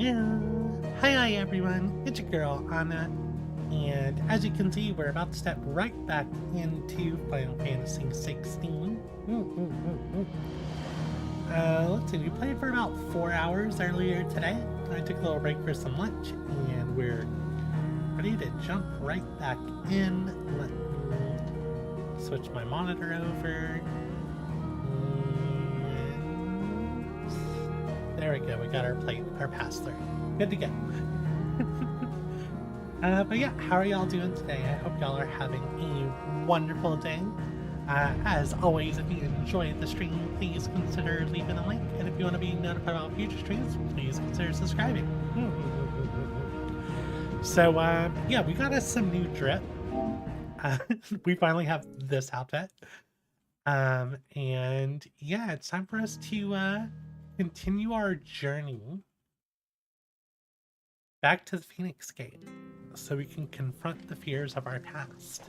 Hi everyone, it's your girl Anna, and as you can see, we're about to step right back into Final Fantasy XVI. Let's see, we played for about 4 hours earlier today. I took a little break for some lunch, and we're ready to jump right back in. Let me switch my monitor over. There we go, we got our pass-through. Good to go. But yeah, how are y'all doing today? I hope y'all are having a wonderful day. As always, if you enjoyed the stream, please consider leaving a like. And if you want to be notified about future streams, please consider subscribing. So, yeah, we got us some new drip. We finally have this outfit. And yeah, it's time for us to continue our journey back to the Phoenix Gate so we can confront the fears of our past.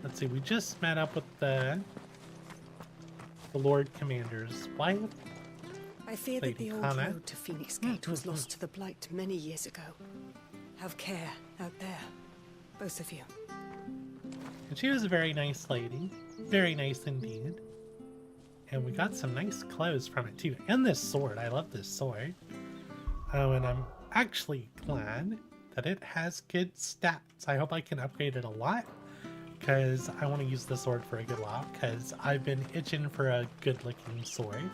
Let's see, we just met up with the Lord Commanders. Why? I fear that the old road to Phoenix Gate was lost to the Blight many years ago. Have care out there, both of you. And she was a very nice lady. Very nice indeed. And we got some nice clothes from it too. And this sword. I love this sword. Oh, and I'm actually glad that it has good stats. I hope I can upgrade it a lot, because I want to use the sword for a good while, because I've been itching for a good looking sword.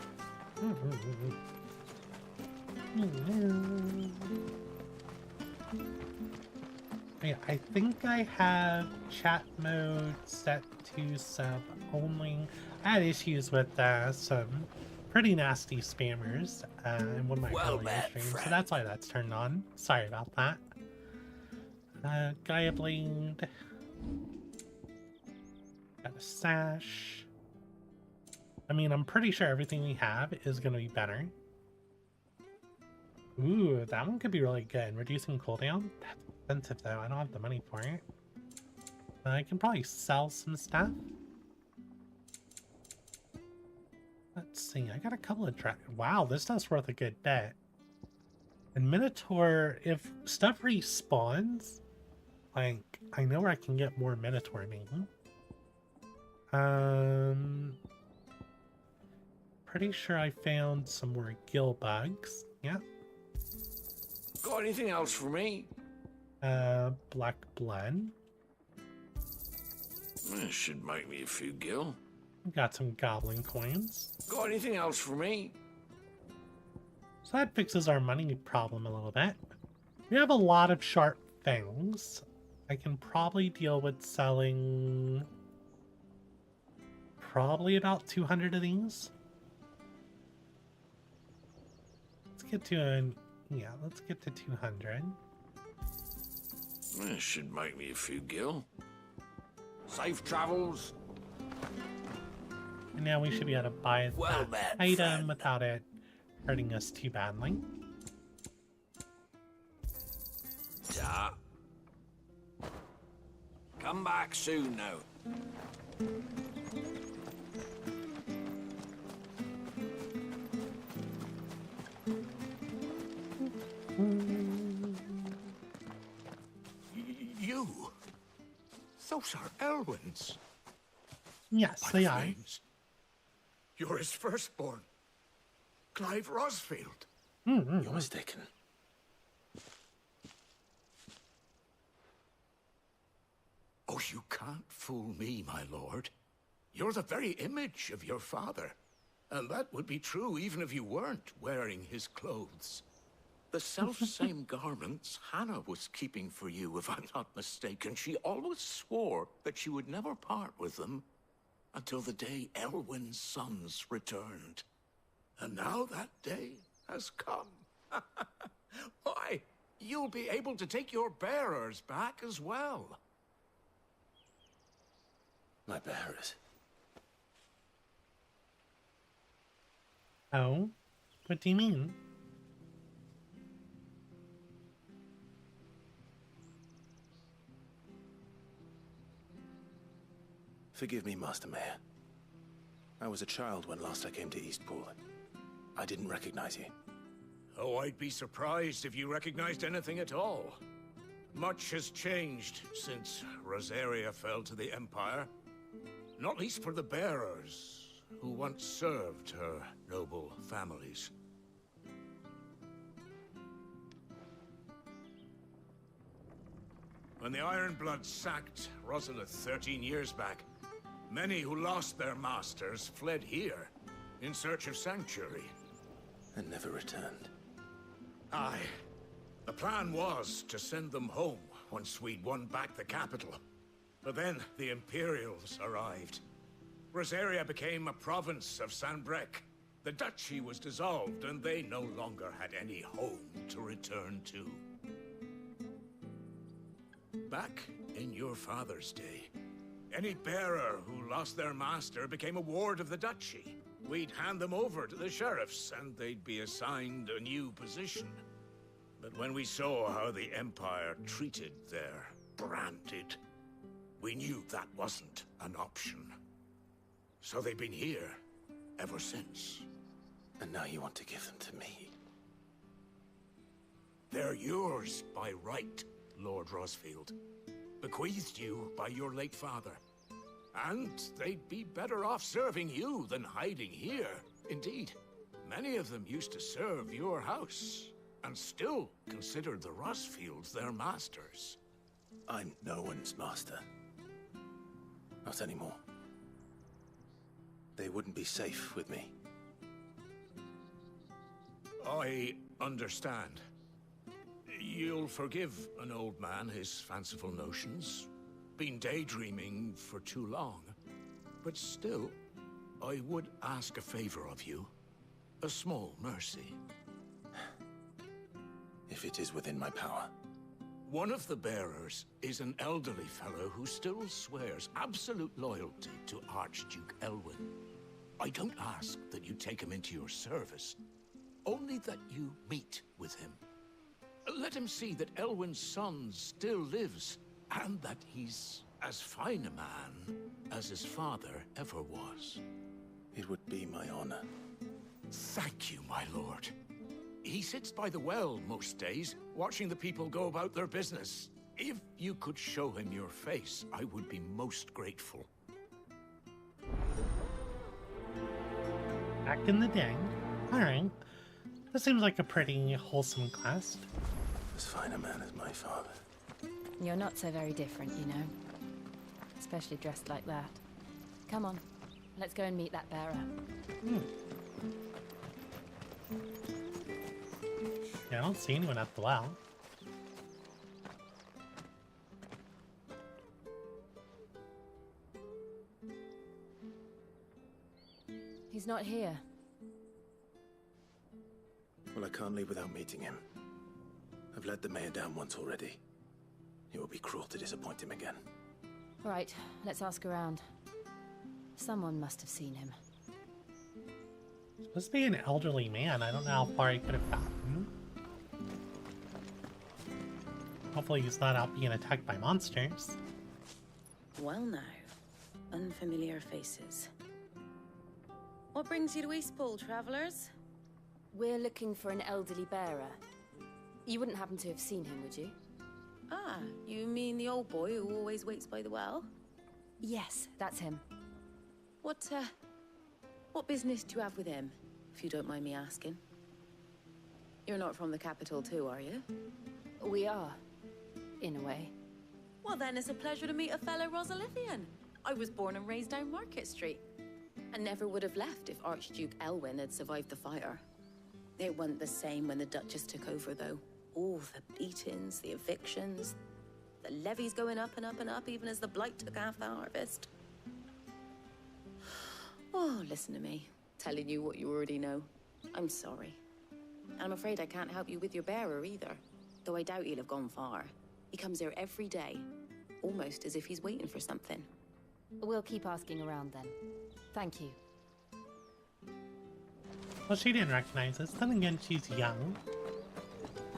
Yeah, I think I have chat mode set to sub only. I had issues with some pretty nasty spammers in one of my earlier streams, so that's why that's turned on. Sorry about that. Gaia Blade. Got a sash. I mean, I'm pretty sure everything we have is going to be better. Ooh, that one could be really good. Reducing cooldown? That's expensive though. I don't have the money for it. I can probably sell some stuff. Let's see. I got a couple of wow, this stuff's worth a good bet. And Minotaur, if stuff respawns, like, I know where I can get more Minotaur maybe. Pretty sure I found some more gill bugs. Yeah. Got anything else for me? Black blood. This should make me a few gil. Got some goblin coins. Got anything else for me? So that fixes our money problem a little bit. We have a lot of sharp fangs. I can probably deal with selling probably about 200 of these. Let's get to let's get to 200. This should make me a few gil. Safe travels. And now we should be able to buy that item without it hurting us too badly. Yeah. Come back soon now. You? Those are Elwyn's. Yes, they are. You're his firstborn, Clive Rosfield. You're mistaken. Oh, you can't fool me, my lord. You're the very image of your father. And that would be true even if you weren't wearing his clothes. The self-same garments Hannah was keeping for you, if I'm not mistaken. She always swore that she would never part with them until the day Elwyn's sons returned. And now that day has come. Why, you'll be able to take your bearers back as well. My bearers. Oh? What do you mean? Forgive me, Master Mayor. I was a child when last I came to Eastpool. I didn't recognize you. Oh, I'd be surprised if you recognized anything at all. Much has changed since Rosaria fell to the Empire. Not least for the bearers, who once served her noble families. When the Ironbloods sacked Rosalith 13 years back, many who lost their masters fled here in search of sanctuary. And never returned. Aye. The plan was to send them home once we'd won back the capital. But then the Imperials arrived. Rosaria became a province of Sanbreque. The duchy was dissolved, and they no longer had any home to return to. Back in your father's day, any bearer who lost their master became a ward of the duchy. We'd hand them over to the sheriffs, and they'd be assigned a new position. But when we saw how the Empire treated their branded, we knew that wasn't an option. So they've been here ever since. And now you want to give them to me? They're yours by right, Lord Rosfield. Bequeathed you by your late father. And they'd be better off serving you than hiding here. Indeed, many of them used to serve your house, and still considered the Rosfields their masters. I'm no one's master. Not anymore. They wouldn't be safe with me. I understand. You'll forgive an old man his fanciful notions. Been daydreaming for too long. But still, I would ask a favor of you. A small mercy. If it is within my power. One of the bearers is an elderly fellow who still swears absolute loyalty to Archduke Elwyn. I don't ask that you take him into your service, only that you meet with him. Let him see that Elwyn's son still lives, and that he's as fine a man as his father ever was. It would be my honor. Thank you, my lord. He sits by the well most days, watching the people go about their business. If you could show him your face, I would be most grateful. Back in the den. Alright. This seems like a pretty wholesome quest. As fine a man as my father. You're not so very different, you know. Especially dressed like that. Come on, let's go and meet that bearer. Yeah, I don't see anyone at the well. He's not here. Well, I can't leave without meeting him. I've let the mayor down once already. It would be cruel to disappoint him again. Right, let's ask around. Someone must have seen him. Supposed to be an elderly man. I don't know how far he could have gotten. Hopefully he's not out being attacked by monsters. Well now, unfamiliar faces. What brings you to Eastpool, travelers? We're looking for an elderly bearer. You wouldn't happen to have seen him, would you? Ah, you mean the old boy who always waits by the well? Yes, that's him. What business do you have with him, if you don't mind me asking? You're not from the capital too, are you? We are, in a way. Well then, it's a pleasure to meet a fellow Rosalithian. I was born and raised down Market Street. And never would have left if Archduke Elwyn had survived the fire. It wasn't the same when the Duchess took over, though. All the beatings, the evictions, the levies going up and up and up, even as the blight took half the harvest. Oh, listen to me, telling you what you already know. I'm sorry. And I'm afraid I can't help you with your bearer either, though I doubt he'll have gone far. He comes here every day, almost as if he's waiting for something. We'll keep asking around then. Thank you. Well, she didn't recognize us. Then again, she's young.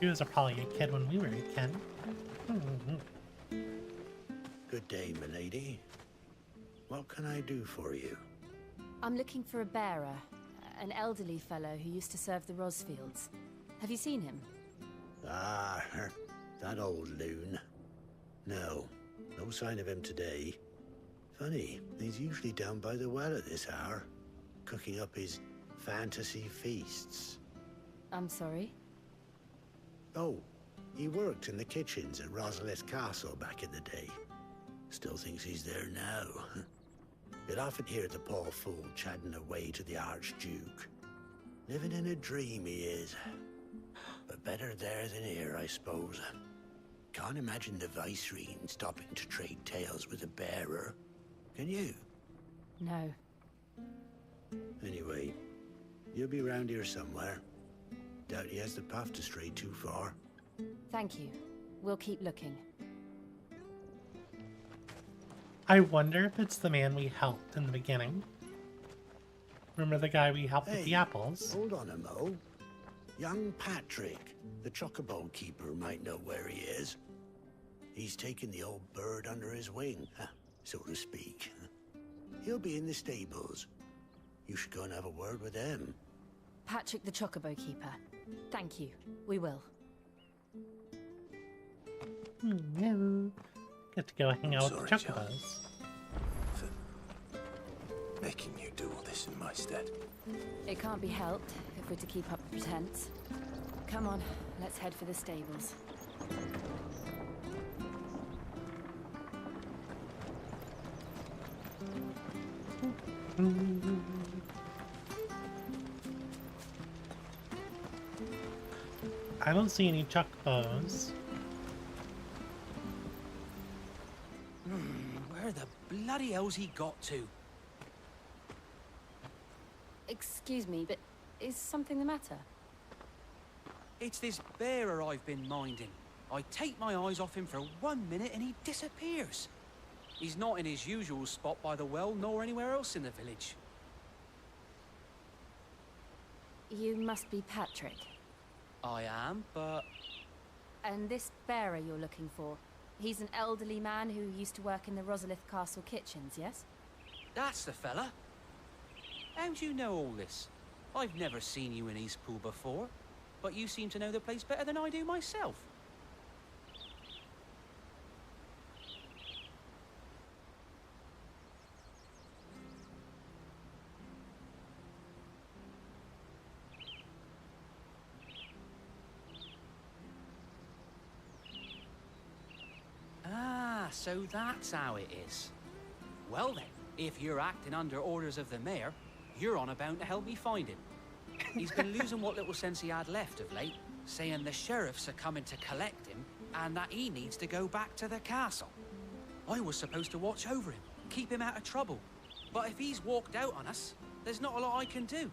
She was probably a kid when we were a kid. Good day, milady. What can I do for you? I'm looking for a bearer. an elderly fellow who used to serve the Rosfields. Have you seen him? Ah, that old loon. No sign of him today. Funny, he's usually down by the well at this hour, cooking up his fantasy feasts. I'm sorry? Oh, he worked in the kitchens at Rosalith Castle back in the day. Still thinks he's there now. You'd often hear the poor fool chatting away to the Archduke. Living in a dream he is. But better there than here, I suppose. Can't imagine the Viceroy stopping to trade tales with a bearer. Can you? No. Anyway, you'll be round here somewhere. Doubt he has the path to stray too far. Thank you. We'll keep looking. I wonder if it's the man we helped in the beginning. Remember the guy we helped with the apples? Hold on a mo. Young Patrick, the chocobo keeper, might know where he is. He's taken the old bird under his wing, so to speak. He'll be in the stables. You should go and have a word with him. Patrick the Chocobo Keeper. Thank you. We will. Get to go hang out with the Sorry, chocobos. For making you do all this in my stead. It can't be helped if we're to keep up the pretense. Come on, let's head for the stables. I don't see any chocobos. Where the bloody hell's he got to? Excuse me, but is something the matter? It's this bearer I've been minding. I take my eyes off him for 1 minute and he disappears. He's not in his usual spot by the well, nor anywhere else in the village. You must be Patrick. I am, but... And this bearer you're looking for, he's an elderly man who used to work in the Rosalith Castle kitchens, yes? That's the fella. How do you know all this? I've never seen you in Eastpool before, but you seem to know the place better than I do myself. So that's how it is. Well then, if you're acting under orders of the mayor, you're on about to help me find him. He's been losing what little sense he had left of late, saying the sheriffs are coming to collect him and that he needs to go back to the castle. I was supposed to watch over him, keep him out of trouble. But if he's walked out on us, there's not a lot I can do.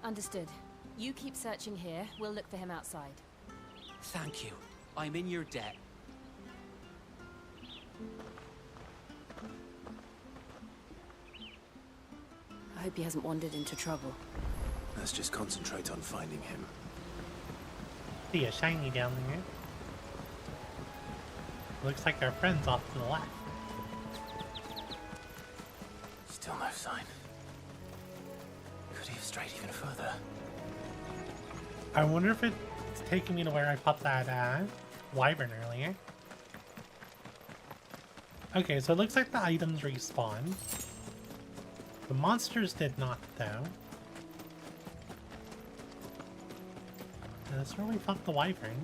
Understood. You keep searching here, we'll look for him outside. Thank you. I'm in your debt. I hope he hasn't wandered into trouble. Let's just concentrate on finding him. See a shiny down there. Looks like our friend's off to the left. Still no sign. Could he have strayed even further? I wonder if it's taking me to where I popped that wyvern earlier. Okay, so it looks like the items respawn. The monsters did not, though. That's where we fought the wyvern.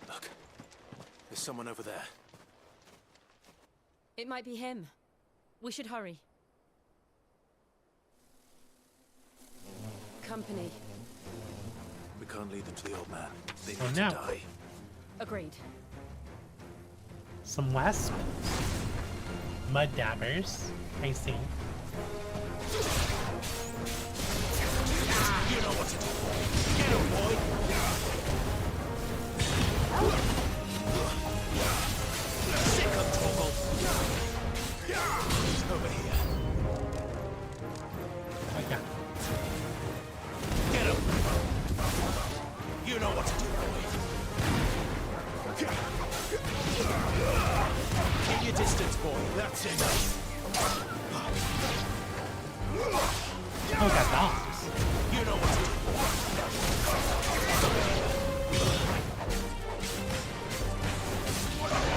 Look, there's someone over there. It might be him. We should hurry. Company. We can't lead them to the old man. They Oh, need no. to die. Agreed. Some wasps. Mud dabbers. I see. You know what to do. Get him, boy! Sick of Torgal! Over here. Okay. Get him! You know what to do, boy! your distance, boy. That's enough. Oh, got dogs. You know what?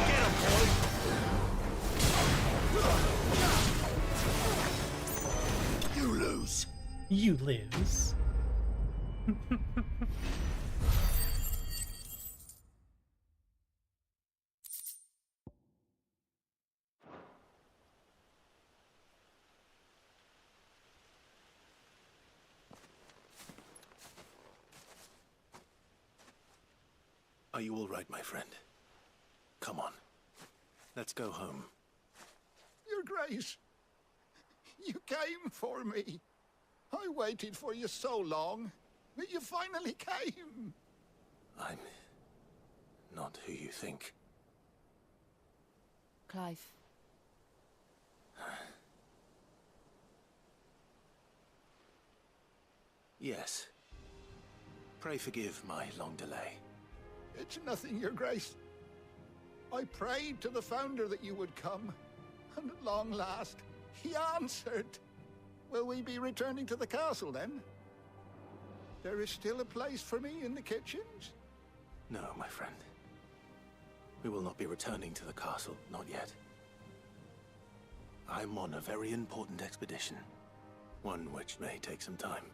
Get him, boy. You lose. You lose. Are you all right, my friend? Come on. Let's go home. Your Grace, you came for me. I waited for you so long, but you finally came. I'm not who you think. Clive. Yes. Pray forgive my long delay. It's nothing, Your Grace. I prayed to the Founder that you would come, and at long last, he answered. Will we be returning to the castle, then? There is still a place for me in the kitchens? No, my friend. We will not be returning to the castle, not yet. I'm on a very important expedition. One which may take some time.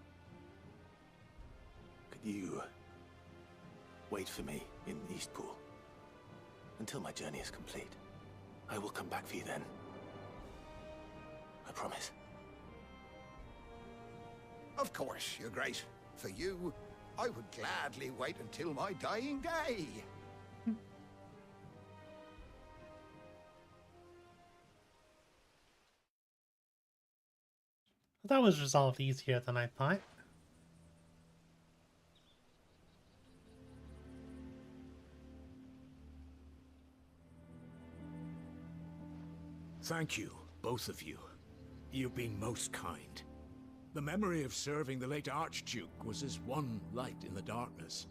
Could you wait for me in Eastpool until my journey is complete? I will come back for you then. I promise. Of course, Your Grace. For you, I would gladly wait until my dying day. That was resolved easier than I thought. Thank you, both of you. You've been most kind. The memory of serving the late Archduke was as one light in the darkness,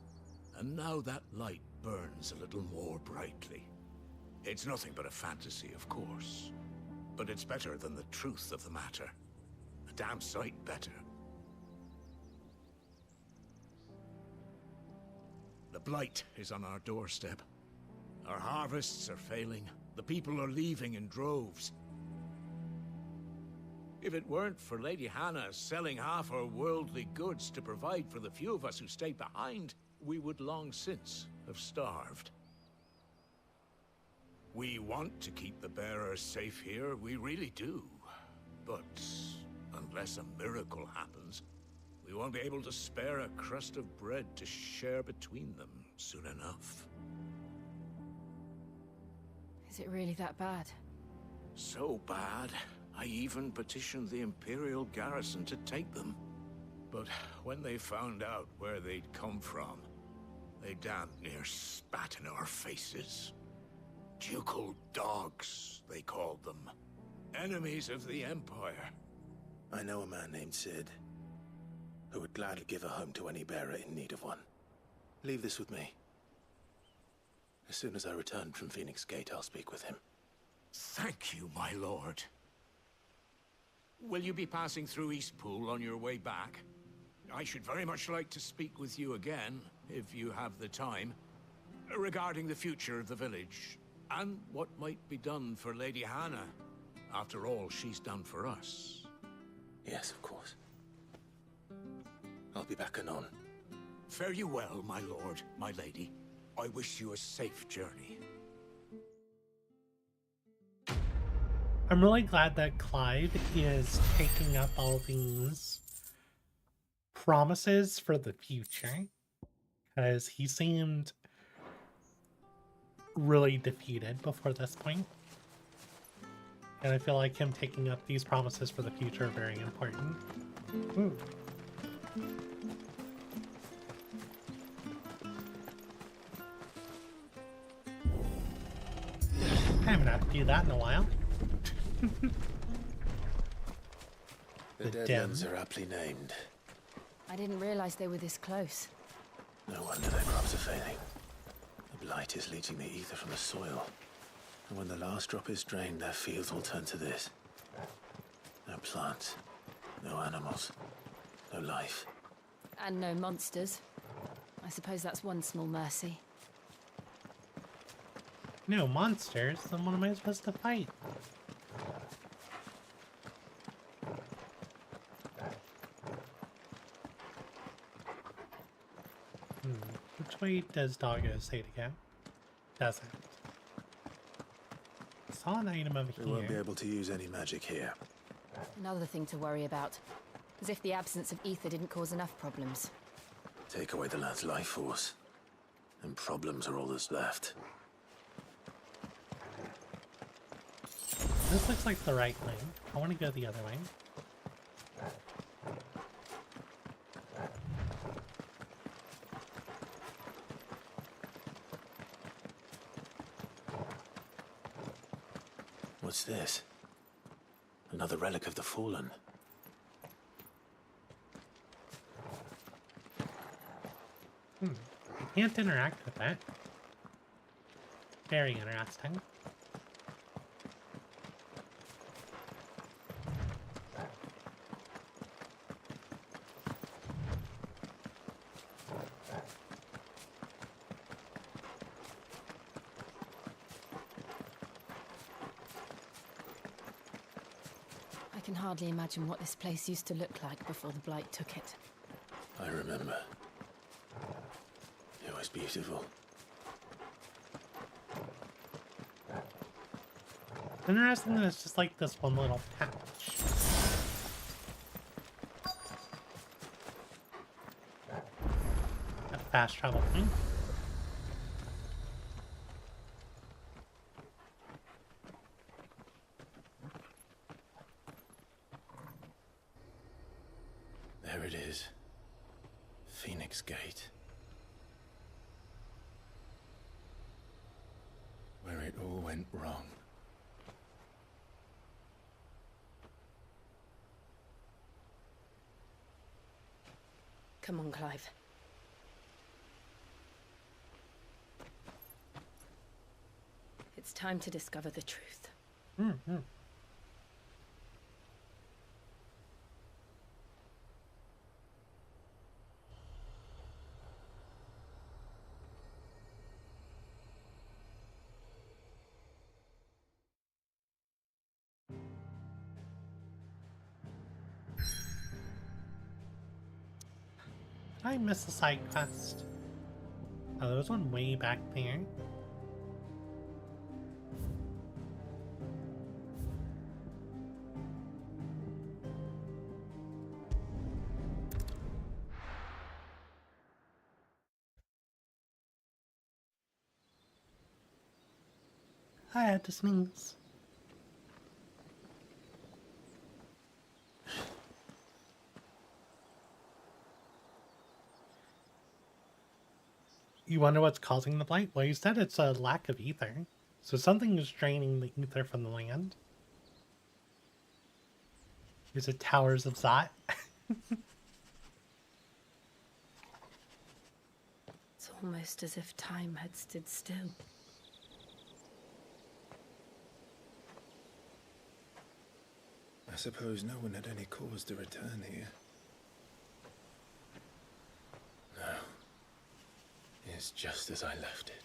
and now that light burns a little more brightly. It's nothing but a fantasy, of course, but it's better than the truth of the matter. A damn sight better. The blight is on our doorstep. Our harvests are failing. The people are leaving in droves. If it weren't for Lady Hannah selling half her worldly goods to provide for the few of us who stayed behind, we would long since have starved. We want to keep the bearers safe here, we really do. But unless a miracle happens, we won't be able to spare a crust of bread to share between them soon enough. Is it really that bad? So bad, I even petitioned the Imperial garrison to take them. But when they found out where they'd come from, they damn near spat in our faces. Ducal dogs, they called them. Enemies of the Empire. I know a man named Sid, who would gladly give a home to any bearer in need of one. Leave this with me. As soon as I return from Phoenix Gate, I'll speak with him. Thank you, my lord. Will you be passing through Eastpool on your way back? I should very much like to speak with you again, if you have the time, regarding the future of the village, and what might be done for Lady Hannah. After all she's done for us. Yes, of course. I'll be back anon. Fare you well, my lord, my lady. I wish you a safe journey. I'm really glad that Clive is taking up all these promises for the future, because he seemed really defeated before this point. And I feel like him taking up these promises for the future are very important. Ooh. I haven't had to do that in a while. The Deadlands are aptly named. I didn't realize they were this close. No wonder their crops are failing. The blight is leaching the ether from the soil, And when the last drop is drained, their fields will turn to this. No plants, no animals, no life. And no monsters. I suppose that's one small mercy. No monsters? Then what am I supposed to fight? Which way does Doggo say to go? Doesn't. Saw an item over here. We won't be able to use any magic here. Another thing to worry about. As if the absence of ether didn't cause enough problems. Take away the lad's life force, and problems are all that's left. This looks like the right way. I want to go the other way. What's this? Another relic of the fallen. I can't interact with it. Very interesting. I can hardly imagine what this place used to look like before the Blight took it. I remember. It was beautiful. Interesting that it's just like this one little patch. A fast travel point. There it is. Phoenix Gate. Where it all went wrong. Come on, Clive. It's time to discover the truth. Did I miss a side quest? Oh, there was one way back there. I had to sneeze. You wonder what's causing the blight? Well, you said it's a lack of ether. So something is draining the ether from the land. Is it Towers of Zot? It's almost as if time had stood still. I suppose no one had any cause to return here. No. It's just as I left it.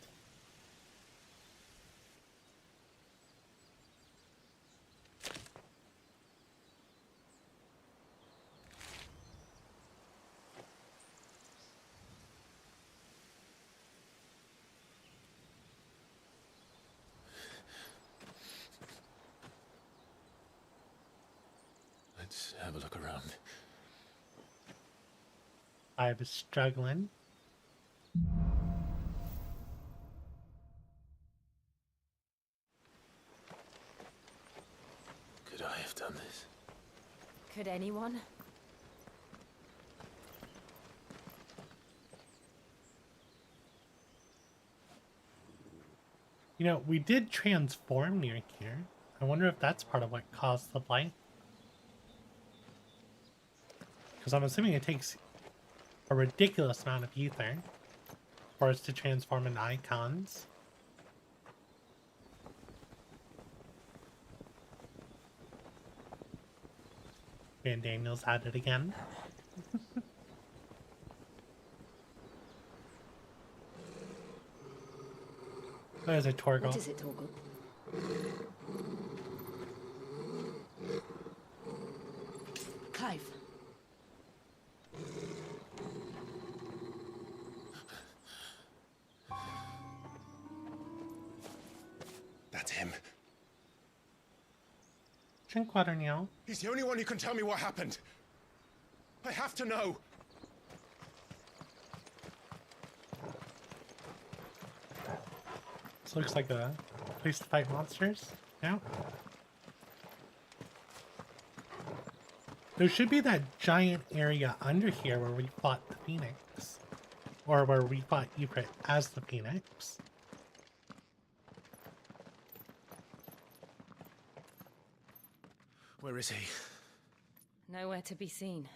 Let's have a look around. I was struggling. Could I have done this? Could anyone? You know, we did transform near here. I wonder if that's part of what caused the blight. Because I'm assuming it takes a ridiculous amount of ether for us to transform into icons. Van Daniels had it again. There's a Torgal. What is it, Torgal? Clive. That's him. Drinkwater, Neil. He's the only one who can tell me what happened. I have to know. This looks like a place to fight monsters now. There should be that giant area under here where we fought the Phoenix. Or where we fought Ifrit as the Phoenix. Where is he? Nowhere to be seen.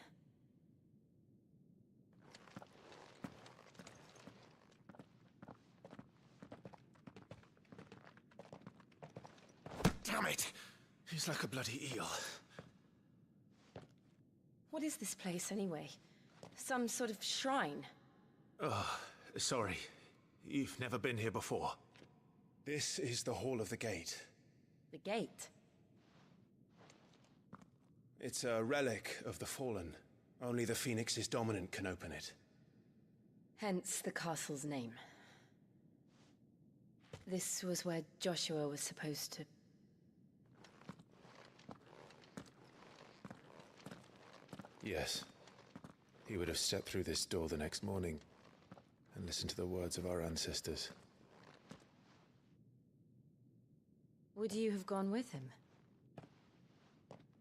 Damn it! He's like a bloody eel. What is this place, anyway? Some sort of shrine? Oh, sorry. You've never been here before. This is the Hall of the Gate. The gate? It's a relic of the Fallen. Only the Phoenix's dominant can open it. Hence the castle's name. This was where Joshua was supposed to... Yes. He would have stepped through this door the next morning and listened to the words of our ancestors. Would you have gone with him?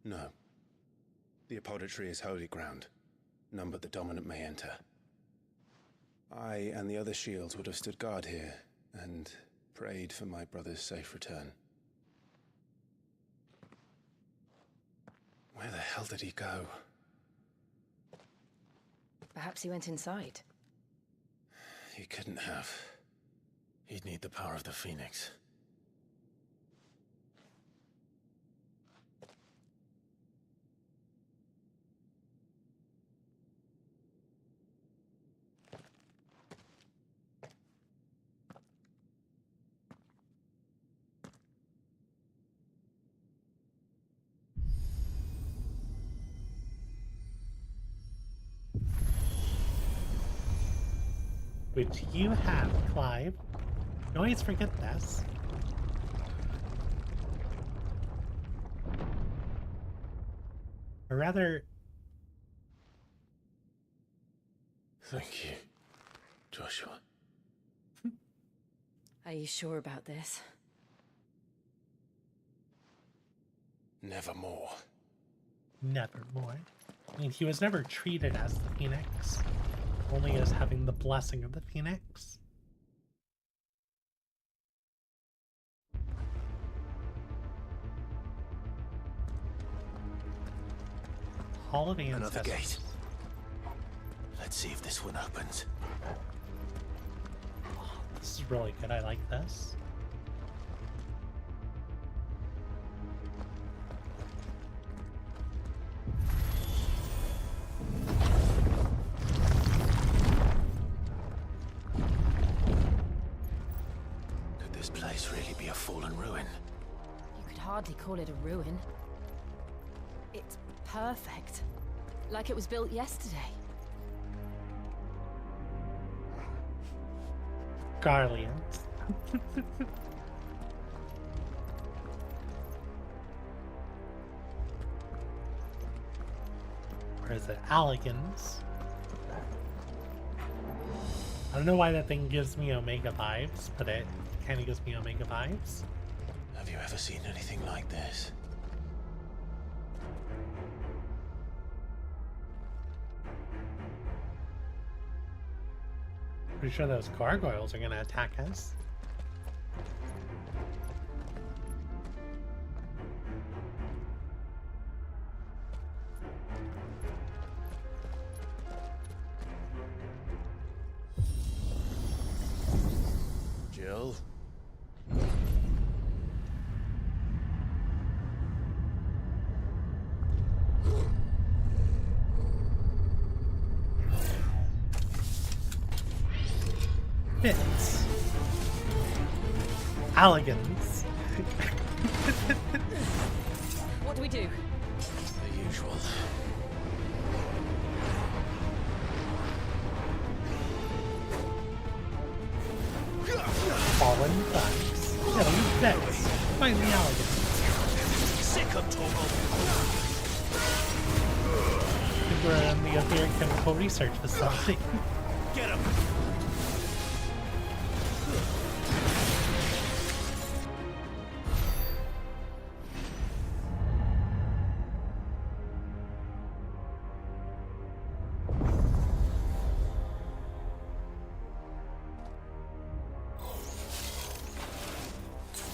No. The apodatory is holy ground. None but the dominant may enter. I and the other shields would have stood guard here and prayed for my brother's safe return. Where the hell did he go? Perhaps he went inside. He couldn't have. He'd need the power of the Phoenix. Which you have, Clive. You always forget this. Or rather... Thank you, Joshua. Are you sure about this? Nevermore. Nevermore. I mean, he was never treated as the Phoenix. Only as having the blessing of the Phoenix. Hall of Ancestors. Another gate. Let's see if this one opens. This is really good. I like this. Could this place really be a fallen ruin? You could hardly call it a ruin. It's perfect. Like it was built yesterday. Garleans. Or is it Alligans? I don't know why that thing gives me Omega vibes, but it kind of gives me Omega vibes. Have you ever seen anything like this? Pretty sure those gargoyles are going to attack us. Jill? Alligans. What do we do? The usual. Fallen thugs. Yeah, use Dex. Find the Alligans. Sick of Torgal. We're in the Etheric Chemical Research Facility. Get him.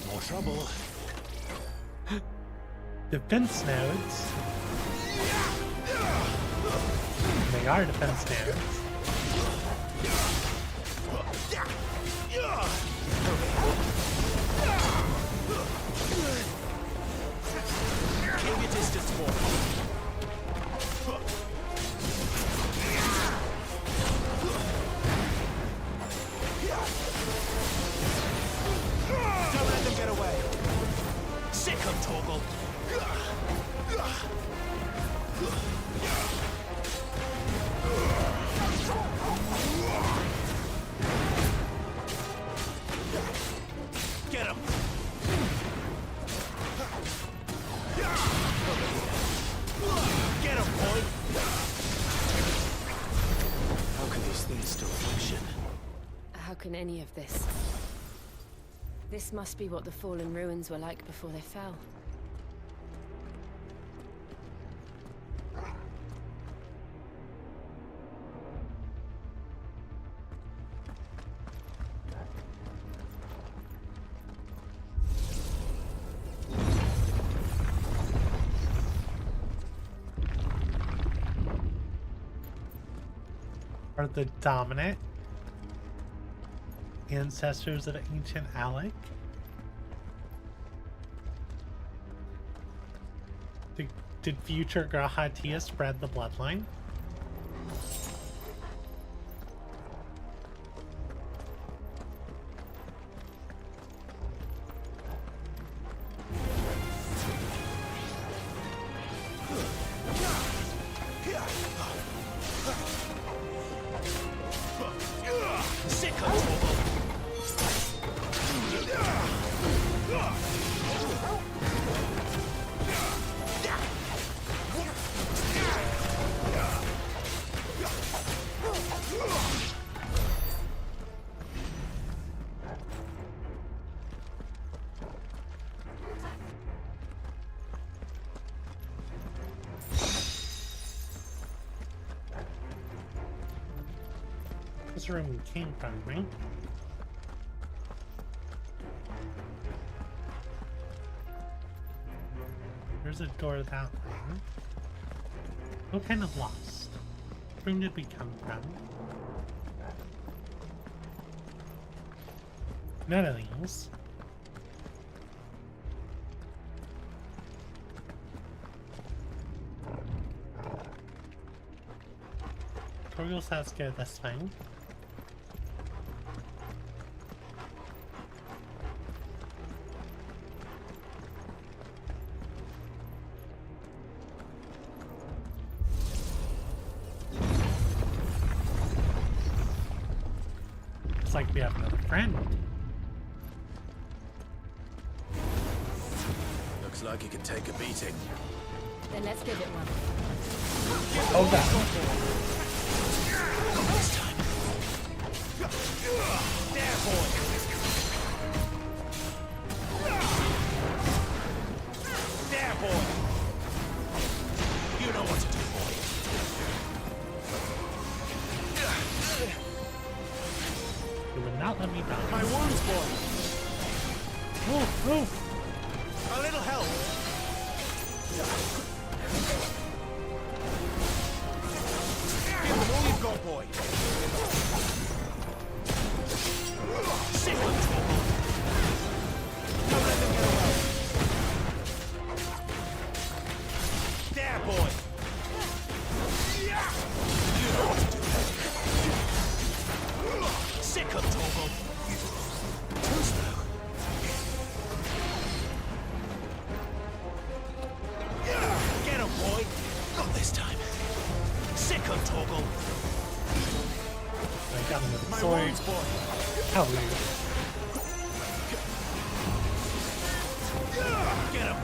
More trouble. Defense nodes. They are defense nodes. Keep your distance more. Don't let them get away. Sick of Torgal. Get him. Get him, boy. How can these things still function? How can any of this? This must be what the fallen ruins were like before they fell. Are the dominant ancestors of ancient Alec? Did future Grahatia spread the bloodline? This room we came from, right? There's a door that way. We're kind of lost. Which room did we come from? None of these. Torgal says go this way. Looks like we have another friend. Looks like he can take a beating. Then let's give it one. Oh god. This time. There, boy. There, boy. You know what to do, boy. You would not let me die. My wounds, boy. Oh, oh. A little help. Give them all you've got, boy. Sick of sword. How weird. Get him!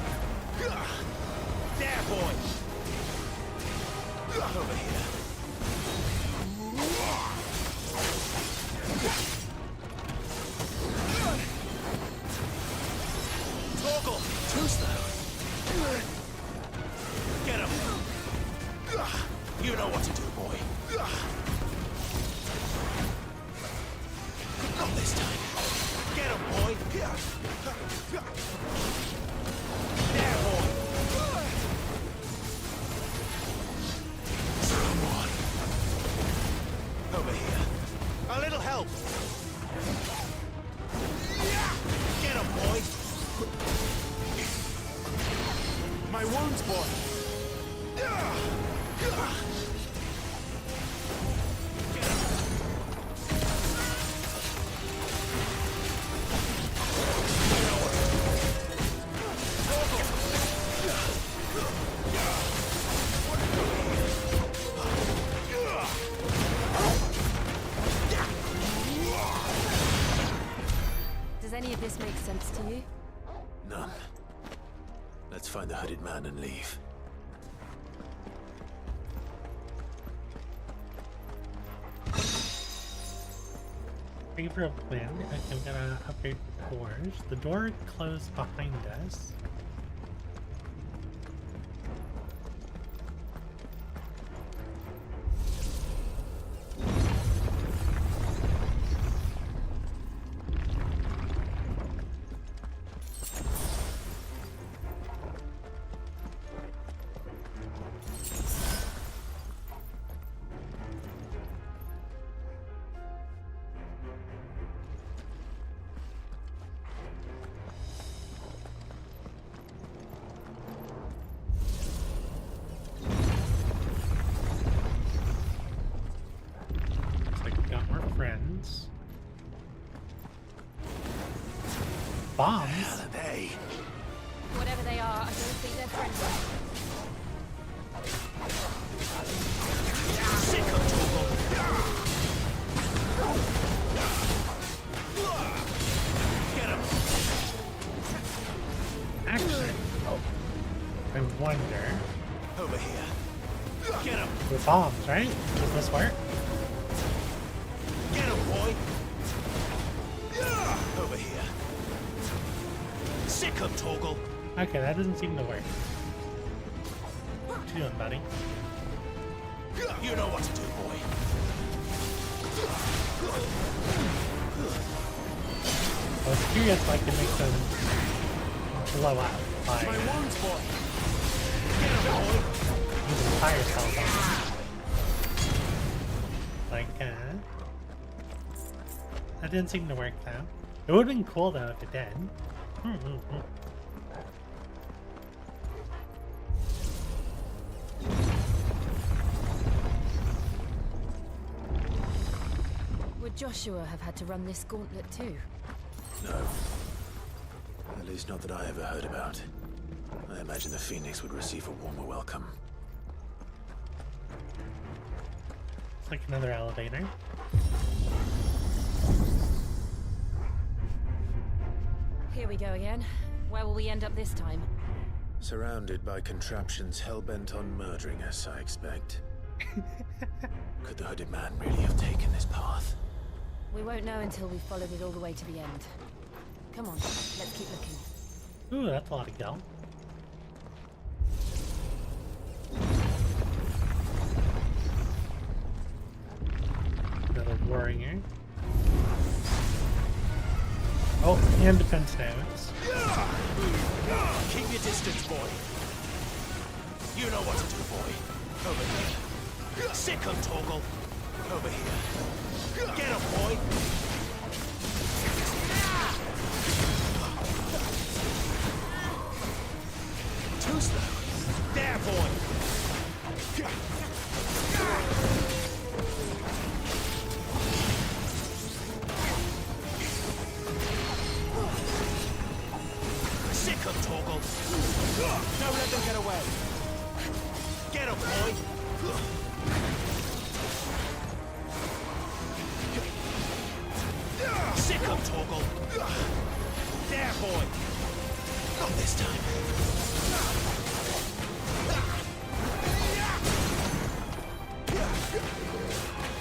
There, boy! Over here. Torgal! Too slow. Get him! You know what to do, boy. Not this time. Get him, boy! There, boy! Someone. Over here. A little help! Get him, boy! My wounds, boy! Does any of this make sense to you? None. Let's find the hooded man and leave. Favorite plan. Okay, I'm gonna upgrade the doors. The door closed behind us. Bombs? Hell are they? Whatever they are, I don't think they're friendly. Sick of Torgal! Get him! Actually, I wonder. Over here. Get him! With bombs, right? Does this work? Get him, boy! Over here. Sick of Torgal! Okay, that doesn't seem to work. What you doing, buddy? You know what to do, boy. I was curious if I could make them blow up by My wounds, boy! Get him, boy! using fire cells on them. Like, that didn't seem to work though. It would have been cool though if it did. Would Joshua have had to run this gauntlet too? No. At least not that I ever heard about. I imagine the Phoenix would receive a warmer welcome. It's like another elevator. Here we go again. Where will we end up this time? Surrounded by contraptions hell-bent on murdering us, I expect. Could the hooded man really have taken this path? We won't know until we've followed it all the way to the end. Come on, let's keep looking. Ooh, that's a lot of gel. Another warrior. Oh, and defense nodes. Keep your distance, boy. You know what to do, boy. Over here. Sick of Torgal. Over here. Get him, boy. Too slow. There, boy. Sick of Torgal. Don't let them get away. Get him, boy. Sick of Torgal. There, boy. Not this time.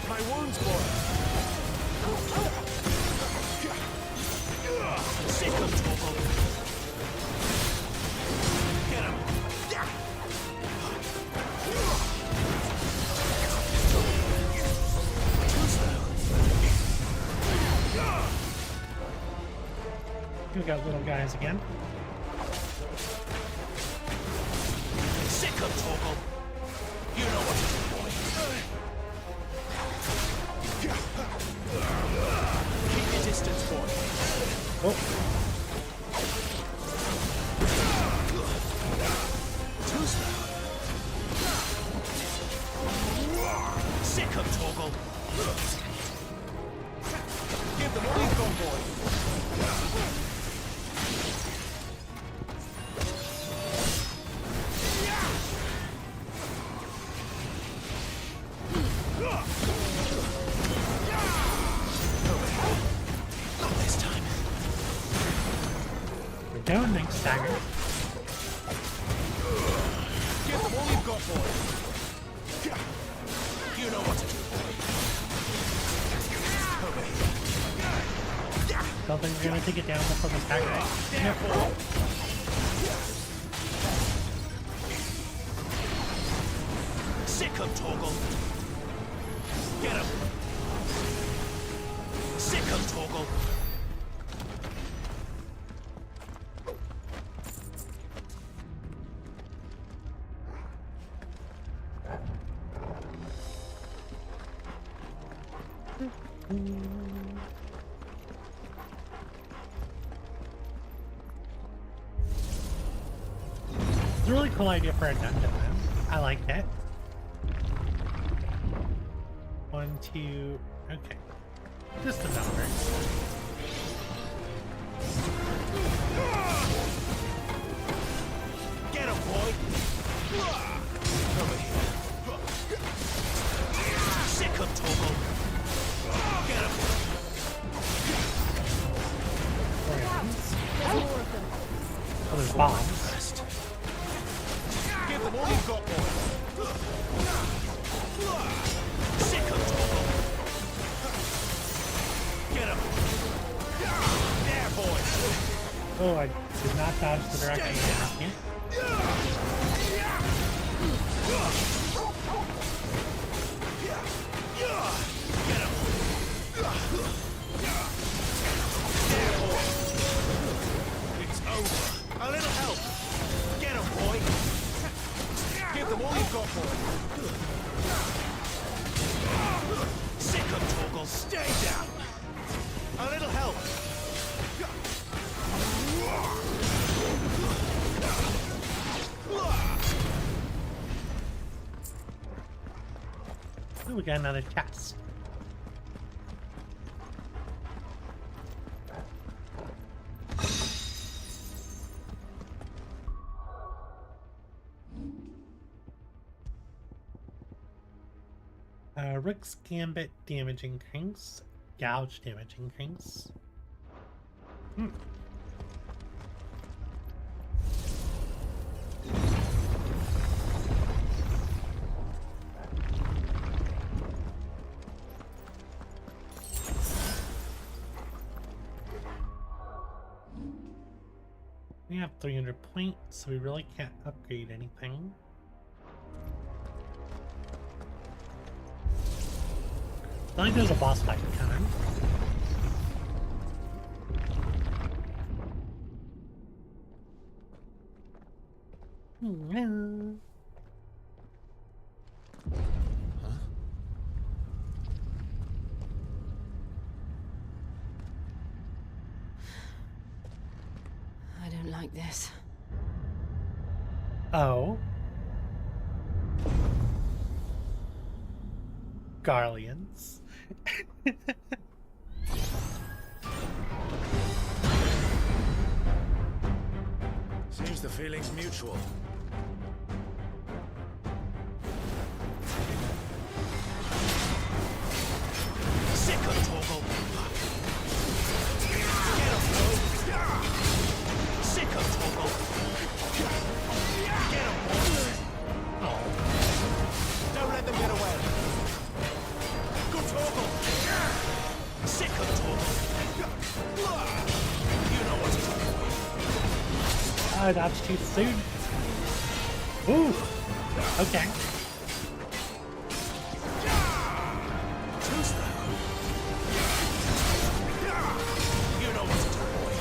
My wounds, boy. Sick of Torgal. Get him. We got little guys again. Sick of Torgal. You know what to do, boy. Keep your distance, boy. Oh. Too slow. Sick of Torgal. Give them all you've got, boy. Not this time. We're doing next stagger. Give them all you've got, boy. You know what to do, boy. Over here. Don't think we're gonna take it down before the stagger, right? There, boy. Sick of Torgal. Get him. Sick of Torgal. It's a really cool idea for a dungeon, man. I liked it. 1, 2, okay. Just a number. Get him, boy. Over here. Sick of Torgal. Get him. Oh, there's bombs. Give them all you've got, boy. Sick of Torgal. Get him. There, boy. Oh, I did not dodge the direction I was in. Get him. There, boy. It's over. A little help. Get him, boy. Give them all you've got, boy. Sick of Torgal. Stay down. A little help. Oh, we got another chest. Rick's Gambit damage increase, gouge damage increase. We have 300 points, so we really can't upgrade anything. I think there's a boss fight coming. Huh? I don't like this. Oh. Garleans. Seems the feeling's mutual. Sick of Torgal. Torgal. Get him, boy. Oh. Don't let them get away. Good Torgal. Sick of Torgal. You know what to do. Oh, that's too soon. Ooh. Okay. Too slow. You know what to do, boy.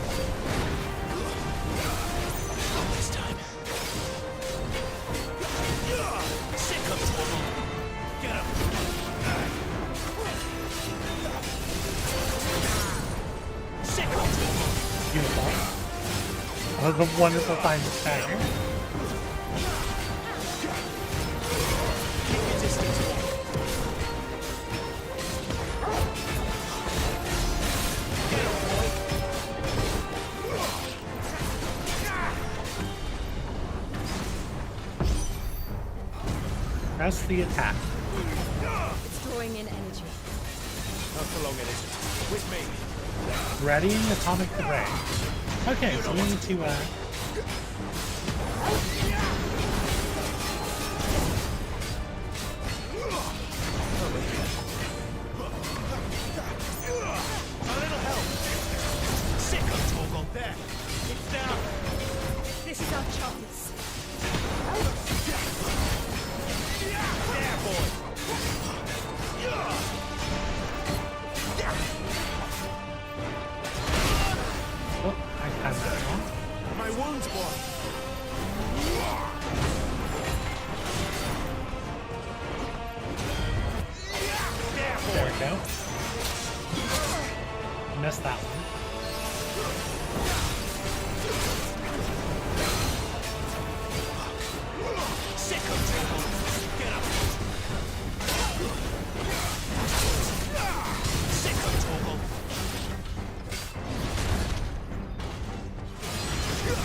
Not this time. Sick of Torgal. Get him. Sick of Torgal. Beautiful. That was a wonderful time to stagger. Keep your distance, boy. Get him, boy. Press the attack. It's drawing in energy. Not for long, it isn't. With me. Readying atomic array. Okay, so we need to A little help. Sick of Torgal. There. It's down. This is our chance. There, boy. oh, I had that wrong. My wounds, boy. There, There boy. we go. Missed that one. Sick of Torgal. Get up. Sick of Torgal.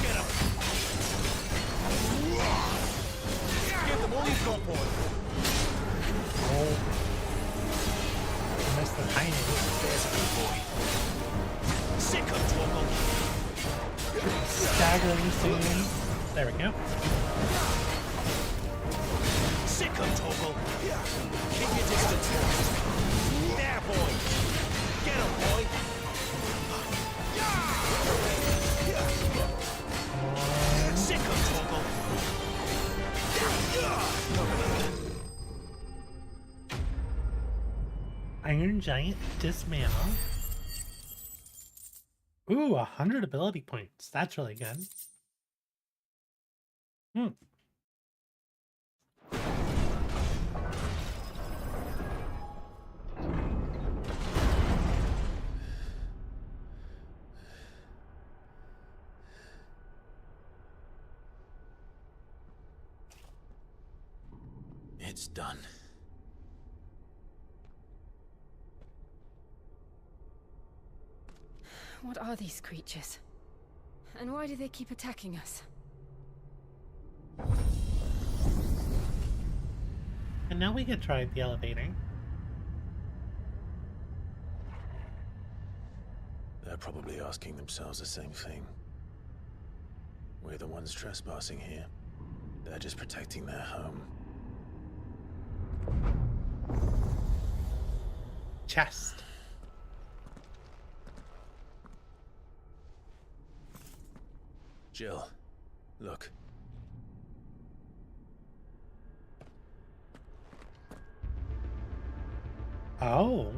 Get up. Give them all you've got, boy. Oh. Missed the timing. There's a good boy. Sick of Torgal. Staggering soon. There we go. Sick of Torgal. Keep your distance, boy. There, boy. Get him, boy. Sick of Torgal. Iron Giant dismantle. Ooh, 100 ability points. That's really good. It's done. What are these creatures? And why do they keep attacking us? And now we can try the elevator. They're probably asking themselves the same thing. We're the ones trespassing here. They're just protecting their home. Chest. Jill, look. Oh.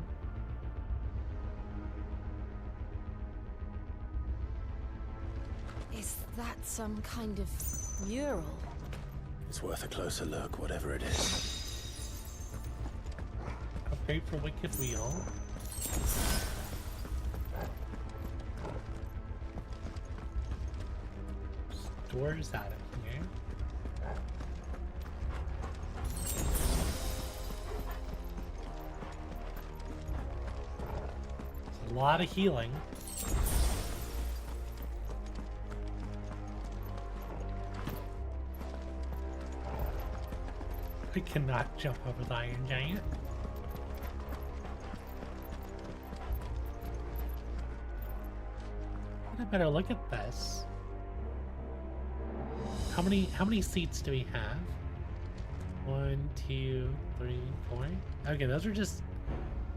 Is that some kind of mural? It's worth a closer look, whatever it is. Upgrade for Wicked Wheel. Doors out of here. It's a lot of healing. I cannot jump over the Iron Giant. Get a better look at this. How many seats do we have? 1, 2, 3, 4. Okay, those are just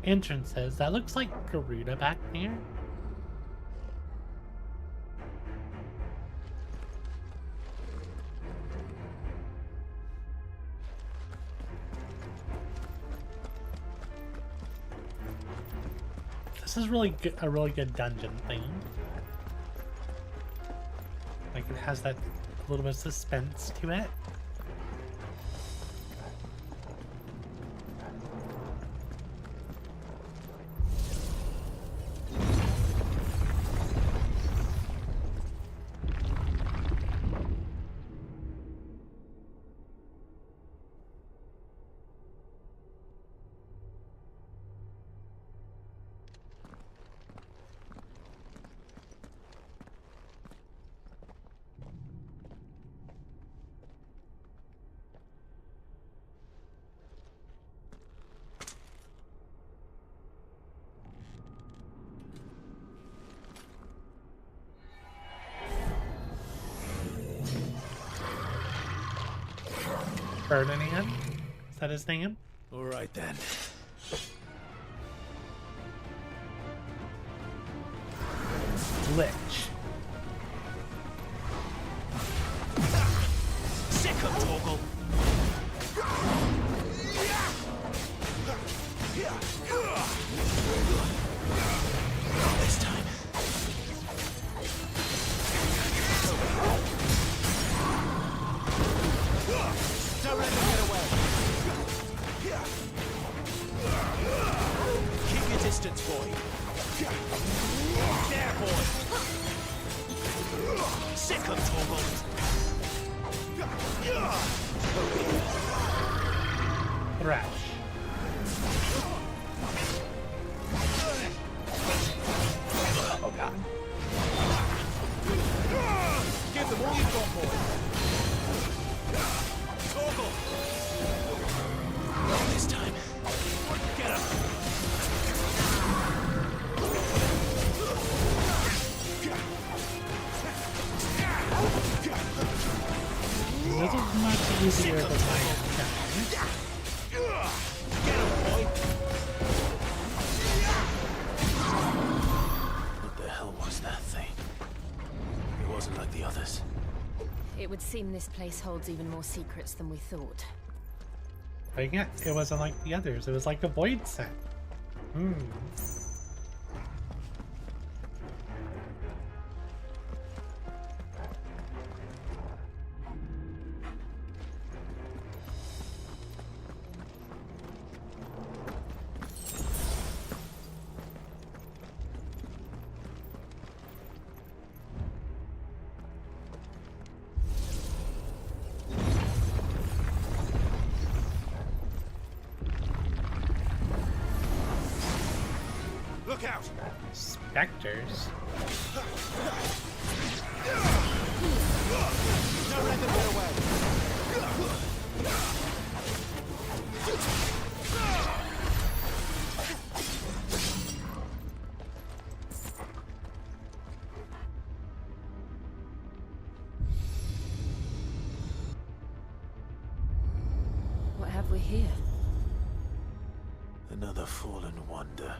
entrances. That looks like Garuda back there. This is really good, a really good dungeon theme. Like it has that little bit of suspense to it. Ferdinand? Is that his name? All right then. Lich. Sick of Torgal. This time. Don't let them get away. Keep your distance, boy. There, boy. Sick of Torgal. Thrash. Oh god. Give them all you've got, boy. Torgal. Not this time. Get up. This is much easier than my Get him, boy. What the hell was that thing? It wasn't like the others. It would seem this place holds even more secrets than we thought. But yeah, it wasn't like the others. It was like a void set. Hmm. Look out! Specters. Don't let them get away. What have we here? Another fallen wonder.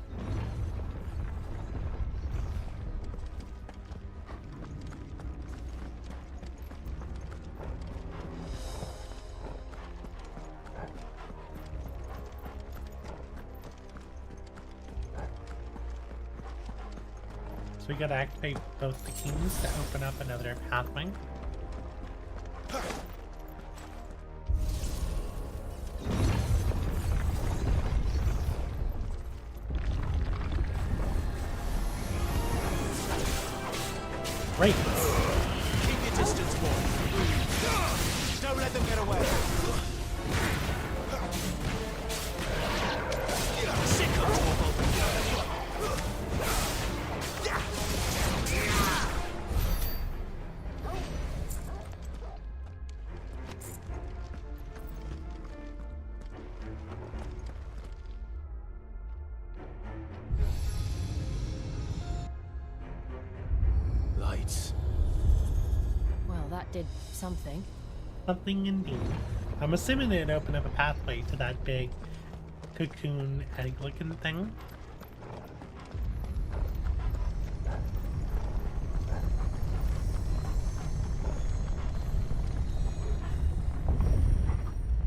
So we gotta activate both the keys to open up another pathway. Great. Keep your distance, boy. Don't let them get away. Sick of Torgal. Well, that did something. Something indeed. I'm assuming it'd open up a pathway to that big cocoon egg-looking thing.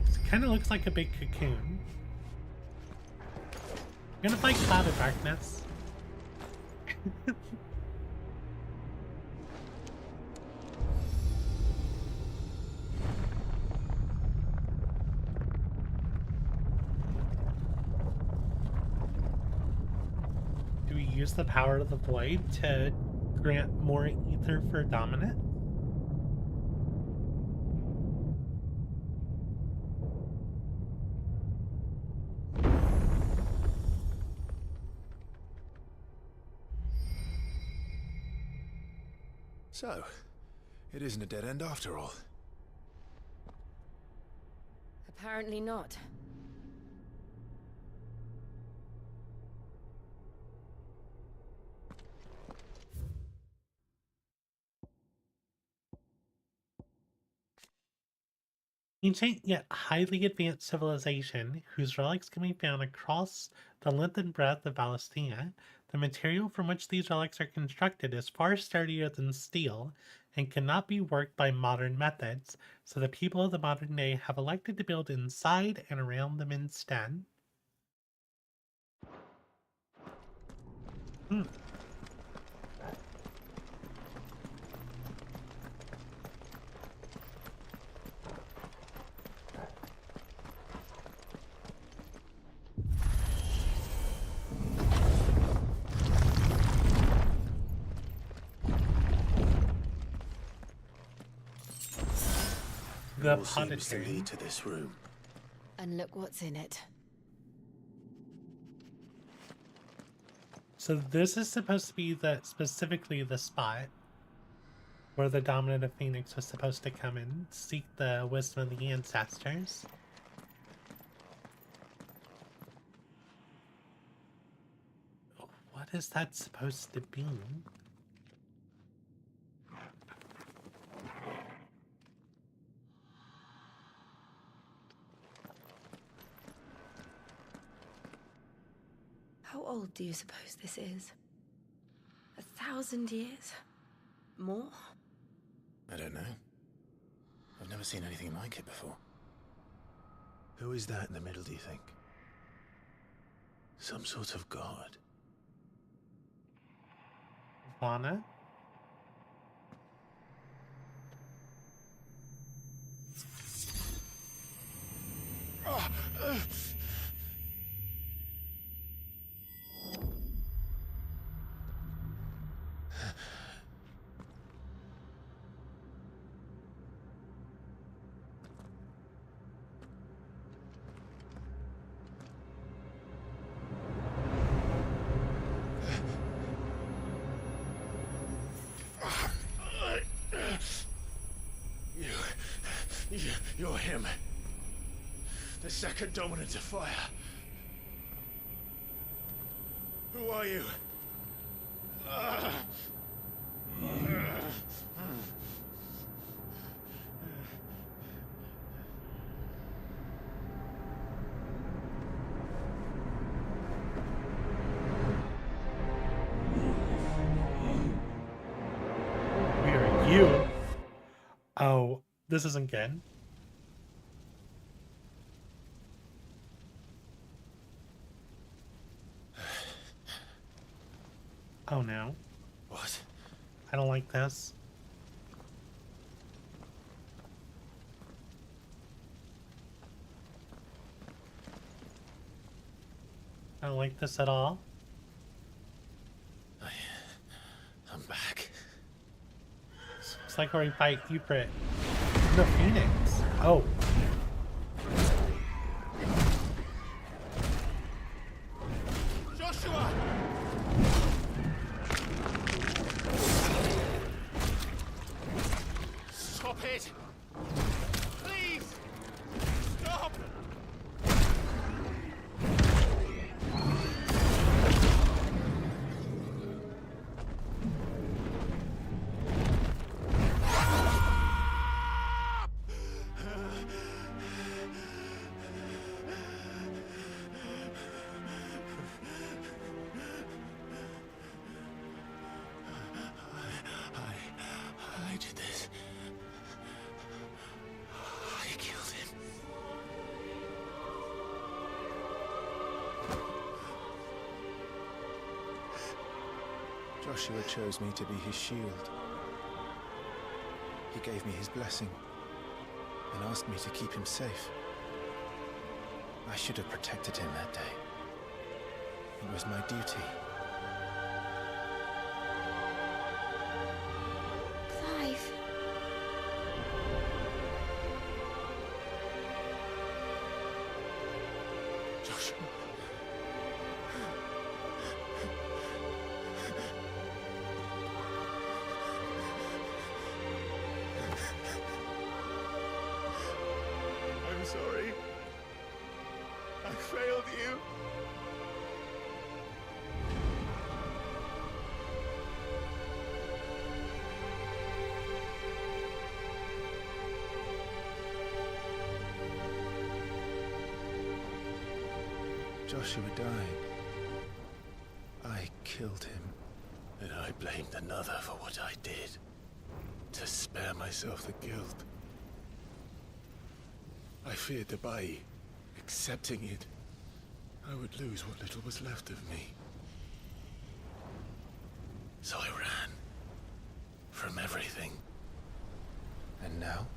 It kind of looks like a big cocoon. I'm gonna fight Cloud of Darkness. Do we use the power of the void to grant more ether for Dominant? So, it isn't a dead end after all. Apparently not. Ancient yet highly advanced civilization whose relics can be found across the length and breadth of Valisthea. The material from which these relics are constructed is far sturdier than steel and cannot be worked by modern methods, so the people of the modern day have elected to build inside and around them instead. The All seems to Potager. lead to this room. And look what's in it. So this is supposed to be specifically the spot where the Dominant of Phoenix was supposed to come and seek the wisdom of the ancestors. What is that supposed to be? How old do you suppose this is? 1,000 years? More? I don't know. I've never seen anything like it before. Who is that in the middle, do you think? Some sort of god? Vana? You're him. The second dominant of fire. Who are you? We are you. Oh, this isn't good. Oh no. What? I don't like this. I don't like this at all. I'm back. Looks like where we fight Ifrit. The Phoenix. Oh. Joshua! Stop it! Please! Stop! Joshua chose me to be his shield. He gave me his blessing and asked me to keep him safe. I should have protected him that day. It was my duty. Clive. Joshua. I'm sorry. I failed you. Joshua died. I killed him. And I blamed another for what I did. To spare myself the guilt. I feared that by accepting it, I would lose what little was left of me. So I ran. From everything. And now?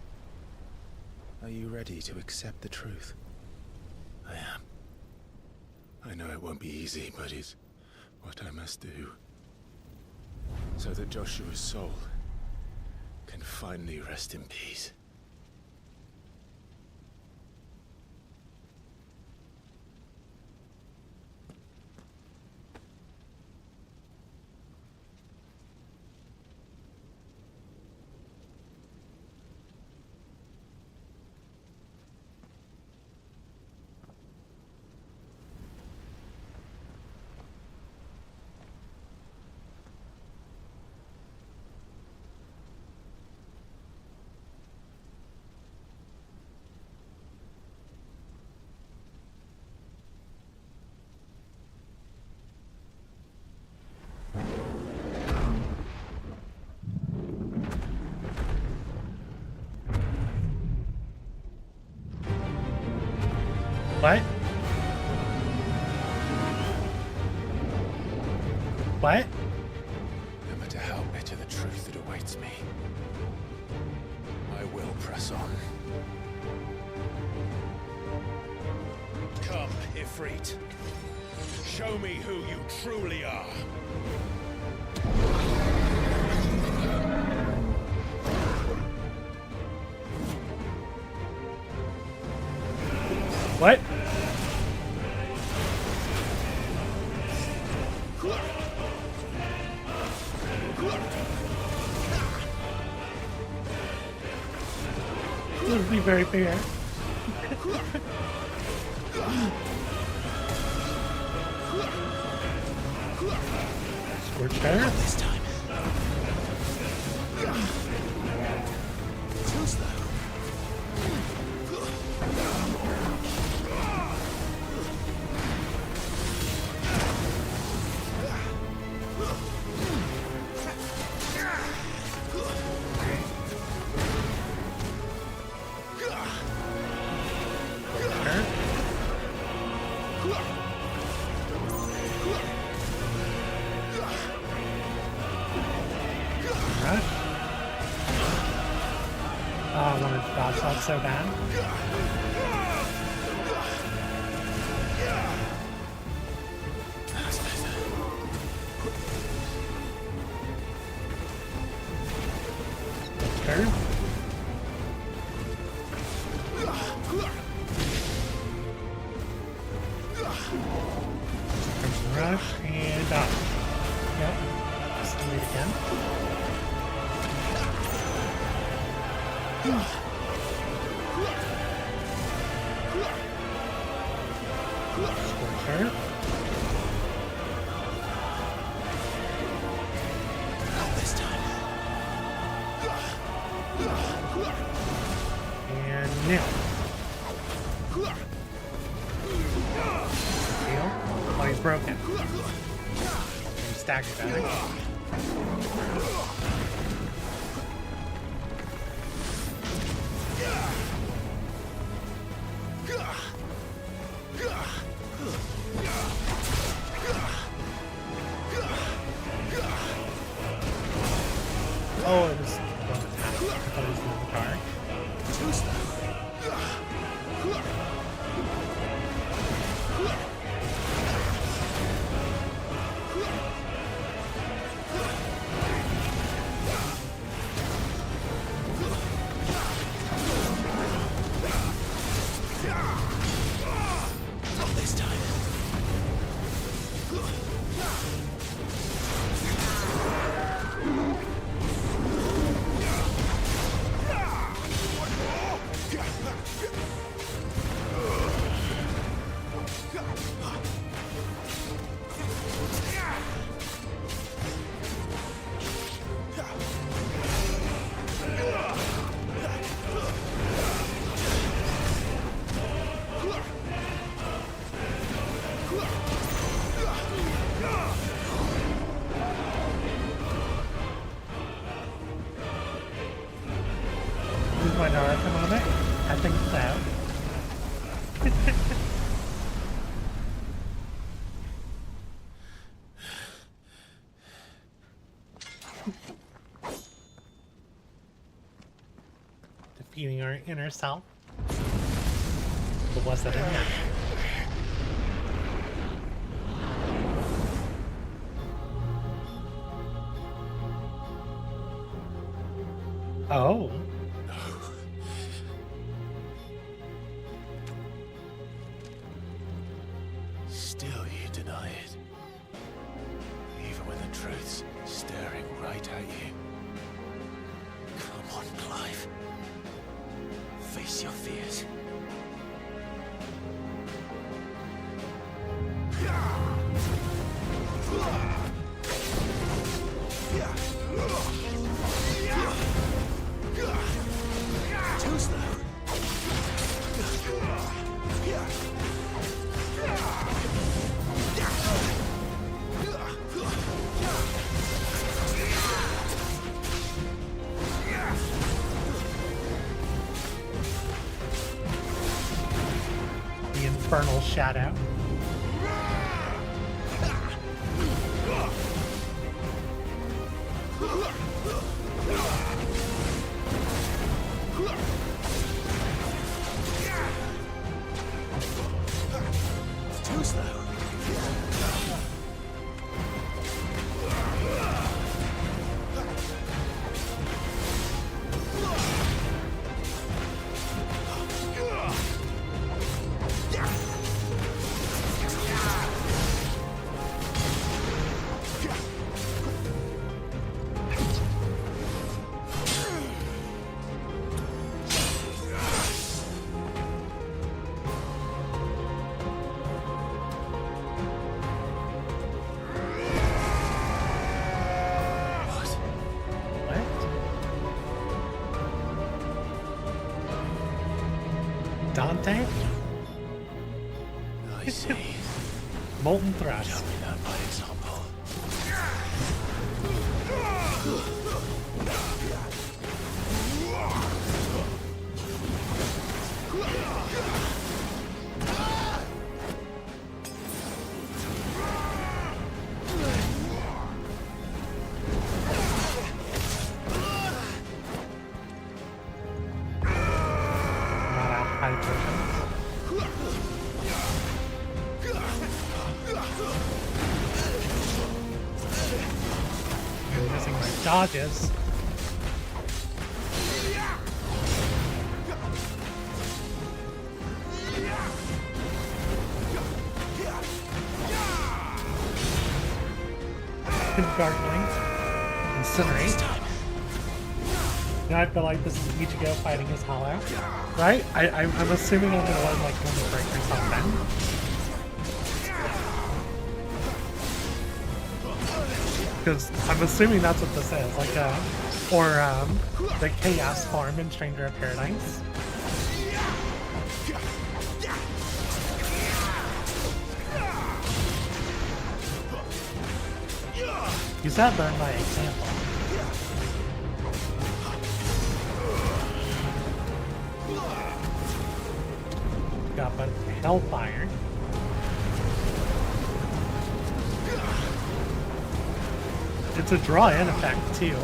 Are you ready to accept the truth? I am. I know it won't be easy, but it's what I must do. So that Joshua's soul can finally rest in peace. What? What? No matter how bitter the truth that awaits me, I will press on. Come, Ifrit. Show me who you truly are. What? This would be very fair. Scorch fire? This time. Too slow. I wanted to dodge that so bad. Turn. Rush and dodge. Yep. Let's do it again. Scorcher. Not this time. And now. Heal. Oh, he's broken. He's staggered back. Too slow. Not this time. Is my Naruto moment? I think so. Defeating our inner self. But was that enough? Oh. Still you deny it. Even when the truth's staring right at you. Come on, Clive. Face your fears. Too slow. The infernal shadow. Too slow. Dante? I see. Molten Thrust. Show me that by example. Not out high potions. I'm missing my dodges. Gargling. Incinerate. Now I feel like this is Ichigo fighting his hollow. Right? I'm assuming I'm gonna learn like Limit Break or something. Because I'm assuming that's what this is, like the Chaos form in Stranger of Paradise. You said learn by example. Got but Hellfire. It's a draw-in effect too.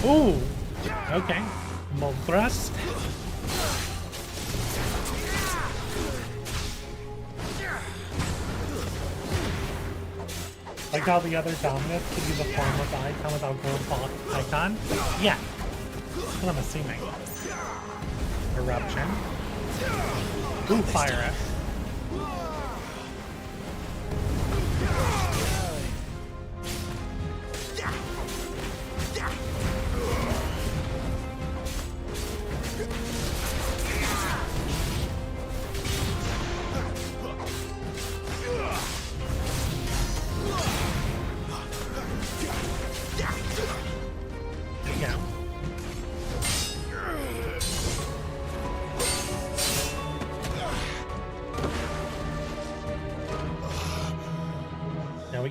Ooh! Okay. Bolt thrust. Like how the other dominants could use a form of the icon without gold block icon? Yeah. That's what I'm assuming. Eruption. Ooh, fire it.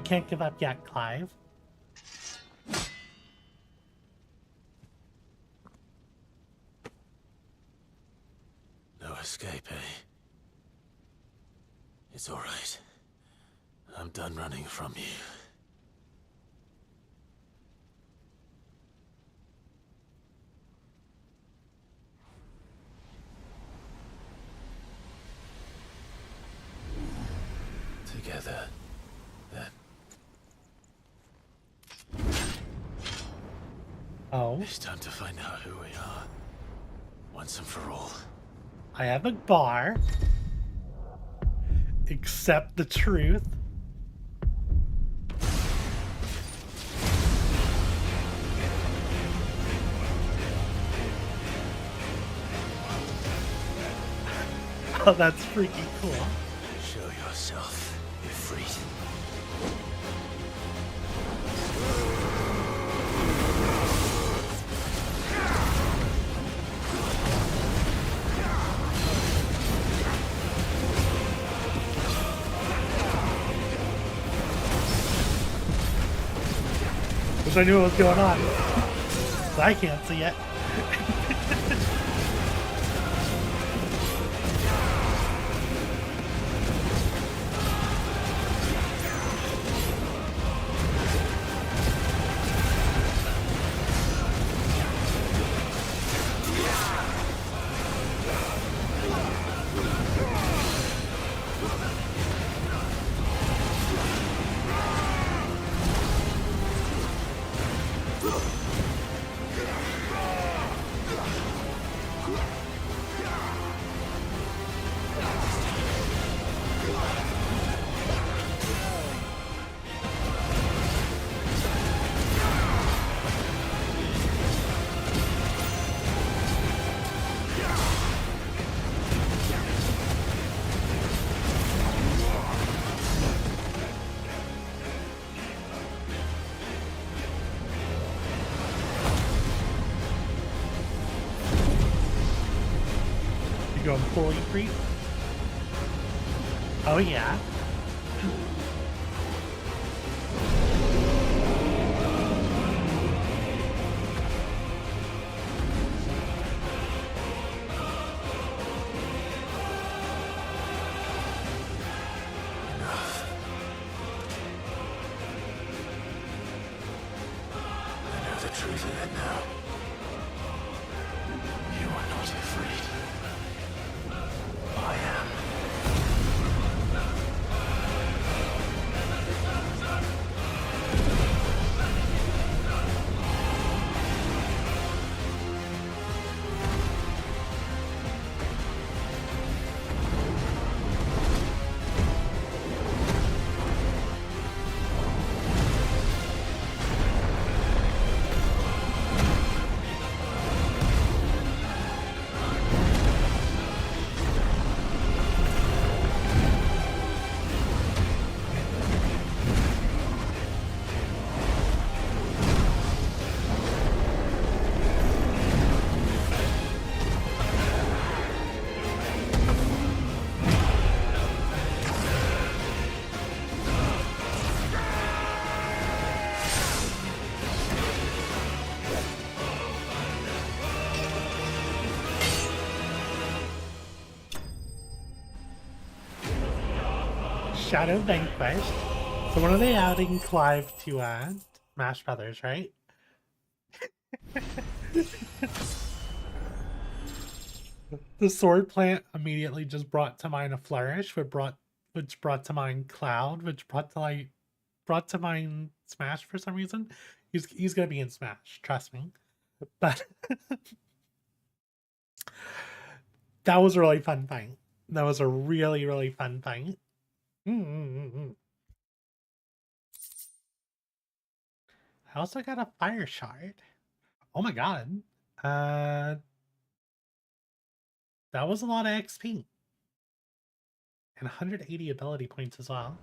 Can't give up yet, Clive. No escape, eh? It's all right. I'm done running from you. Together, then. Oh. It's time to find out who we are. Once and for all. I have a bar. Accept the truth. Oh, that's freaking cool. Show yourself, Ifrit. I knew what was going on. But I can't see it. Going full Ifrit? Oh yeah. I know the truth of it now. You are not Ifrit. I am. Shadow Vanquished. So when are they adding Clive to Smash Brothers, right? The sword plant immediately just brought to mind a flourish, which brought to mind Cloud, which brought to mind Smash for some reason. He's gonna be in Smash, trust me. But that was a really fun fight. That was a really, really fun fight. I also got a fire shard. Oh my god. That was a lot of XP. And 180 ability points as well.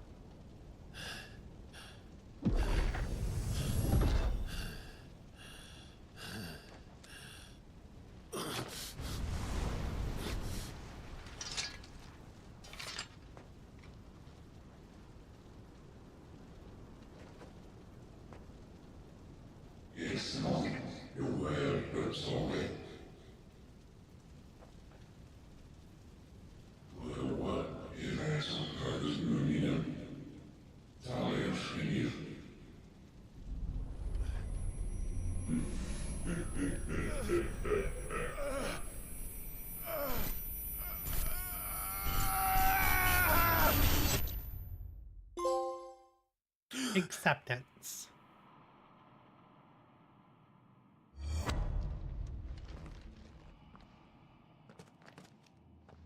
Acceptance.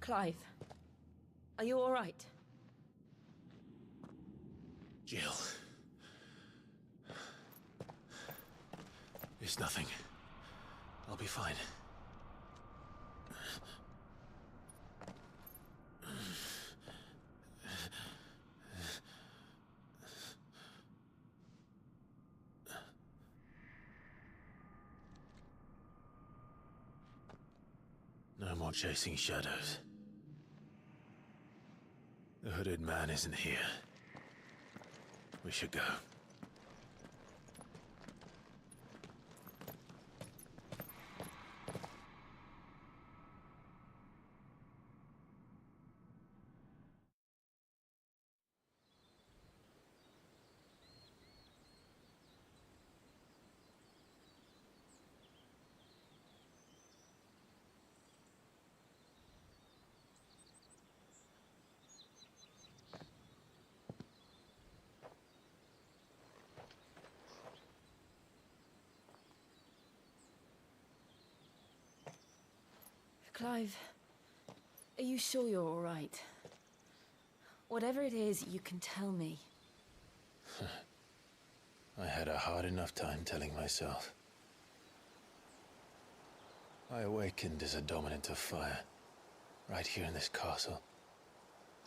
Clive, are you all right? Jill. It's nothing. I'll be fine. No more chasing shadows. The hooded man isn't here. We should go. Clive, are you sure you're all right? Whatever it is, you can tell me. I had a hard enough time telling myself. I awakened as a dominant of fire, right here in this castle,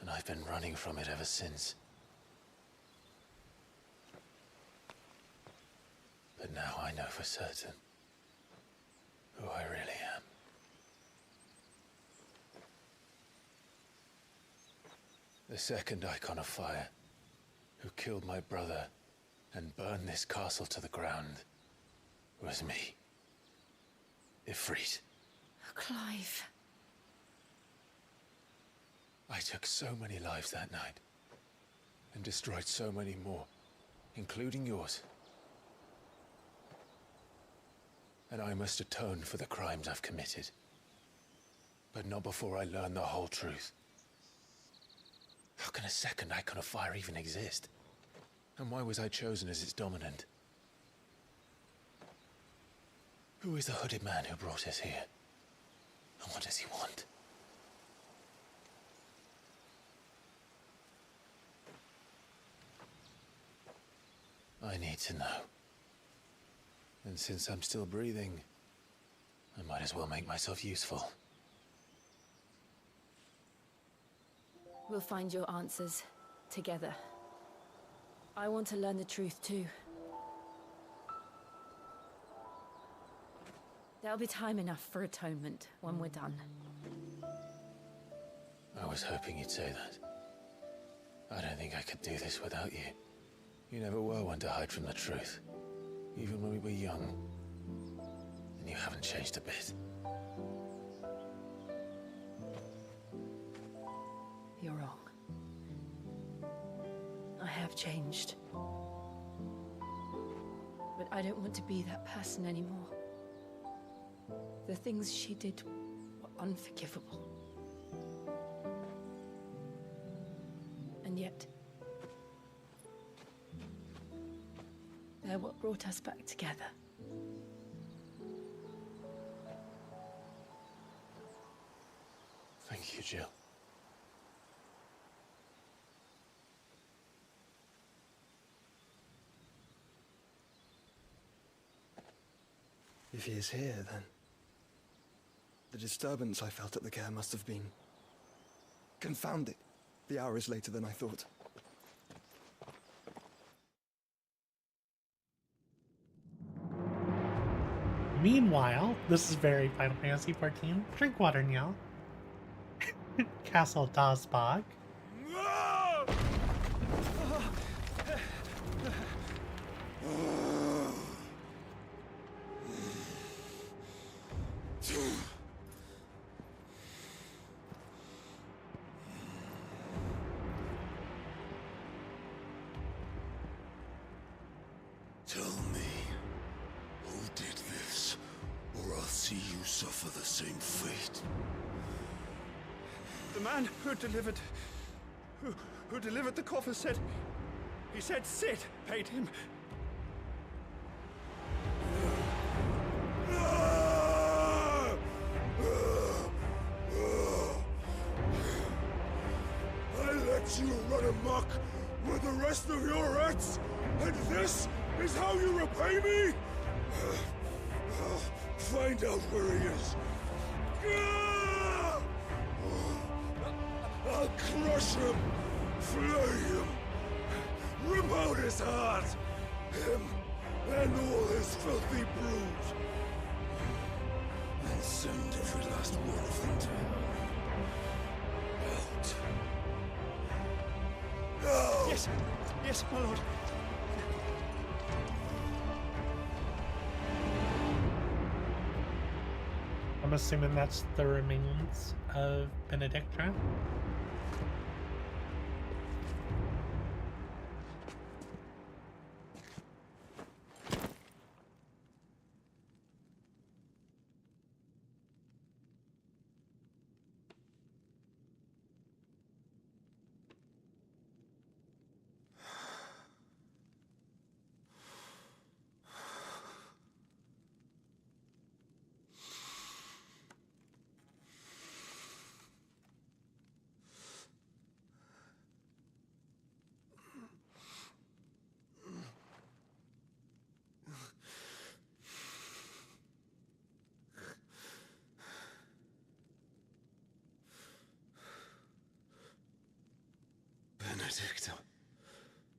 and I've been running from it ever since. But now I know for certain who I really am. The second icon of fire, who killed my brother and burned this castle to the ground, was me. Ifrit. Clive. I took so many lives that night, and destroyed so many more, including yours. And I must atone for the crimes I've committed. But not before I learn the whole truth. How can a second icon of fire even exist? And why was I chosen as its dominant? Who is the hooded man who brought us here? And what does he want? I need to know. And since I'm still breathing, I might as well make myself useful. We'll find your answers together. I want to learn the truth too. There'll be time enough for atonement when we're done. I was hoping you'd say that. I don't think I could do this without you. You never were one to hide from the truth, even when we were young. And you haven't changed a bit. You're wrong. I have changed. But I don't want to be that person anymore. The things she did were unforgivable. And yet, they're what brought us back together. Thank you, Jill. If he is here, then the disturbance I felt at the care must have been confounded. The hour is later than I thought. Meanwhile, this is very Final Fantasy XIV. Drink water, Niall. Castle Dazbog. Tell me, who did this, or I'll see you suffer the same fate. The man who delivered the coffer said... He said Sid paid him. I let you run amok with the rest of your rats, and this is how you repay me? Find out where he is. I'll crush him, flay him, rip out his heart, him and all his filthy brood, and send every last one of them to hell. Out. No! Yes, my lord. I'm assuming that's the remains of Benedicta.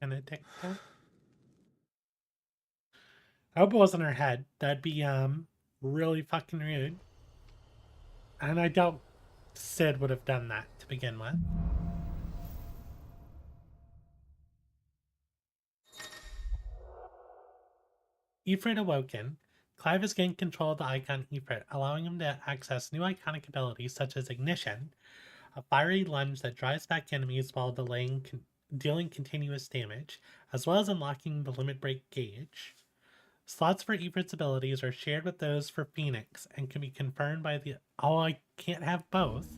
Benedicta? I hope it wasn't her head. That'd be really fucking rude. And I doubt Sid would have done that to begin with. Ifrit awoken. Clive has gained control of the icon Ifrit, allowing him to access new iconic abilities such as Ignition, a fiery lunge that drives back enemies while dealing continuous damage, as well as unlocking the limit break gauge. Slots for Ifrit's abilities are shared with those for Phoenix and can be confirmed by the... Oh, I can't have both.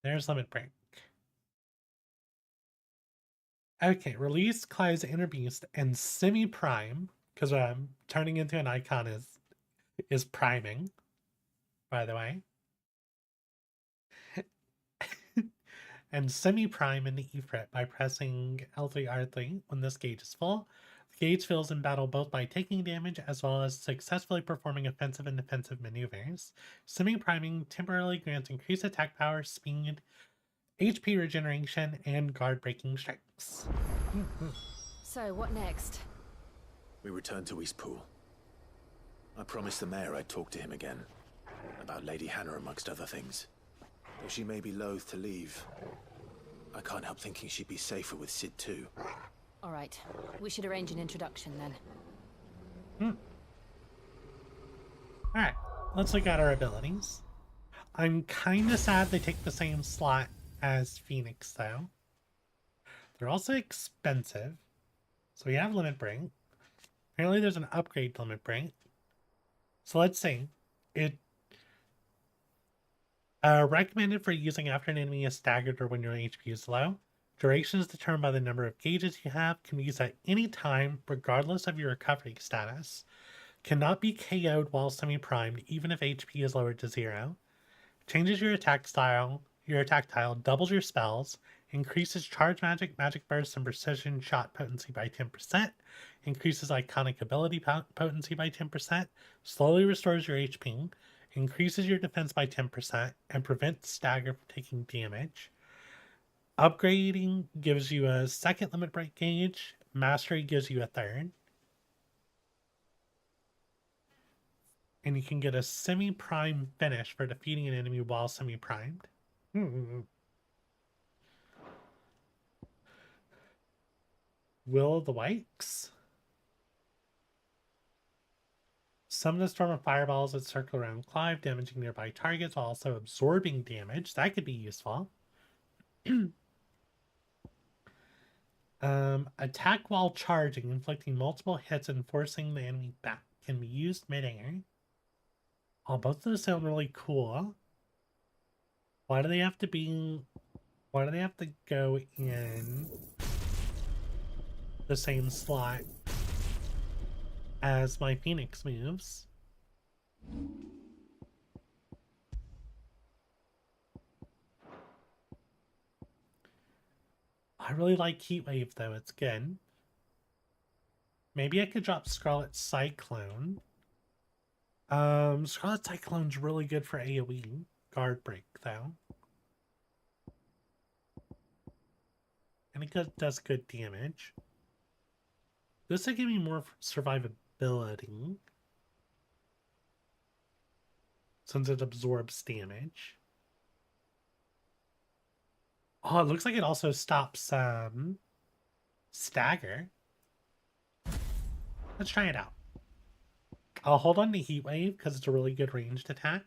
There's limit break. Okay, release Clive's Inner Beast and Semi-Prime, because turning into an icon is priming, by the way. And semi-prime into Ifrit by pressing L3 R3 when this gauge is full. The gauge fills in battle both by taking damage as well as successfully performing offensive and defensive maneuvers. Semi-priming temporarily grants increased attack power, speed, HP regeneration, and guard breaking strikes. So, what next? We return to Eastpool. I promised the mayor I'd talk to him again. About Lady Hannah amongst other things. Though she may be loath to leave, I can't help thinking she'd be safer with Sid too. Alright, we should arrange an introduction then. Alright, let's look at our abilities. I'm kinda sad they take the same slot as Phoenix though. They're also expensive. So we have limit break. Apparently there's an upgrade to limit break. So let's see. It recommended for using after an enemy is staggered or when your HP is low. Duration is determined by the number of gauges you have. Can be used at any time, regardless of your recovery status. Cannot be KO'd while semi-primed, even if HP is lowered to 0. Changes your attack style, your attack tile, doubles your spells, increases charge magic, magic burst, and precision shot potency by 10%, increases iconic ability potency by 10%, slowly restores your HP, increases your defense by 10%, and prevents stagger from taking damage. Upgrading gives you a second limit break gauge. Mastery gives you a third. And you can get a semi-prime finish for defeating an enemy while semi-primed. Will of the Wikes. Summon a storm of fireballs that circle around Clive, damaging nearby targets while also absorbing damage. That could be useful. Attack while charging, inflicting multiple hits and forcing the enemy back. Can be used mid-air. Oh, both of those sound really cool. Why do they have to go in the same slot as my Phoenix moves? I really like Heatwave though, it's good. Maybe I could drop Scarlet Cyclone. Scarlet Cyclone's really good for AoE. Guard Break though. And it does good damage. This will give me more survivability, since it absorbs damage. Oh, it looks like it also stops stagger. Let's try it out. I'll hold on to Heatwave because it's a really good ranged attack.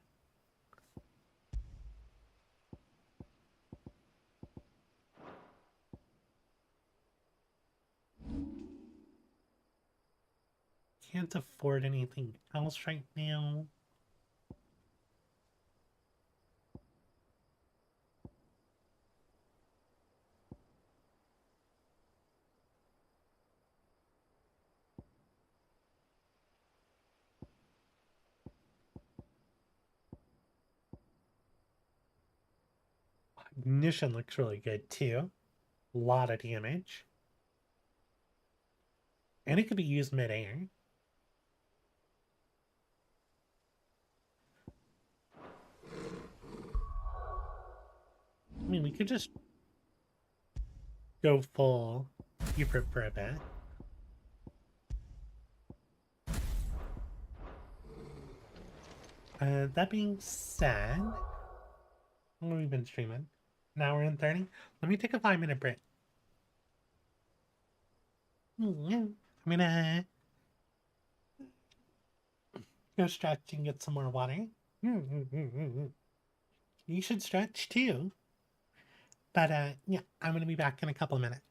Can't afford anything else right now. Ignition looks really good too. A lot of damage. And it could be used mid-air. I mean, we could just go full Ifrit for a bit. That being said, how long have we been streaming? An hour and 30? Let me take a 5-minute break. I'm gonna go stretch and get some more water. You should stretch too. But yeah, I'm gonna be back in a couple of minutes.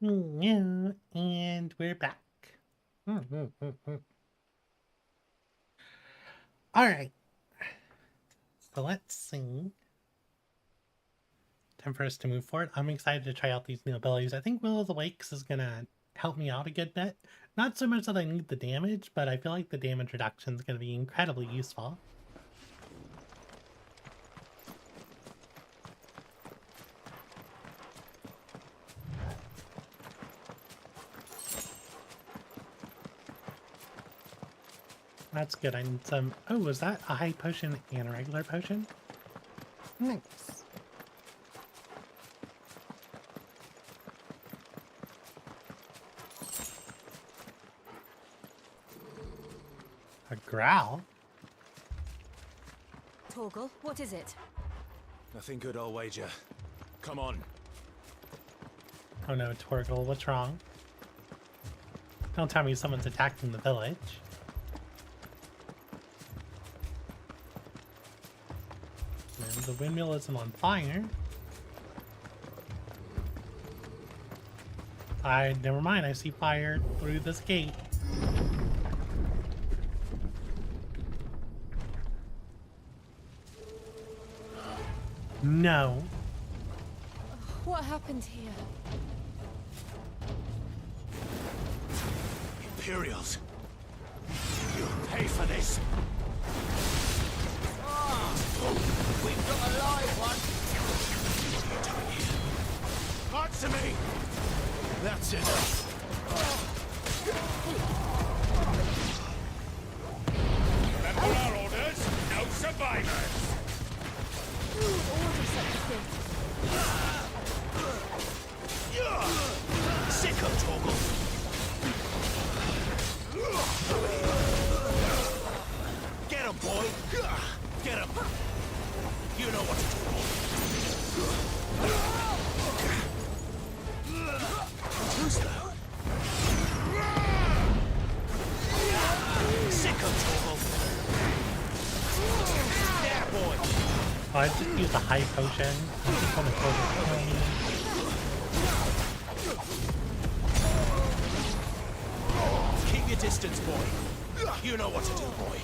And we're back. Alright. So let's see. Time for us to move forward. I'm excited to try out these new abilities. I think Will of the Wakes is gonna help me out a good bit. Not so much that I need the damage, but I feel like the damage reduction is gonna be incredibly useful. That's good. I need some... Oh, was that a high potion and a regular potion? Nice. A growl? Torgal, what is it? Nothing good, I'll wager. Come on. Oh no, Torgal, what's wrong? Don't tell me someone's attacking the village. And the windmill isn't on fire. Never mind, I see fire through this gate. No. What happened here? Imperials. You'll pay for this. We've got a live one! Answer me! That's enough. Remember our orders? No survivors! Who ordered such a thing? Sick of Torgal. Get him, boy! Get him! You know what to do. Who's that? Sick of Torgal. There, boy! Oh, I just used a high potion. I just want to Keep your distance, boy. You know what to do, boy.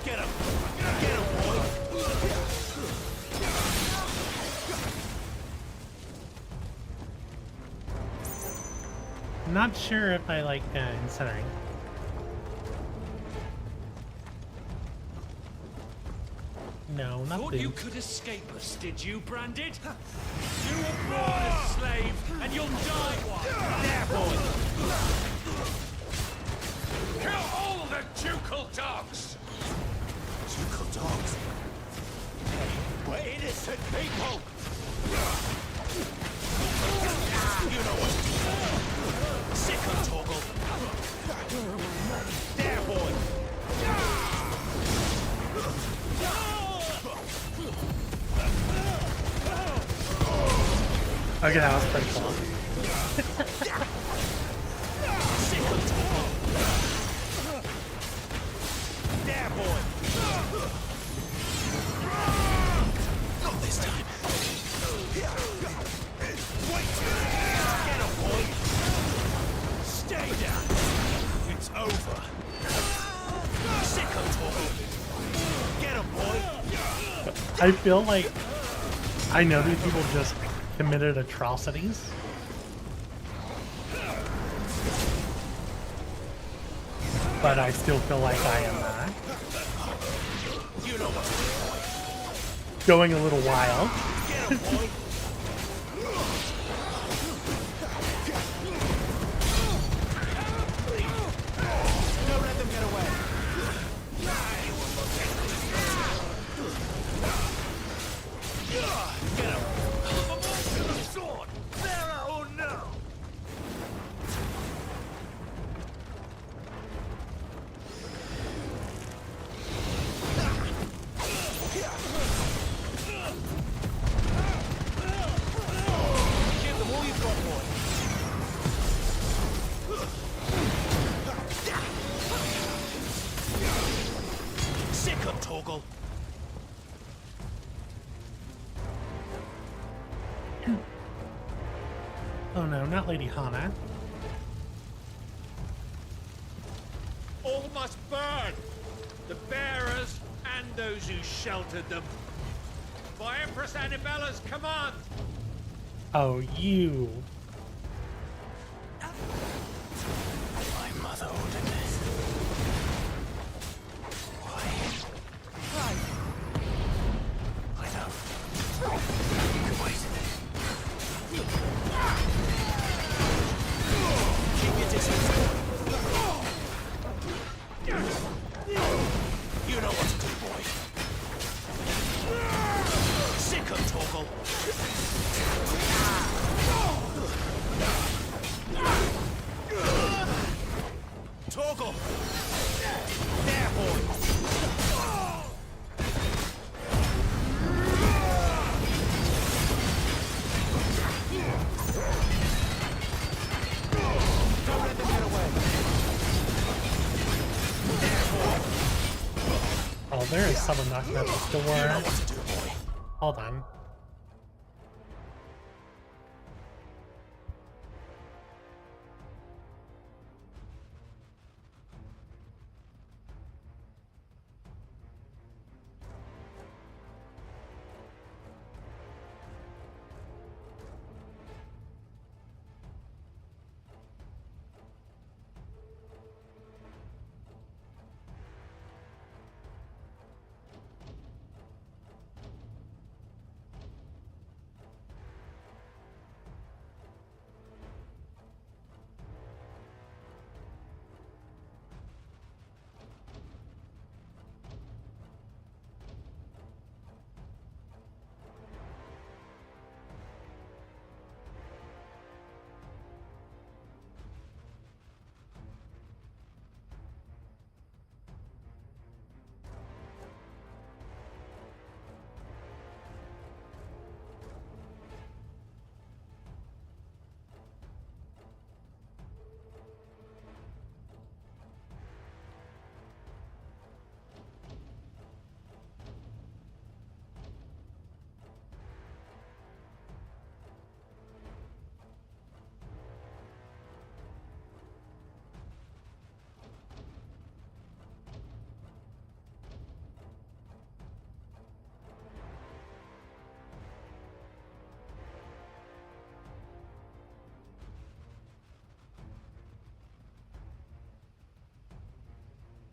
Get him! Get him, boy! I'm not sure if I like incinerating. No, Thought nothing. you could escape us, did you, Branded? You were born a slave, and you'll die one! There, boy! Kill all the ducal dogs! Ducal dogs? Hey, we're innocent people! You know what to do. Sick of Torgal. There, boy! Okay, that was pretty cool. Sick of Torgal. There, boy! Not this time. Wait! Get him, boy! Stay down! It's over. Sick of Torgal. Get him, boy! I feel like I know these people just committed atrocities. But I still feel like I am You know what to do, boy. going a little wild. Get him, boy! Don't let them get away. Get him! Sword! There or no! Torgal. Oh no, not Lady Hana. All must burn! The bearers and those who sheltered them. By Empress Annabella's command! Oh, you. My mother ordered this. Why? I know. Wait. Keep your distance. You know what to do, boy. Sick of Torgal. Torgal! There, boy! Don't let them get away. There, boy! Oh, there is someone knocking at this door. You know what to do, boy. Hold on.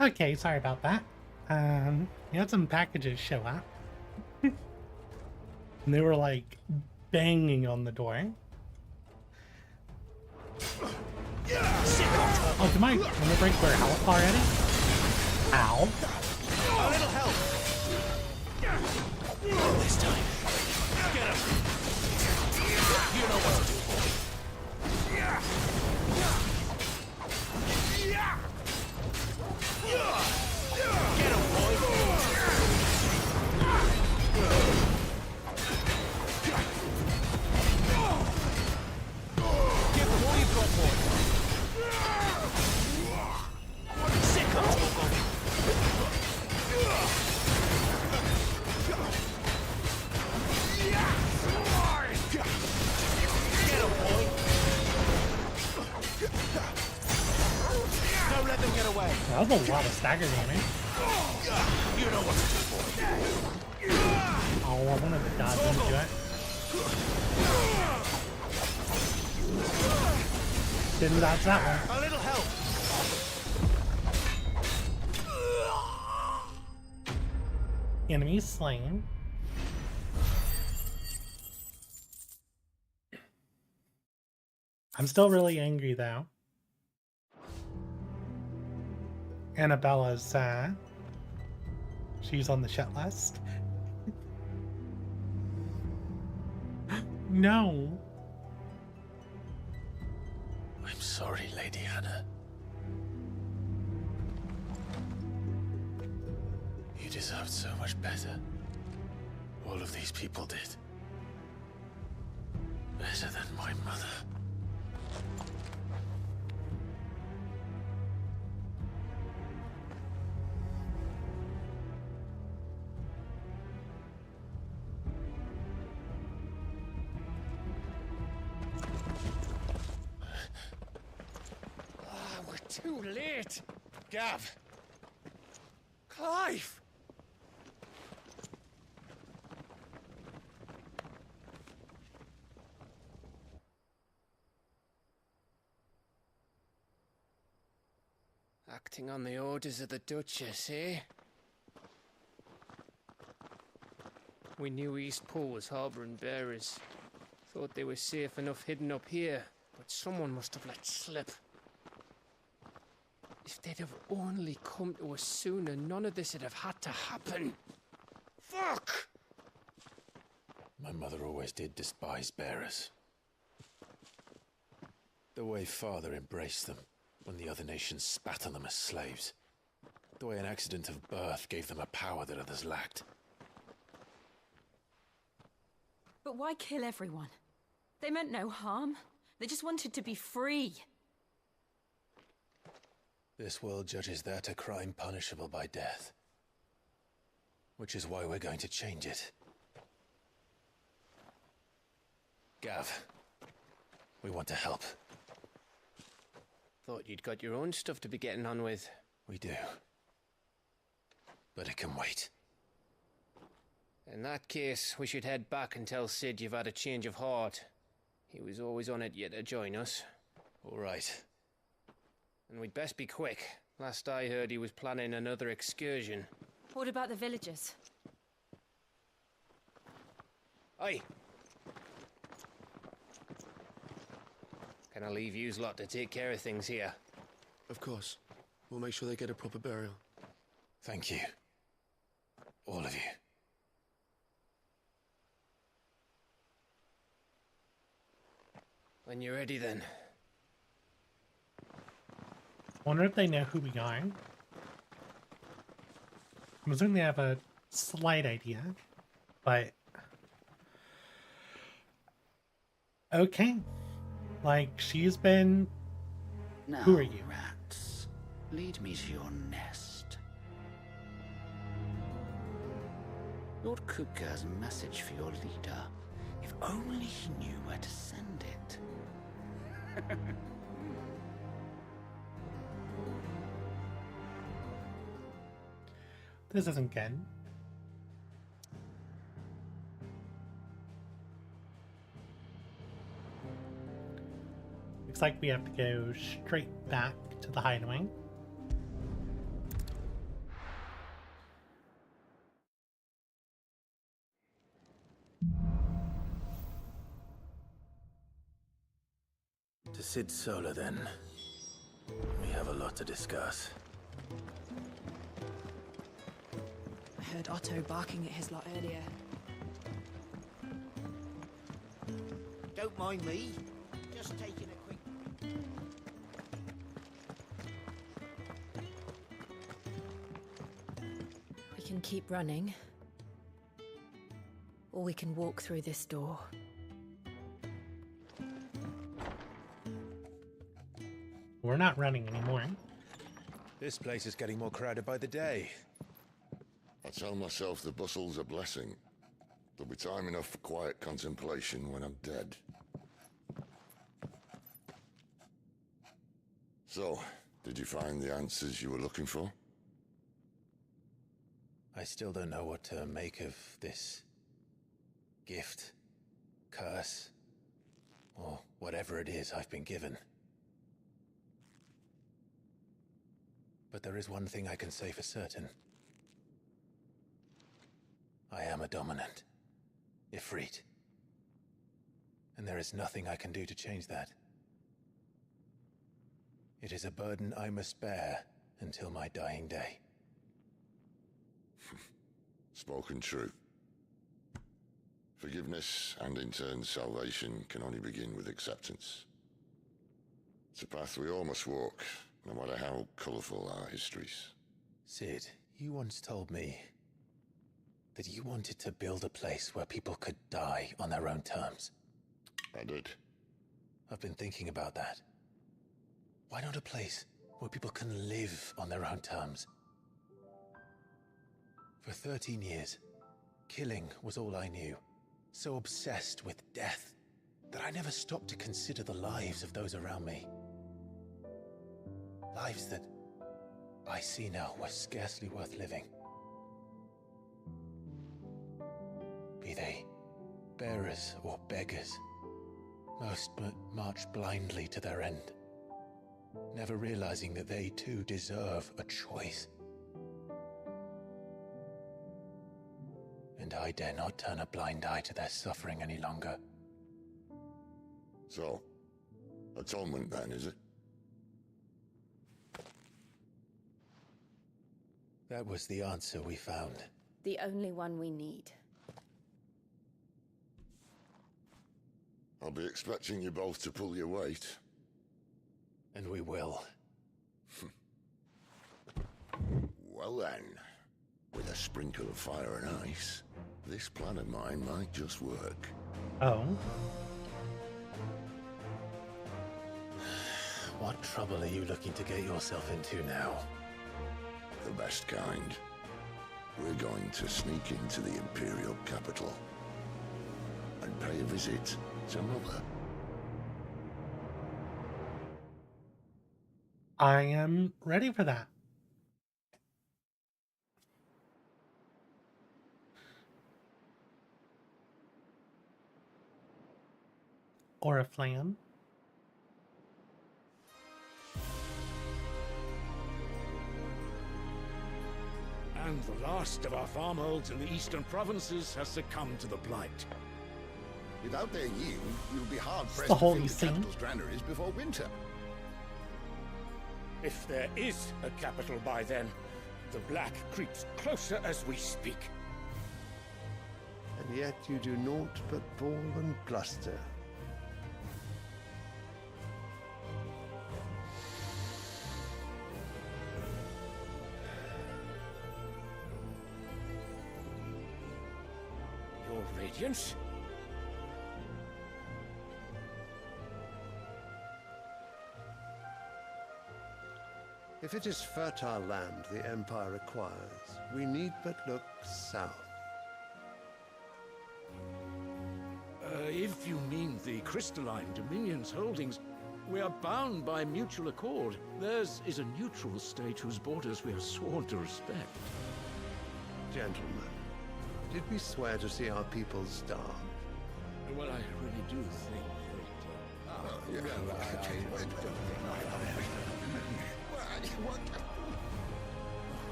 Okay, sorry about that. We had some packages show up. And they were like banging on the door. Oh, am I gonna break their health already? Ow. A little help. This time. Get him. You know what to do, boy. Get him, boy. Give him all you've got, boy. Sick of Torgal. Get him, boy. Don't let them get away. That was a lot of stagger damage. You know what to do, boy. Oh, I wanted to dodge into it. Didn't dodge that one. A little help. Enemy slain. I'm still really angry though. Annabella's she's on the shit list. No. I'm sorry, Lady Hannah. You deserved so much better. All of these people did. Better than my mother. too late. Gav! Clive! Acting on the orders of the Duchess, eh? We knew Eastpool was harbouring bearers. Thought they were safe enough hidden up here, but someone must have let slip. If they'd have only come to us sooner, none of this would have had to happen. Fuck! My mother always did despise bearers. The way Father embraced them when the other nations spat on them as slaves. The way an accident of birth gave them a power that others lacked. But why kill everyone? They meant no harm. They just wanted to be free. This world judges that a crime punishable by death. Which is why we're going to change it. Gav, we want to help. Thought you'd got your own stuff to be getting on with. We do. But it can wait. In that case, we should head back and tell Sid you've had a change of heart. He was always on it yet to join us. All right. And we'd best be quick. Last I heard, he was planning another excursion. What about the villagers? Aye. Can I leave yous lot to take care of things here? Of course. We'll make sure they get a proper burial. Thank you. All of you. When you're ready, then. Wonder if they know who we are. I'm assuming they have a slight idea, but okay. Like, she's been... Now, who are you? rats, lead me to your nest. Lord Kupka has a message for your leader. If only he knew where to send it. This isn't good. Looks like we have to go straight back to the hideaway. To Sid Solar, then. We have a lot to discuss. I heard Otto barking at his lot earlier. Don't mind me. Just taking a quick... We can keep running. Or we can walk through this door. We're not running anymore. This place is getting more crowded by the day. I tell myself the bustle's a blessing. There'll be time enough for quiet contemplation when I'm dead. So, did you find the answers you were looking for? I still don't know what to make of this gift, curse, or whatever it is I've been given. But there is one thing I can say for certain. I am a dominant, Ifrit. And there is nothing I can do to change that. It is a burden I must bear until my dying day. Spoken true. Forgiveness and in turn salvation can only begin with acceptance. It's a path we all must walk, no matter how colourful our histories. Sid, you once told me that you wanted to build a place where people could die on their own terms. I did. I've been thinking about that. Why not a place where people can live on their own terms? For 13 years, killing was all I knew. So obsessed with death that I never stopped to consider the lives of those around me. Lives that I see now were scarcely worth living. Be they bearers or beggars, most march blindly to their end, never realizing that they too deserve a choice. And I dare not turn a blind eye to their suffering any longer. So, atonement then, is it? That was the answer we found. The only one we need. I'll be expecting you both to pull your weight. And we will. Well then, with a sprinkle of fire and ice, this plan of mine might just work. Oh? What trouble are you looking to get yourself into now? The best kind. We're going to sneak into the Imperial capital and pay a visit to Mother. I am ready for that. Or a flam. And the last of our farmholds in the eastern provinces has succumbed to the blight. Without their yield, you'll be hard-pressed the to fill holy the scene. capital's granaries before winter. If there is a capital by then, the black creeps closer as we speak. And yet you do naught but bawl and bluster. Your Radiance? If it is fertile land the Empire requires, we need but look south. If you mean the crystalline Dominion's holdings, we are bound by mutual accord. Theirs is a neutral state whose borders we are sworn to respect. Gentlemen, did we swear to see our people starve? Well, I really do think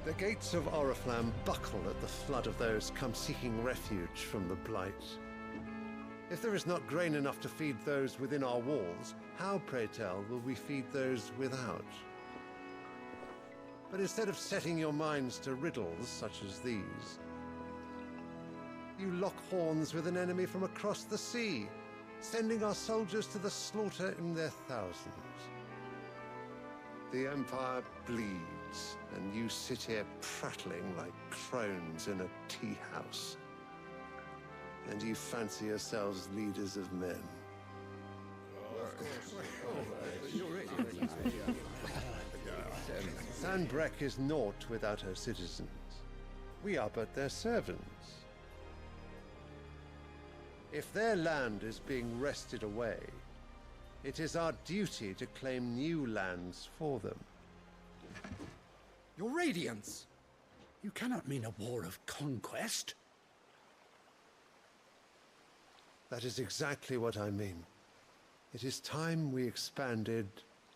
The gates of Oriflamme buckle at the flood of those come seeking refuge from the blight. If there is not grain enough to feed those within our walls, how, pray tell, will we feed those without? But instead of setting your minds to riddles such as these, you lock horns with an enemy from across the sea, sending our soldiers to the slaughter in their thousands. The Empire bleeds, and you sit here prattling like crones in a tea house. And you fancy yourselves leaders of men. Sanbreque is naught without her citizens. We are but their servants. If their land is being wrested away, it is our duty to claim new lands for them. Your Radiance! You cannot mean a war of conquest. That is exactly what I mean. It is time we expanded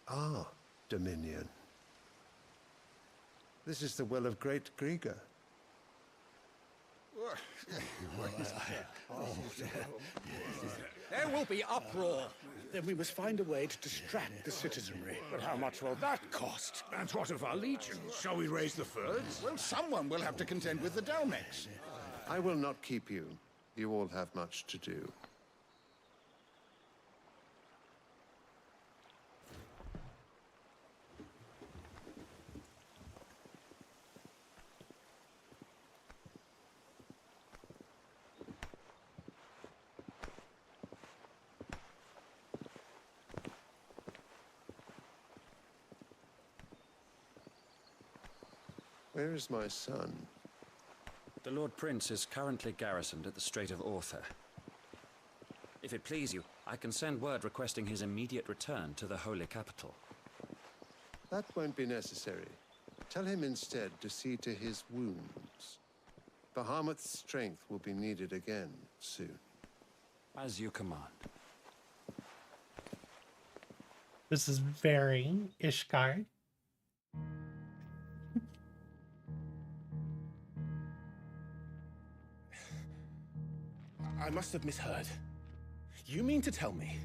our dominion. This is the will of great Grieger. There will be uproar. Then we must find a way to distract the citizenry. But how much will that cost? And what of our legions? Shall we raise the furs? Well, someone will have to contend with the Dalmex. I will not keep you. You all have much to do. Where is my son? The Lord Prince is currently garrisoned at the Strait of Orther. If it please you, I can send word requesting his immediate return to the holy capital. That won't be necessary. Tell him instead to see to his wounds. Bahamut's strength will be needed again soon. As you command. This is very Ishgard. I must have misheard. You mean to tell me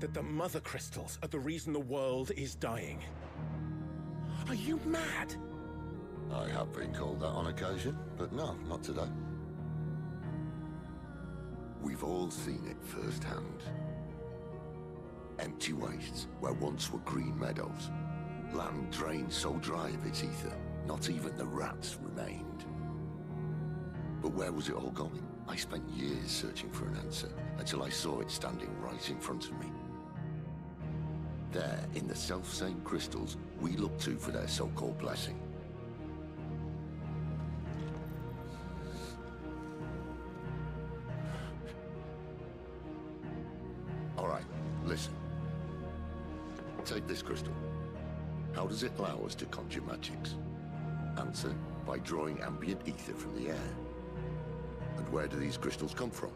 that the mother crystals are the reason the world is dying? Are you mad? I have been called that on occasion, but no, not today. We've all seen it firsthand. Empty wastes where once were green meadows. Land drained so dry of its ether, not even the rats remained. But where was it all going? I spent years searching for an answer, until I saw it standing right in front of me. There, in the self-same crystals we look to for their so-called blessing. All right, listen. Take this crystal. How does it allow us to conjure magics? Answer, by drawing ambient ether from the air. And where do these crystals come from?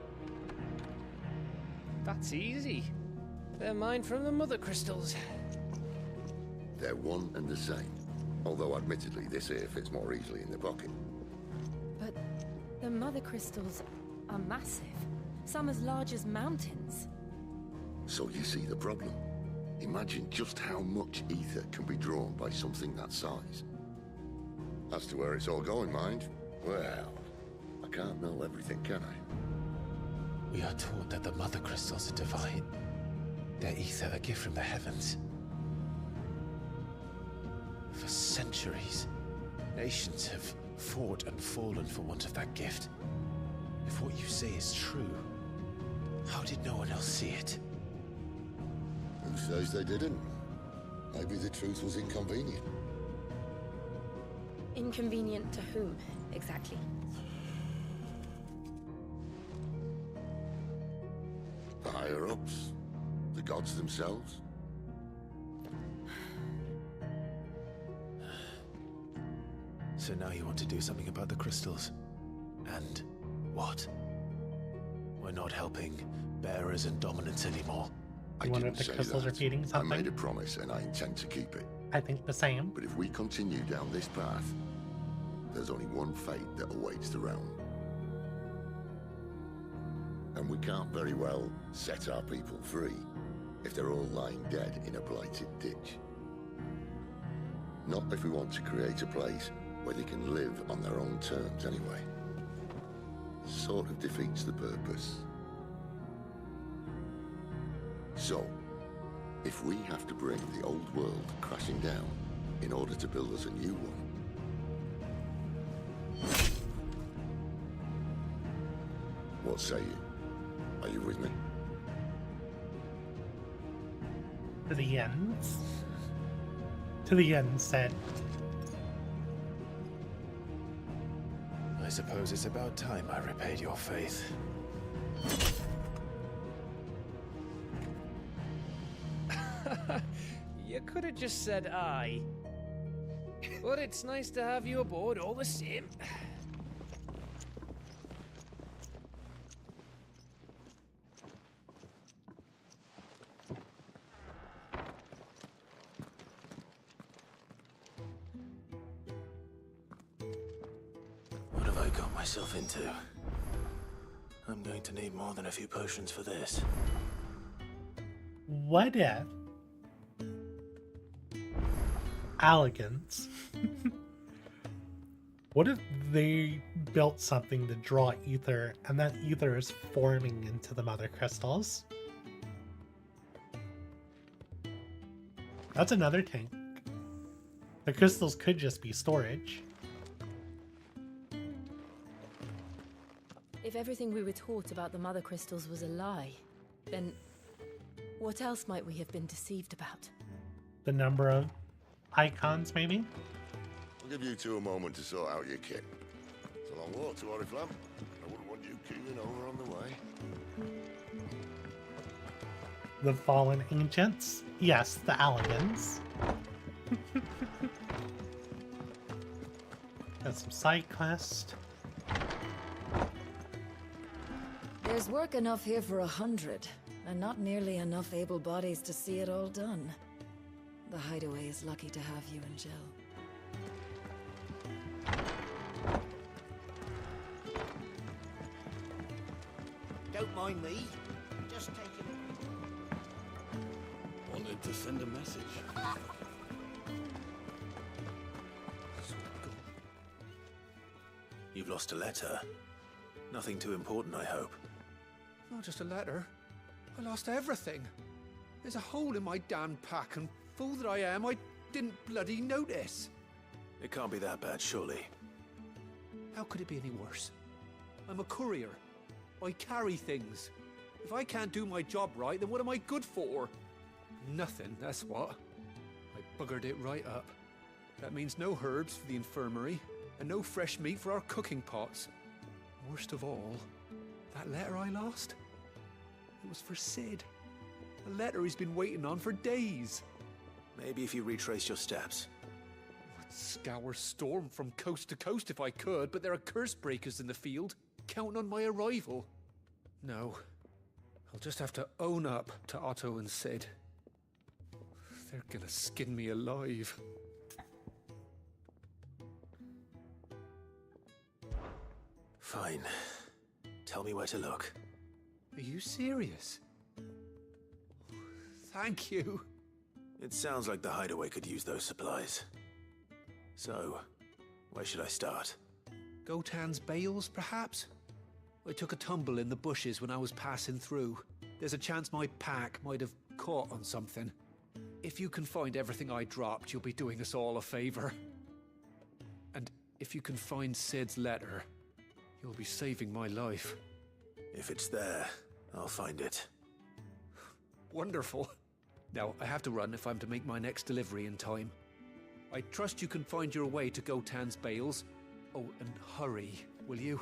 That's easy. They're mined from the mother crystals. They're one and the same. Although admittedly, this here fits more easily in the pocket. But the mother crystals are massive. Some as large as mountains. So you see the problem. Imagine just how much ether can be drawn by something that size. As to where it's all going, mind, well, I can't know everything, can I? We are taught that the mother crystals are divine. Their ether a gift from the heavens. For centuries, nations have fought and fallen for want of that gift. If what you say is true, how did no one else see it? Who says they didn't? Maybe the truth was inconvenient. Inconvenient to whom, exactly? The higher-ups? The gods themselves? So now you want to do something about the crystals? And what? We're not helping bearers and dominants anymore. I wonder didn't if the say crystals are that. feeding something? I made a promise and I intend to keep it. I think the same. But if we continue down this path, there's only one fate that awaits the realm. And we can't very well set our people free if they're all lying dead in a blighted ditch. Not if we want to create a place where they can live on their own terms anyway. Sort of defeats the purpose. So, if we have to bring the old world crashing down in order to build us a new one, what say you? Are you with me? To the ends. To the end said. I suppose it's about time I repaid your faith. You could have just said aye. But it's nice to have you aboard all the same. What have I got myself into? I'm going to need more than a few potions for this. What if Elegance? What if they built something to draw ether and that ether is forming into the mother crystals? That's another tank. The crystals could just be storage. If everything we were taught about the mother crystals was a lie, then what else might we have been deceived about? The number of icons, maybe? I'll give you two a moment to sort out your kit. It's a long walk to Oriflamme. I wouldn't want you keeling over on the way. The fallen ancients? Yes, the Allagans. Got some side quest. There's work enough here for 100, and not nearly enough able bodies to see it all done. The Hideaway is lucky to have you and Jill. Don't mind me. Just taking it. Wanted to send a message. You've lost a letter. Nothing too important, I hope. Not just a letter. I lost everything. There's a hole in my damn pack, and fool that I am, I didn't bloody notice. It can't be that bad, surely. How could it be any worse? I'm a courier. I carry things. If I can't do my job right, then what am I good for? Nothing, that's what. I buggered it right up. That means no herbs for the infirmary, and no fresh meat for our cooking pots. Worst of all, that letter I lost? It was for Sid. A letter he's been waiting on for days. Maybe if you retrace your steps. I'd scour Storm from coast to coast if I could, but there are curse breakers in the field, counting on my arrival. No, I'll just have to own up to Otto and Sid. They're gonna skin me alive. Fine. Tell me where to look. Are you serious? Thank you. It sounds like the Hideaway could use those supplies. So, where should I start? Gotan's bales, perhaps? I took a tumble in the bushes when I was passing through. There's a chance my pack might have caught on something. If you can find everything I dropped, you'll be doing us all a favor. And if you can find Sid's letter, you'll be saving my life. If it's there, I'll find it. Wonderful. Now, I have to run if I'm to make my next delivery in time. I trust you can find your way to Gotan's bales. Oh, and hurry, will you?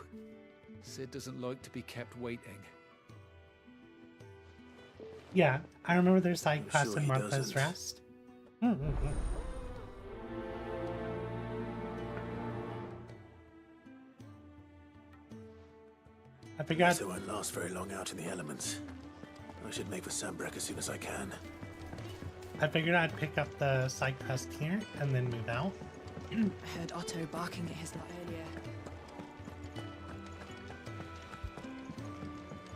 Sid doesn't like to be kept waiting. Yeah, I remember their side I'm quest sure in he Martha's doesn't. Rest. I forgot. So I won't last very long out in the elements. I should make for Sambrek as soon as I can. I figured I'd pick up the side quest here and then move out. I heard Otto barking at his lot earlier.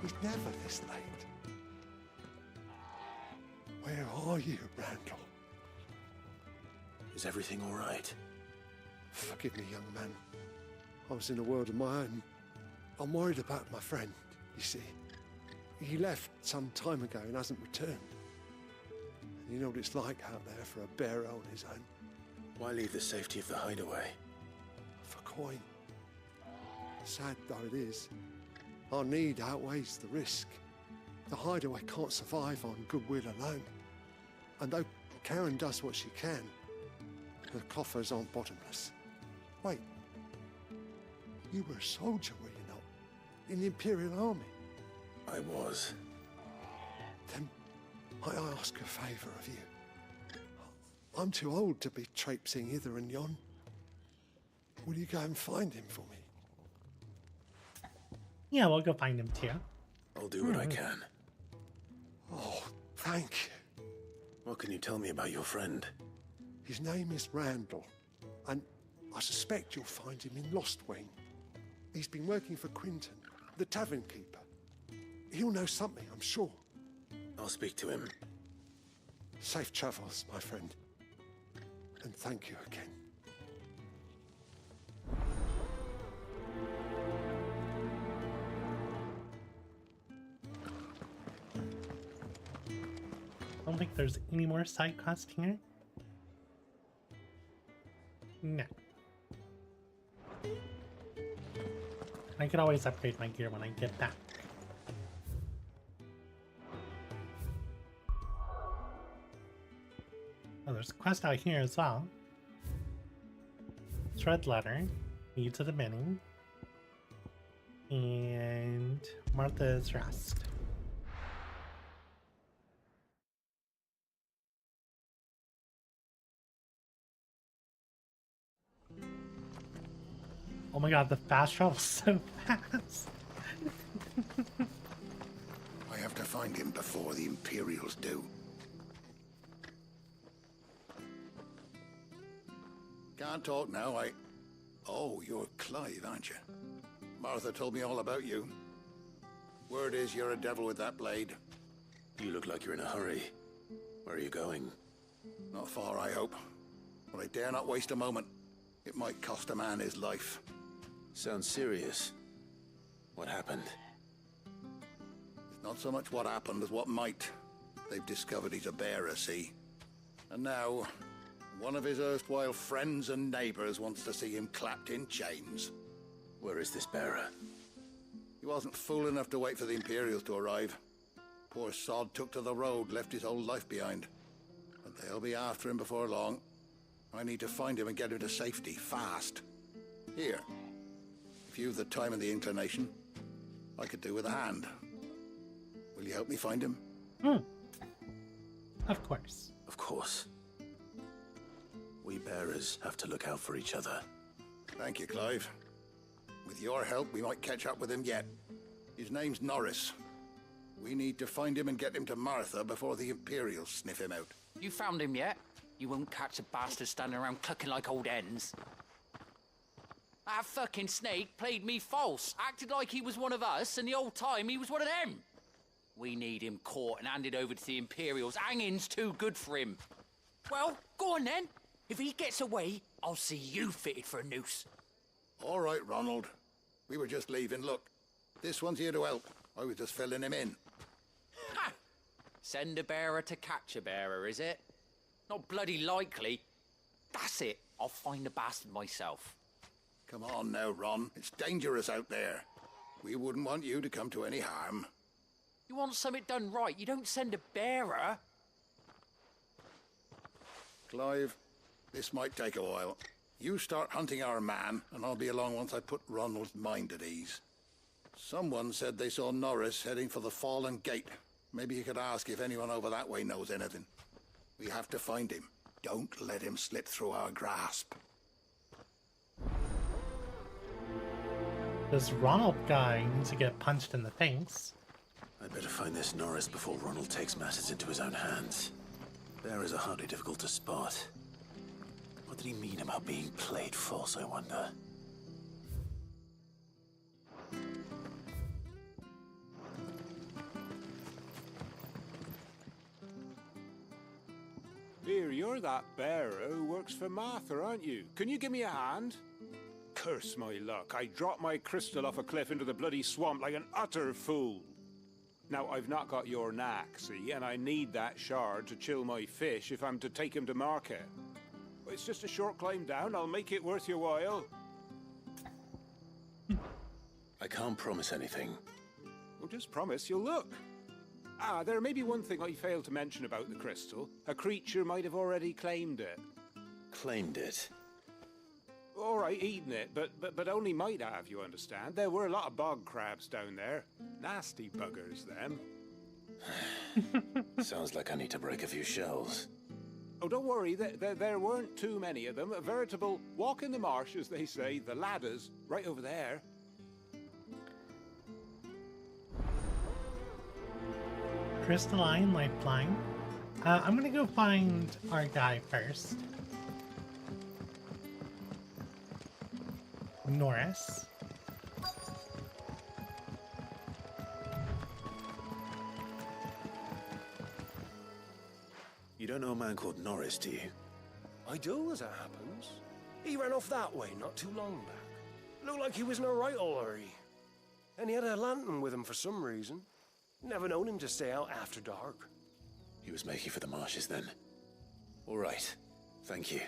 He's never this late. Where are you, Randall? Is everything all right? Forgive me, young man. I was in a world of my own. I'm worried about my friend, you see. He left some time ago and hasn't returned. And you know what it's like out there for a bearer on his own. Why leave the safety of the Hideaway? For coin. Sad though it is, our need outweighs the risk. The Hideaway can't survive on goodwill alone. And though Karen does what she can, her coffers aren't bottomless. Wait, you were a soldier, were you not? In the Imperial Army? I was. Then might I ask a favour of you? I'm too old to be traipsing hither and yon. Will you go and find him for me? Yeah, we'll go find him too. I'll do what I can. Oh, thank you. What can you tell me about your friend? His name is Randall, and I suspect you'll find him in Lostwing. He's been working for Quinton, the tavern keeper. He'll know something, I'm sure. I'll speak to him. Safe travels, my friend. And thank you again. I don't think there's any more side quests here. No. I could always upgrade my gear when I get back. Oh, there's a quest out here as well. Thread letter, lead to the menu, and Martha's Rest. Oh my god, the fast travel so fast. I have to find him before the Imperials do. Can't talk now, Oh, you're Clive, aren't you? Martha told me all about you. Word is you're a devil with that blade. You look like you're in a hurry. Where are you going? Not far, I hope. But I dare not waste a moment. It might cost a man his life. Sounds serious. What happened? It's not so much what happened as what might. They've discovered he's a bearer, see? And now, one of his erstwhile friends and neighbors wants to see him clapped in chains. Where is this bearer? He wasn't fool enough to wait for the Imperials to arrive. Poor sod took to the road, left his whole life behind. But they'll be after him before long. I need to find him and get him to safety, fast. Here. If you've the time and the inclination, I could do with a hand. Will you help me find him? Of course. Of course. We bearers have to look out for each other. Thank you, Clive. With your help, we might catch up with him yet. His name's Norris. We need to find him and get him to Martha before the Imperials sniff him out. You found him yet? You won't catch a bastard standing around clucking like old hens. That fucking snake played me false, acted like he was one of us, and the whole time he was one of them. We need him caught and handed over to the Imperials. Hanging's too good for him. Well, go on then. If he gets away, I'll see you fitted for a noose. All right, Ronald. We were just leaving. Look, this one's here to help. I was just filling him in. Ha! Send a bearer to catch a bearer, is it? Not bloody likely. That's it. I'll find the bastard myself. Come on now, Ron. It's dangerous out there. We wouldn't want you to come to any harm. You want something done right, you don't send a bearer. Clive, this might take a while. You start hunting our man, and I'll be along once I put Ronald's mind at ease. Someone said they saw Norris heading for the Fallen Gate. Maybe you could ask if anyone over that way knows anything. We have to find him. Don't let him slip through our grasp. This Ronald guy needs to get punched in the face. I'd better find this Norris before Ronald takes matters into his own hands. Bearers are hardly difficult to spot. What did he mean about being played false, I wonder? Here, you're that bearer who works for Martha, aren't you? Can you give me a hand? Curse my luck. I dropped my crystal off a cliff into the bloody swamp like an utter fool. Now, I've not got your knack, see, and I need that shard to chill my fish if I'm to take him to market. It's just a short climb down. I'll make it worth your while. I can't promise anything. Well, just promise you'll look. Ah, there may be one thing I failed to mention about the crystal. A creature might have already claimed it. Claimed it? All right, eaten it, but only might have, you understand. There were a lot of bog crabs down there. Nasty buggers, them. Sounds like I need to break a few shells. Oh, don't worry, there weren't too many of them. A veritable walk in the marsh, as they say. The ladders, right over there. Crystalline lifeline. I'm gonna go find our guy first. Norris. You don't know a man called Norris, do you? I do, as it happens. He ran off that way not too long back. Looked like he was in a right old hurry. And he had a lantern with him for some reason. Never known him to stay out after dark. He was making for the marshes then. All right. Thank you.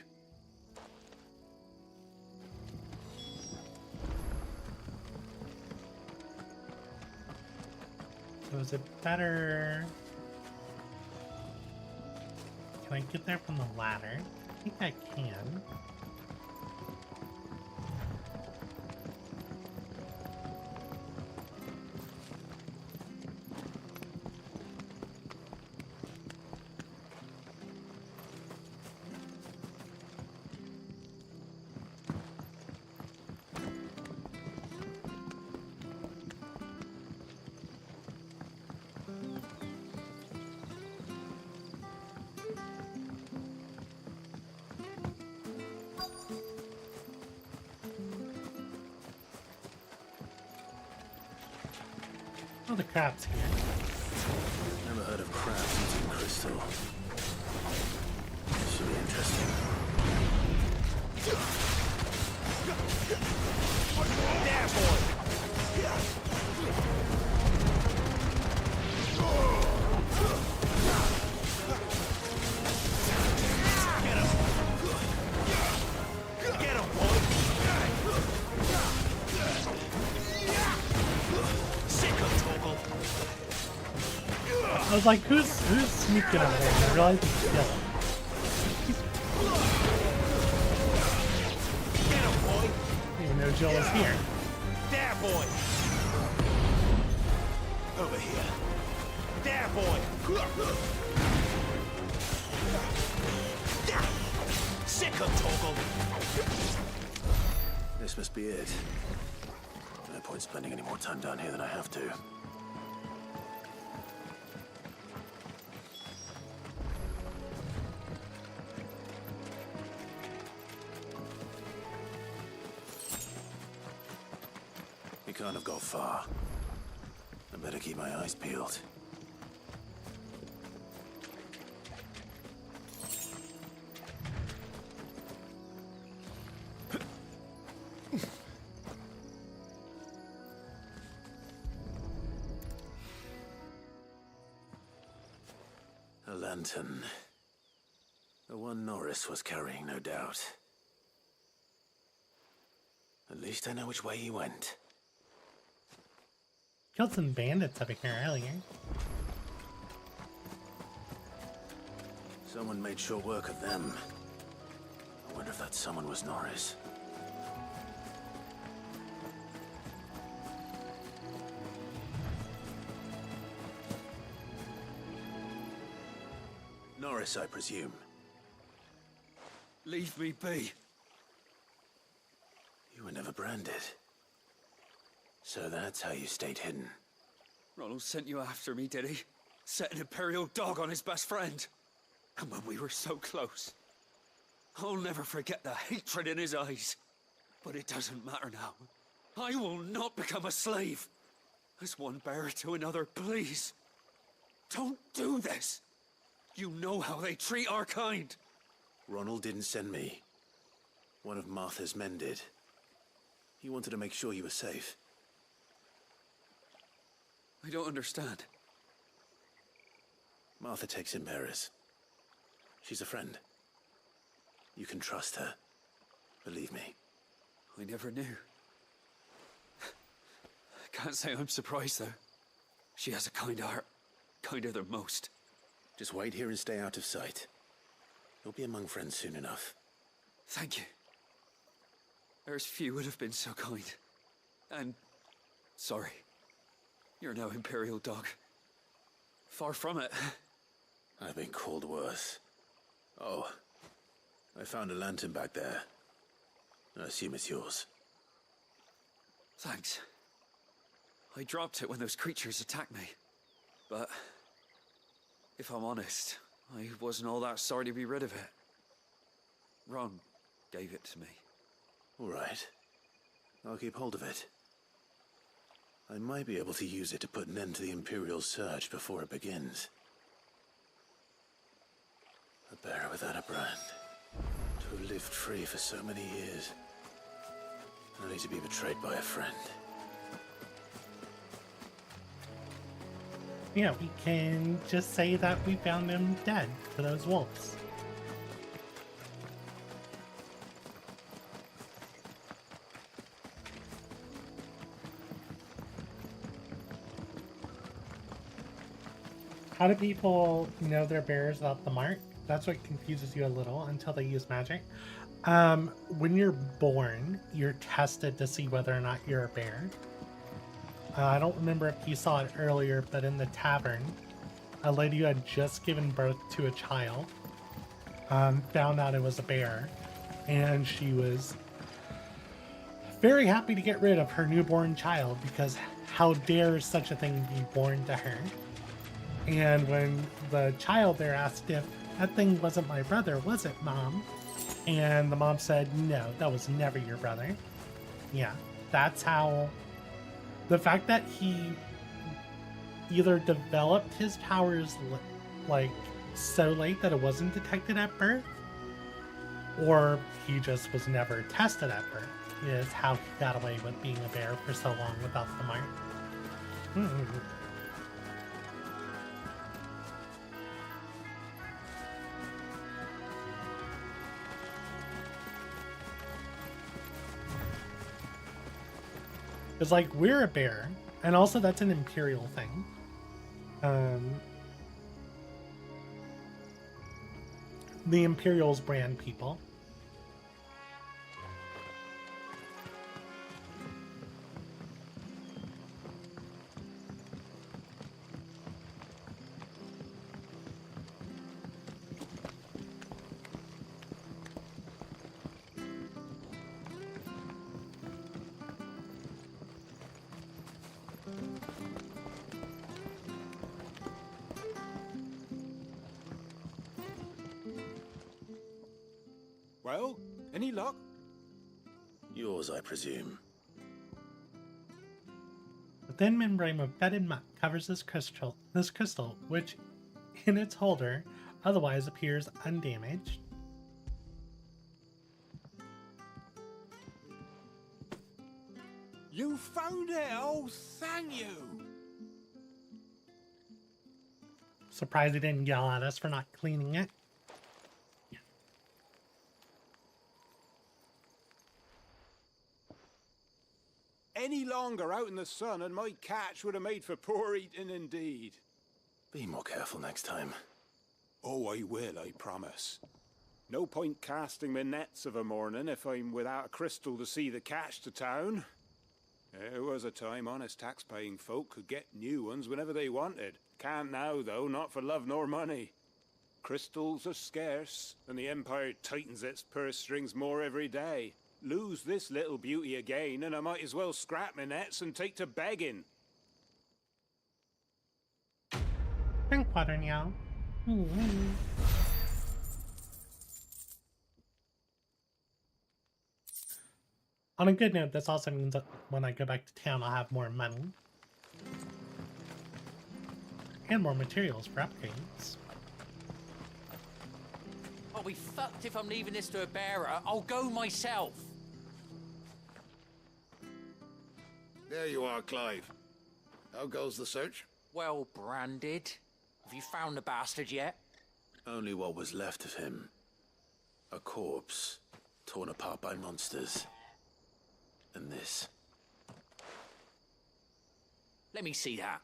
So is it better... Can I get there from the ladder? I think I can. Oh, the crab's here. Never heard of crabs eating crystal. This should be interesting. There, boy! Get him, boy! Sick of Torgal. I was like, who's sneaking over there? I realized it's Dylan. Get him, boy! I didn't even know Jill was here. There, boy! Over here. There, boy! Sick of Torgal. This must be it. No point spending any more time down here than I have to. We can't have got far. I better keep my eyes peeled. A lantern. The one Norris was carrying, no doubt. At least I know which way he went. Killed some bandits over here earlier. Someone made short work of them. I wonder if that someone was Norris. Norris, I presume. Leave me be. You were never branded. So that's how you stayed hidden. Ronald sent you after me, did he? Set an Imperial dog on his best friend. And when we were so close. I'll never forget the hatred in his eyes. But it doesn't matter now. I will not become a slave. As one bearer to another, please. Don't do this. You know how they treat our kind. Ronald didn't send me. One of Martha's men did. He wanted to make sure you were safe. I don't understand. Martha takes in bearers. She's a friend. You can trust her. Believe me. I never knew. I can't say I'm surprised, though. She has a kind heart. Kinder than most. Just wait here and stay out of sight. You'll be among friends soon enough. Thank you. There's few would have been so kind. And sorry. You're no Imperial dog. Far from it. I've been called worse. Oh, I found a lantern back there. I assume it's yours. Thanks. I dropped it when those creatures attacked me. But if I'm honest, I wasn't all that sorry to be rid of it. Ron gave it to me. All right. I'll keep hold of it. I might be able to use it to put an end to the Imperial surge before it begins. A bearer without a brand. To have lived free for so many years. Only to be betrayed by a friend. Yeah, we can just say that we found him dead to those wolves. How do people know they're bearers without the mark? That's what confuses you a little until they use magic. When you're born, you're tested to see whether or not you're a bear. I don't remember if you saw it earlier, but in the tavern, a lady who had just given birth to a child found out it was a bear, and she was very happy to get rid of her newborn child because how dare such a thing be born to her? And when the child there asked if that thing wasn't my brother, was it, Mom? And the mom said, no, that was never your brother. Yeah, that's how... The fact that he either developed his powers like so late that it wasn't detected at birth, or he just was never tested at birth, is how he got away with being a bear for so long without the mark. It's like, we're a bear, and also that's an Imperial thing. The Imperials brand people. Well, any luck? Yours, I presume. The thin membrane of bedded muck covers this crystal, which, in its holder, otherwise appears undamaged. You found it! Oh, thank you! Surprised he didn't yell at us for not cleaning it. Any longer out in the sun and my catch would have made for poor eating indeed. Be more careful next time. Oh, I will, I promise. No point casting my nets of a morning if I'm without a crystal to see the catch to town. There was a time honest tax-paying folk could get new ones whenever they wanted. Can't now, though, not for love nor money. Crystals are scarce, and the Empire tightens its purse strings more every day. Lose this little beauty again, and I might as well scrap my nets and take to begging. Drink water now. On a good note, this also means that when I go back to town, I'll have more money. And more materials for upgrades. I'll be fucked if I'm leaving this to a bearer. I'll go myself. There you are, Clive. How goes the search? Well branded. Have you found the bastard yet? Only what was left of him. A corpse, torn apart by monsters. And this. Let me see that.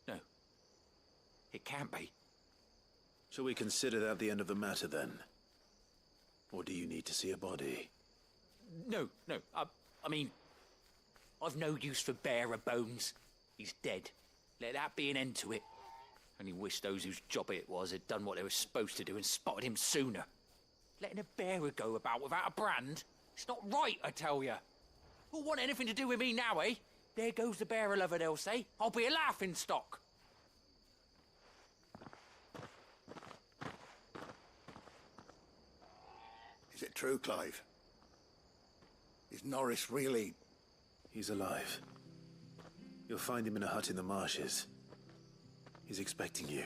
No. It can't be. Shall we consider that the end of the matter, then? Or do you need to see a body? No. I mean, I've no use for bearer bones. He's dead. Let that be an end to it. Only wish those whose job it was had done what they were supposed to do and spotted him sooner. Letting a bearer go about without a brand? It's not right, I tell you. Who'll want anything to do with me now, eh? There goes the bearer lover, they'll say. I'll be a laughing stock. Is it true, Clive? Is Norris really... He's alive. You'll find him in a hut in the marshes. He's expecting you.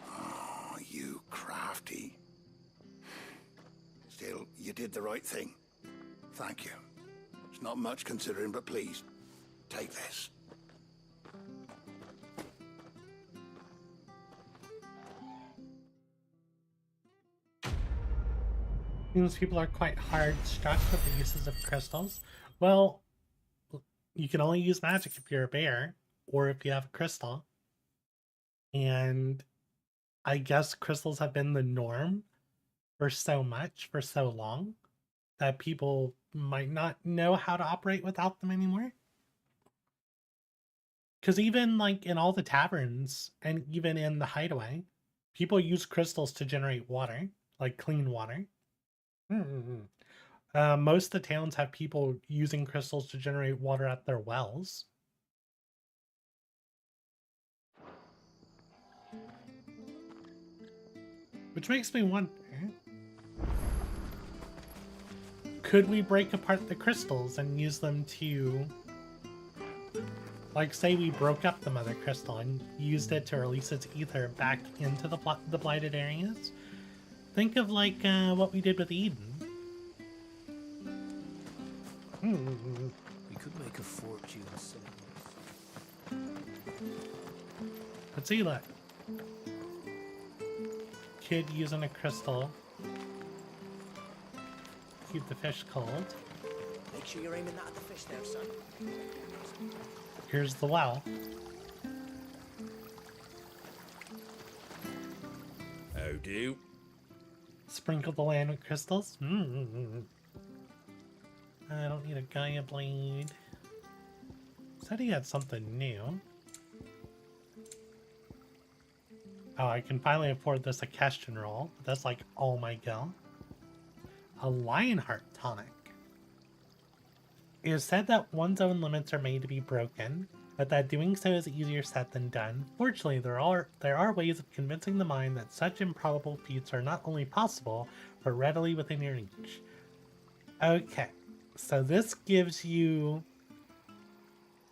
Oh, you crafty. Still, you did the right thing. Thank you. It's not much considering, but please, take this. Seems people are quite hard struck with the uses of crystals. Well, you can only use magic if you're a bear, or if you have a crystal. And I guess crystals have been the norm for so much, for so long, that people might not know how to operate without them anymore. Because even like in all the taverns, and even in the hideaway, people use crystals to generate water, like clean water. Most of the towns have people using crystals to generate water at their wells. Which makes me wonder, could we break apart the crystals and use them to Like, say we broke up the Mother Crystal and used it to release its ether back into the blighted areas. Think of, like, what we did with Eden. We could make a fortune selling this. Let's see, look. Kid using a crystal. Keep the fish cold. Make sure you're aiming that at the fish there, son. Here's the well. Oh, do. Sprinkle the land with crystals. I don't need a Gaia blade. Said he had something new. Oh, I can finally afford this Akestion roll. That's like, oh my god. A Lionheart tonic. It is said that one's own limits are made to be broken, but that doing so is easier said than done. Fortunately, there are ways of convincing the mind that such improbable feats are not only possible, but readily within your reach. Okay, so this gives you...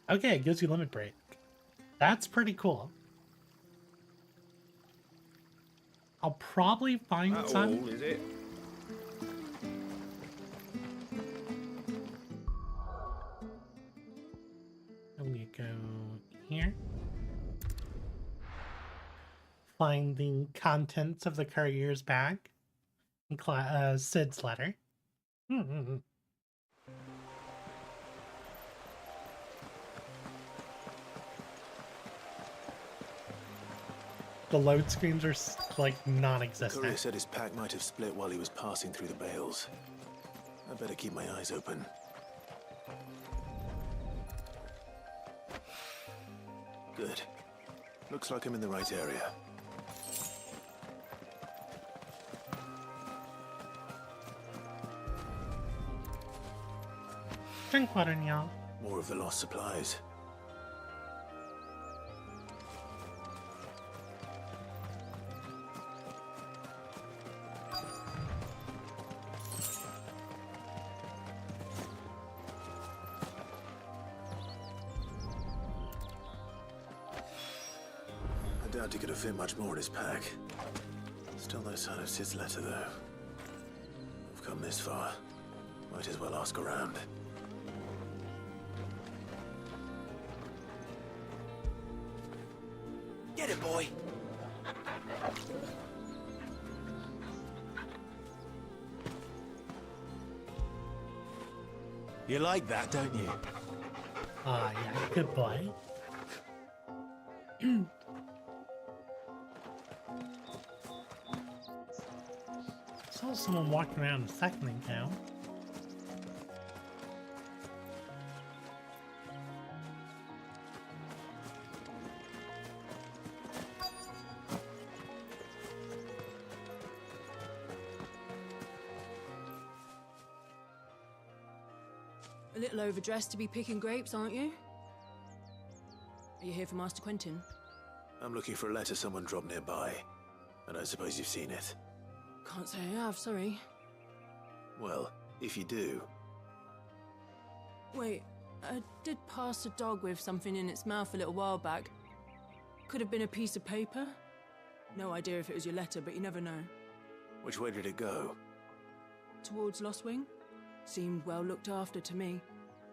Okay, it gives you limit break. That's pretty cool. I'll probably find some... All, is it? We go here. Find the contents of the courier's bag. Sid's letter. The load screens are like The non-existent. courier said his pack might have split while he was passing through the bales. I better keep my eyes open. Good. Looks like I'm in the right area. Drink water, y'all. More of the lost supplies. I doubt he could have fit much more in his pack. Still no sign of Sid's letter, though. We've come this far. Might as well ask around. Get it, boy. You like that, don't you? Ah, yeah, good boy. Saw someone walking around a second ago. A little overdressed to be picking grapes, aren't you? Are you here for Master Quentin? I'm looking for a letter someone dropped nearby. And I suppose you've seen it. Can't say I have, sorry. Well, if you do... Wait, I did pass a dog with something in its mouth a little while back. Could have been a piece of paper. No idea if it was your letter, but you never know. Which way did it go? Towards Lost Wing? Seemed well looked after to me.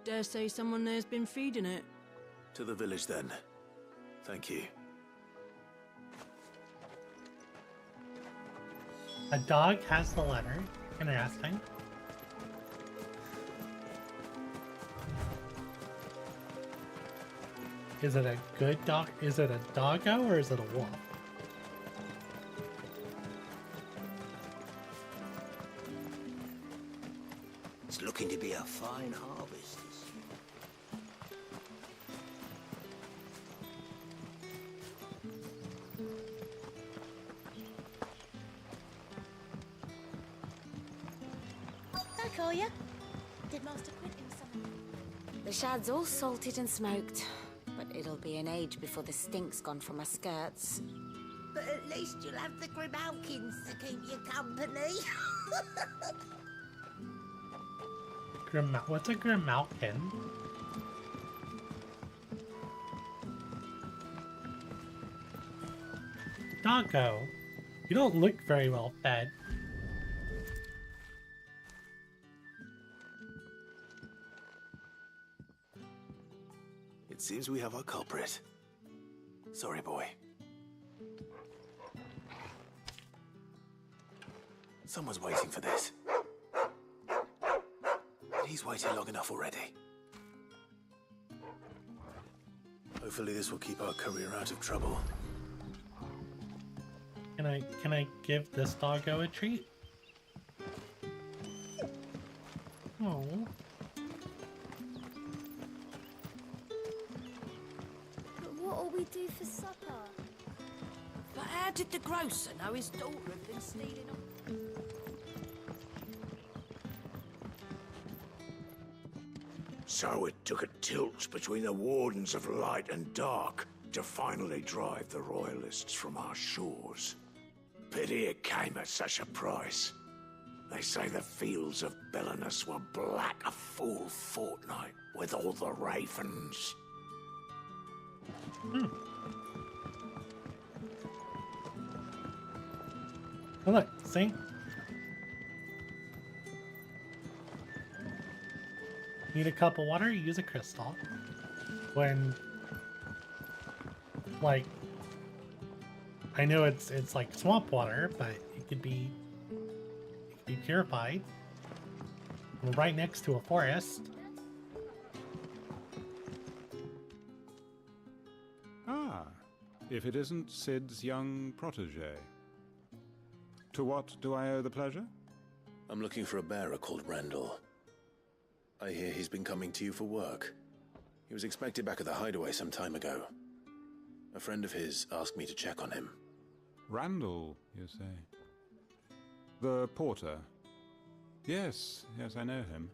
Dare say someone there's been feeding it. To the village, then. Thank you. A dog has the letter. Interesting. Is it a good dog? Is it a doggo or is it a wolf? It's looking to be a fine harvest. I call you. Did Master Quentin summon? The shad's all salted and smoked, but it'll be an age before the stink's gone from my skirts. But at least you'll have the Grimalkins to keep you company. What's a Grimalkin? Doggo, you don't look very well fed. It seems we have our culprit. Sorry, boy. Someone's waiting for this. He's waited long enough already. Hopefully this will keep our career out of trouble. Can I give this doggo a treat? Oh. But what'll we do for supper? But how did the grocer know his daughter had been stealing on? So it took a tilt between the Wardens of Light and Dark to finally drive the Royalists from our shores. Pity it came at such a price. They say the fields of Belenus were black a full fortnight with all the ravens. Oh, look, see? Need a cup of water, use a crystal. When, like, I know it's like swamp water, but it could be purified. We're right next to a forest. Ah, if it isn't Cid's young protege. To what do I owe the pleasure? I'm looking for a bearer called Randall. I hear he's been coming to you for work. He was expected back at the hideaway some time ago. A friend of his asked me to check on him. Randall, you say? The porter? Yes, I know him.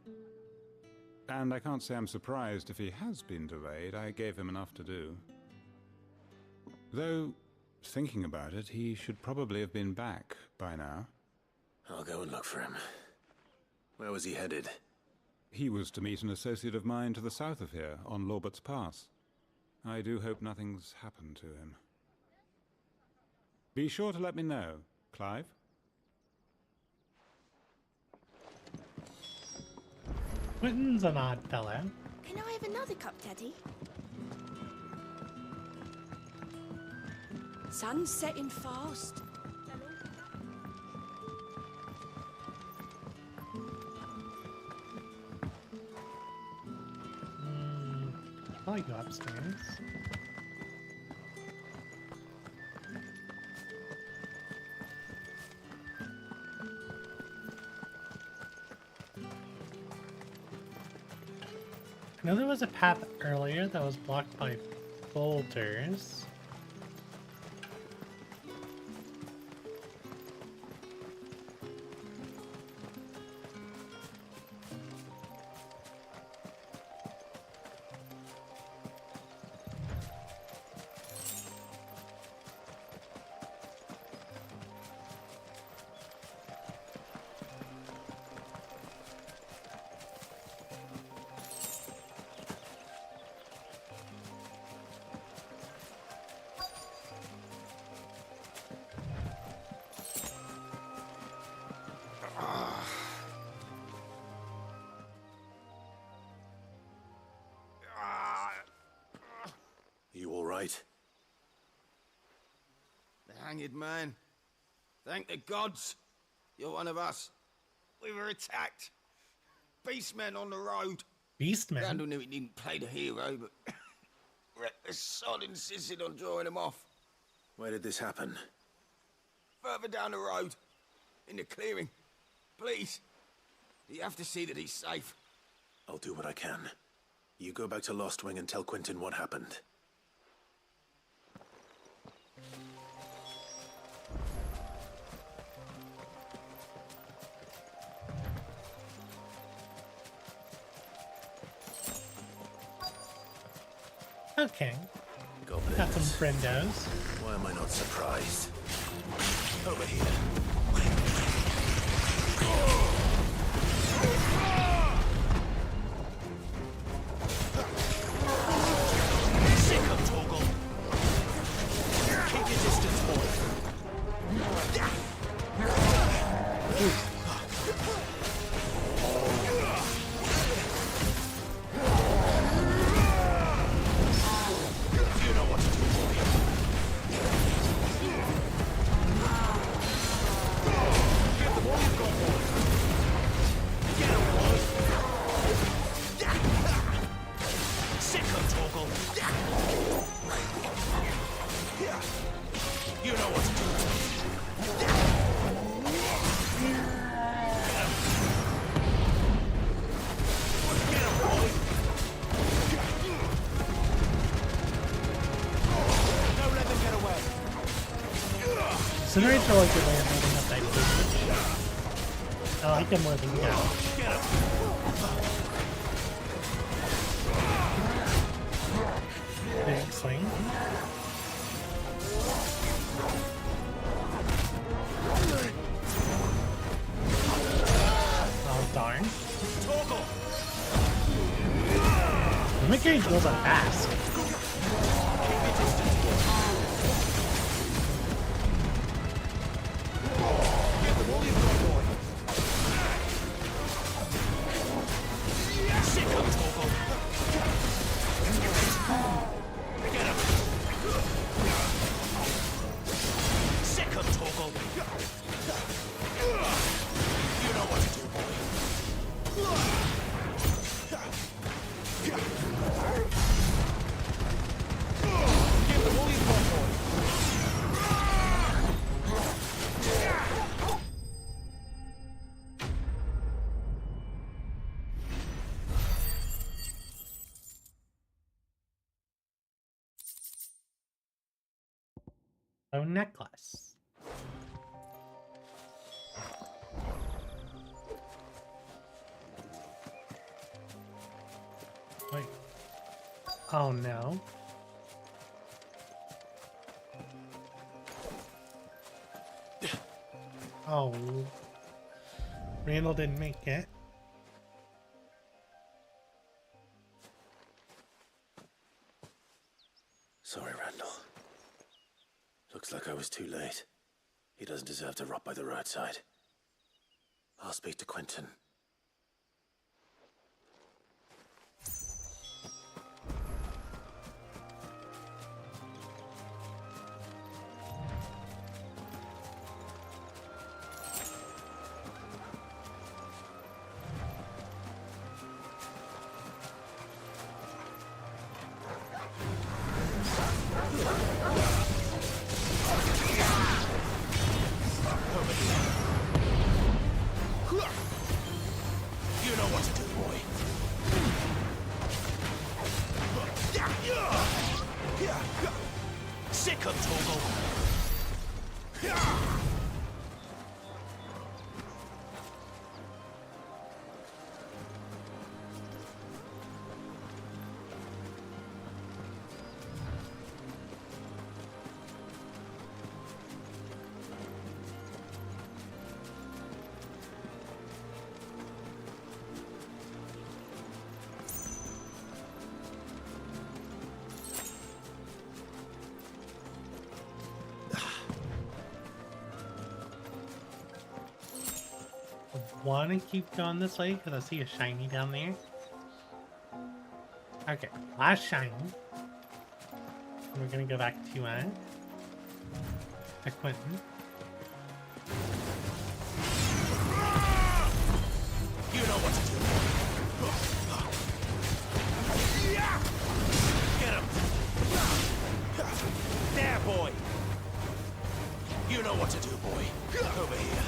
And I can't say I'm surprised if he has been delayed. I gave him enough to do. Though, thinking about it, he should probably have been back by now. I'll go and look for him. Where was he headed? He was to meet an associate of mine to the south of here, on Lorbert's Pass. I do hope nothing's happened to him. Be sure to let me know, Clive. Quentin's an odd fellow. Can I have another cup, Daddy? Sun's setting fast. I'll go upstairs. I know there was a path earlier that was blocked by boulders. You all right? The hanged man. Thank the gods. You're one of us. We were attacked. Beastmen on the road. Beastmen? Randall knew he didn't play the hero, but reckless sod insisted on drawing him off. Where did this happen? Further down the road. In the clearing. Please. You have to see that he's safe. I'll do what I can. You go back to Lost Wing and tell Quentin what happened. Okay. Goblins. Got some friendos. Why am I not surprised? Over here. Sick of Torgal. Keep your distance, boy. Incinerate's a really good way of building up that damage. I like it more than Gouge. Big swing. Oh darn. Minake goes up fast. Necklace. Wait. Oh no. Oh. Randall didn't make it. Sorry, Randall. Looks like I was too late. He doesn't deserve to rot by the roadside. I'll speak to Quentin. Want to keep going this way because I see a shiny down there. Okay, last shiny. We're gonna go back to Quentin. You know what to do. Get him. There, boy. You know what to do, boy. Over here.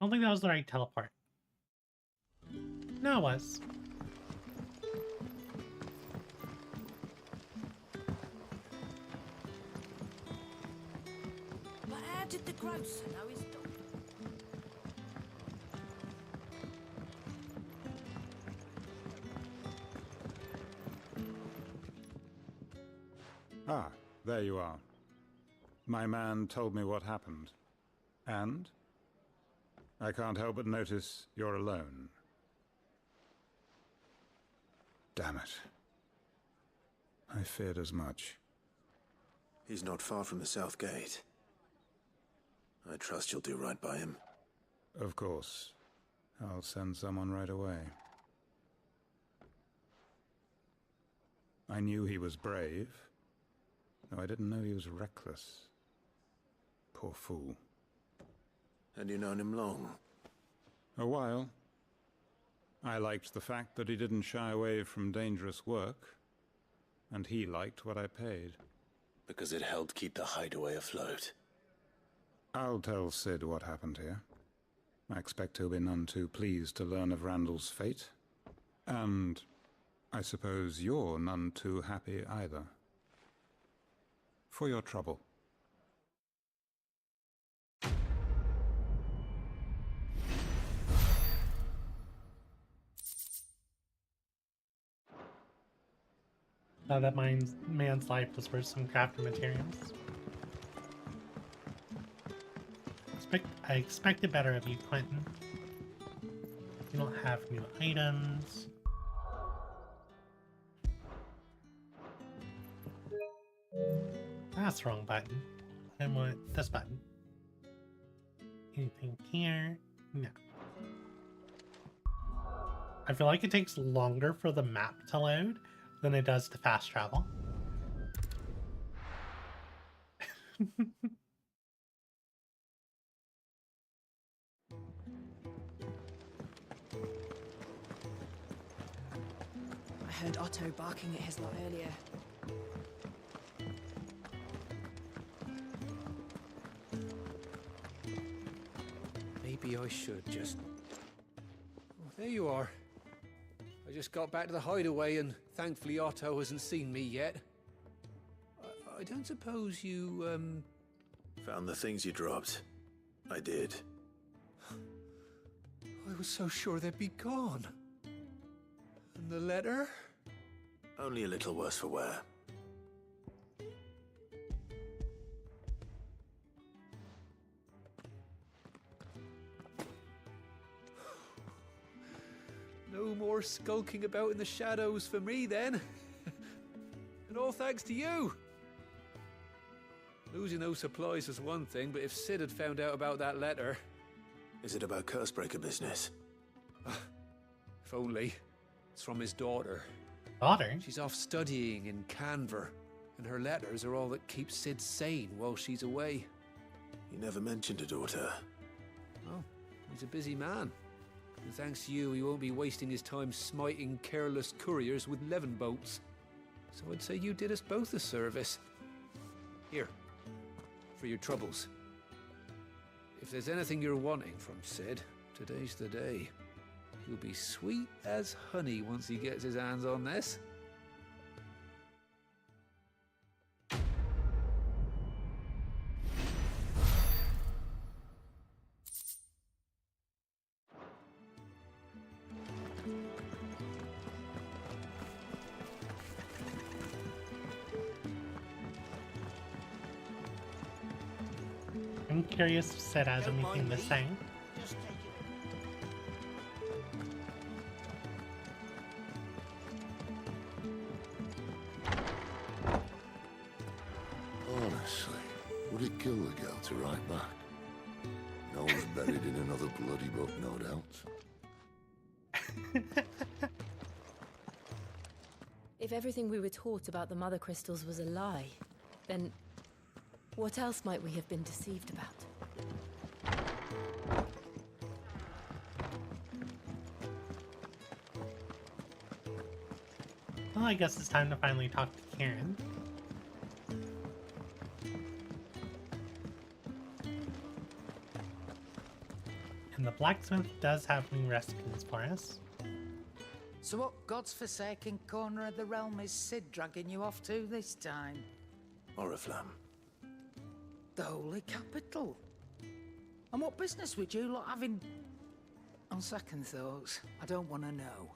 I don't think that was the right teleport. No, it was. But how did the grocer know his dog? Ah, there you are. My man told me what happened. And? I can't help but notice you're alone. Damn it. I feared as much. He's not far from the South Gate. I trust you'll do right by him. Of course. I'll send someone right away. I knew he was brave, though I didn't know he was reckless. Poor fool. And you known him long? A while. I liked the fact that he didn't shy away from dangerous work, and he liked what I paid. Because it helped keep the hideaway afloat. I'll tell Cid what happened here. I expect he'll be none too pleased to learn of Randall's fate. And I suppose you're none too happy either. For your trouble. Now that man's life was worth some crafting materials. I expected better of you, Quentin. You don't have new items. That's the wrong button. I want this button. Anything here? No. I feel like it takes longer for the map to load than it does to fast travel. I heard Otto barking at his lot earlier. Maybe I should just... Oh, there you are. I just got back to the hideaway and thankfully Otto hasn't seen me yet. I don't suppose you, Found the things you dropped. I did. I was so sure they'd be gone. And the letter? Only a little worse for wear. No more skulking about in the shadows for me, then. And all thanks to you. Losing those supplies was one thing, but if Cid had found out about that letter... Is it about Cursebreaker business? If only. It's from his daughter. Daughter? She's off studying in Canver, and her letters are all that keeps Cid sane while she's away. You never mentioned a daughter. Oh, he's a busy man. And thanks to you, he won't be wasting his time smiting careless couriers with levin bolts. So I'd say you did us both a service. Here, for your troubles. If there's anything you're wanting from Cid, today's the day. He'll be sweet as honey once he gets his hands on this. I'm curious if Cid has anything to say. Honestly, would it kill the girl to write back? Noel's buried in another bloody book, no doubt. If everything we were taught about the Mother Crystals was a lie, then what else might we have been deceived about? Well, I guess it's time to finally talk to Karen. And the blacksmith does have new recipes for us. So what God's forsaken corner of the realm is Cid dragging you off to this time? Oriflamme. The holy capital. And what business would you lot have in... On second thoughts, I don't want to know.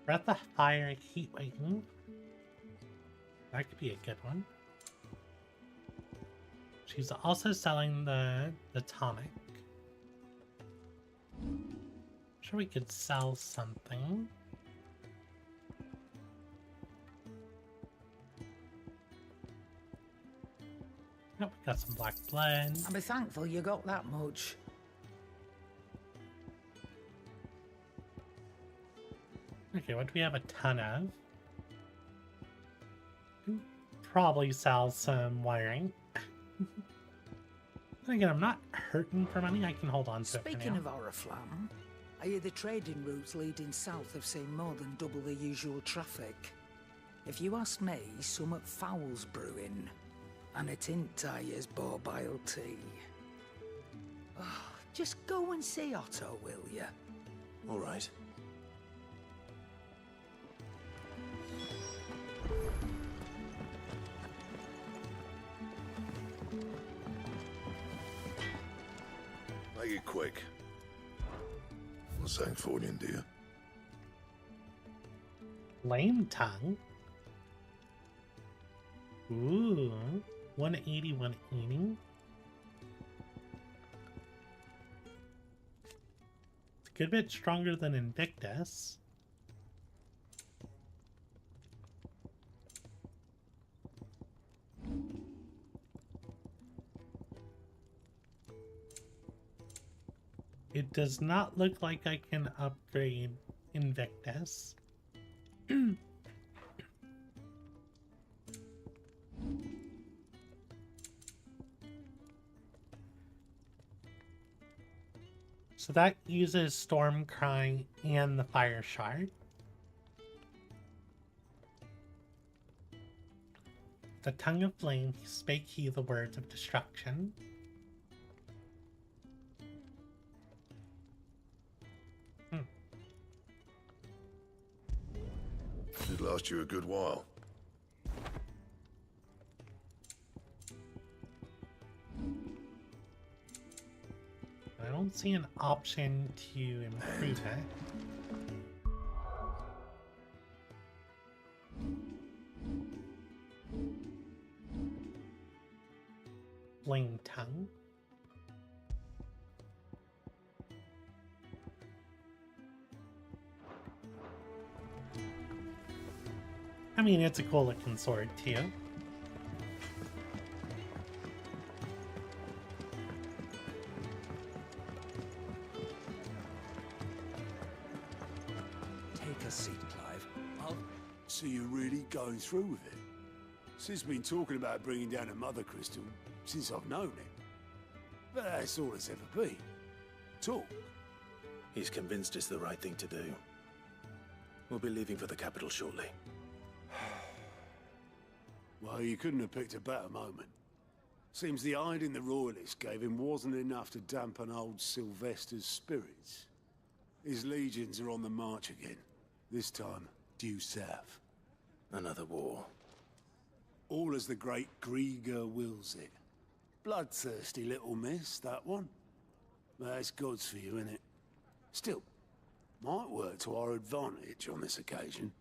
Breath of Fire Heat Waiting. That could be a good one. She's also selling the tonic. Sure, we could sell something. Nope, we got some black blood. I'll be thankful you got that much. Okay, what do we have a ton of? Probably sell some wiring. Then again, I'm not hurting for money. I can hold on to it for Speaking now. of Oriflamme, I hear the trading routes leading south have seen more than double the usual traffic. If you ask me, somewhat foul's brewing, and it ain't Tyre's borbile tea. Oh, just go and see Otto, will ya? All right. Make it quick. What's that for you, dear? Lame tongue. Ooh, 180, 180. It's a good bit stronger than Invictus. It does not look like I can upgrade Invictus. So that uses Stormcry and the Fire Shard. The Tongue of Flame spake he the words of destruction. Should last you a good while. I don't see an option to improve it. Flame Tongue. I mean, it's a cool looking sword too. Take a seat, Clive. So you're really going through with it? Sid's been talking about bringing down a mother crystal since I've known him. But that's all it's ever been. Talk. He's convinced it's the right thing to do. We'll be leaving for the capital shortly. Well, you couldn't have picked a better moment. Seems the hiding the Royalists gave him wasn't enough to dampen old Sylvester's spirits. His legions are on the march again. This time, due south. Another war. All as the great Grieger wills it. Bloodthirsty little miss, that one. That's God's for you, innit? Still, might work to our advantage on this occasion.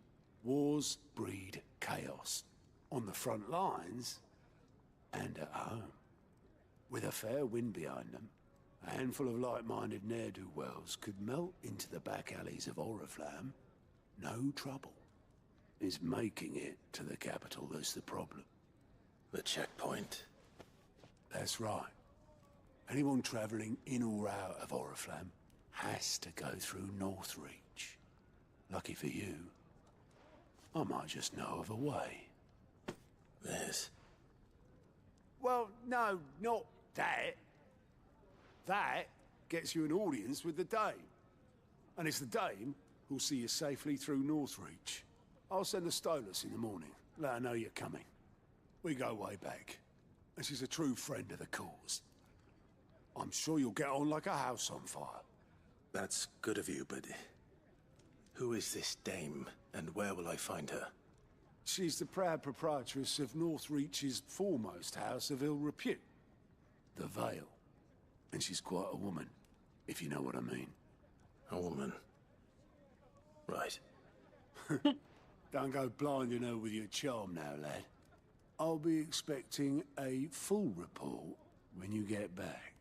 Wars breed chaos. On the front lines, and at home. With a fair wind behind them, a handful of like-minded ne'er-do-wells could melt into the back alleys of Oriflamme. No trouble. It's making it to the capital that's the problem. The checkpoint. That's right. Anyone travelling in or out of Oriflamme has to go through Northreach. Lucky for you, I might just know of a way. This? Well, no, not that. That gets you an audience with the Dame. And it's the Dame who'll see you safely through Northreach. I'll send the Stolas in the morning. Let her know you're coming. We go way back. And she's a true friend of the cause. I'm sure you'll get on like a house on fire. That's good of you, but... who is this Dame, and where will I find her? She's the proud proprietress of Northreach's foremost house of ill repute, the Vale. And she's quite a woman, if you know what I mean. A woman? Right. Don't go blinding her with your charm now, lad. I'll be expecting a full report when you get back.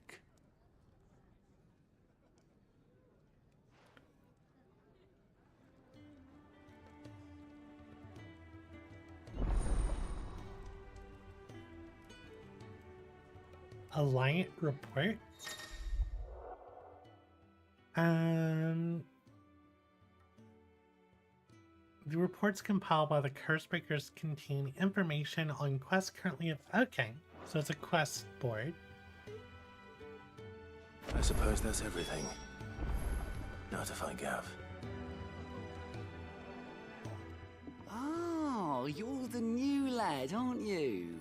Alliant report. The reports compiled by the Cursebreakers contain information on quests currently. Okay, so it's a quest board. I suppose that's everything. Now to find Gav. Oh, you're the new lad, aren't you?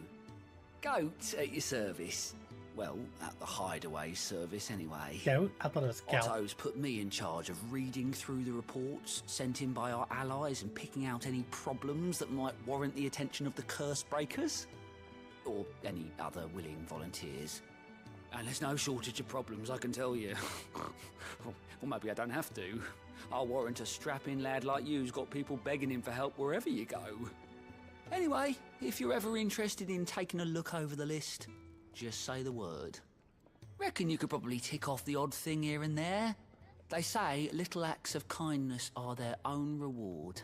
Goat at your service. Well, at the hideaway service anyway. Goat? I thought it was Goat. Otto's put me in charge of reading through the reports sent in by our allies and picking out any problems that might warrant the attention of the Cursebreakers. Or any other willing volunteers. And there's no shortage of problems, I can tell you. Well, maybe I don't have to. I'll warrant a strapping lad like you's got people begging him for help wherever you go. Anyway, if you're ever interested in taking a look over the list, just say the word. Reckon you could probably tick off the odd thing here and there. They say little acts of kindness are their own reward.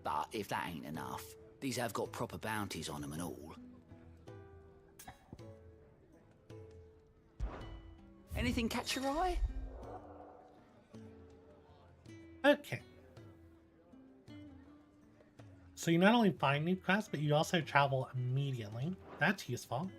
But if that ain't enough, these have got proper bounties on them and all. Anything catch your eye? Okay. So you not only find new quests, but you also travel immediately. That's useful.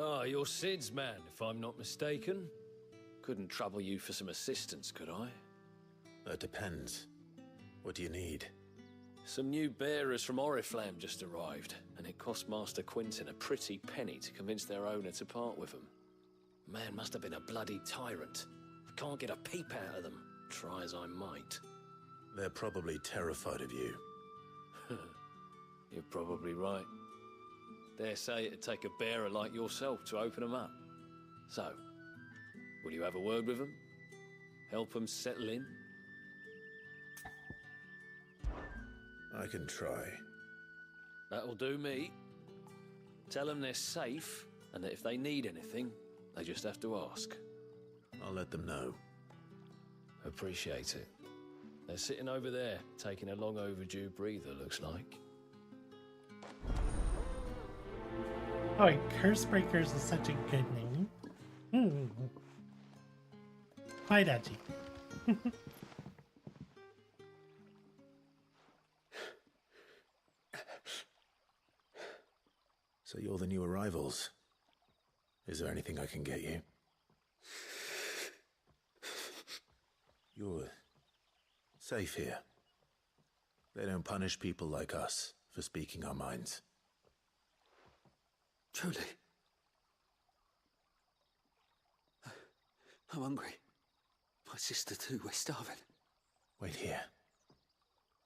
Ah, you're Sid's man, if I'm not mistaken. Couldn't trouble you for some assistance, could I? That depends. What do you need? Some new bearers from Oriflamme just arrived, and it cost Master Quinton a pretty penny to convince their owner to part with them. Man must have been a bloody tyrant. I can't get a peep out of them, try as I might. They're probably terrified of you. You're probably right. Dare say it'd take a bearer like yourself to open them up. So, will you have a word with them? Help them settle in? I can try. That'll do me. Tell them they're safe, and that if they need anything, they just have to ask. I'll let them know. Appreciate it. They're sitting over there, taking a long overdue breather, looks like. Oh, wait, Cursebreakers is such a good name. Quite edgy. So you're the new arrivals. Is there anything I can get you? You're safe here. They don't punish people like us for speaking our minds. Truly. I'm hungry. My sister too, we're starving. Wait here.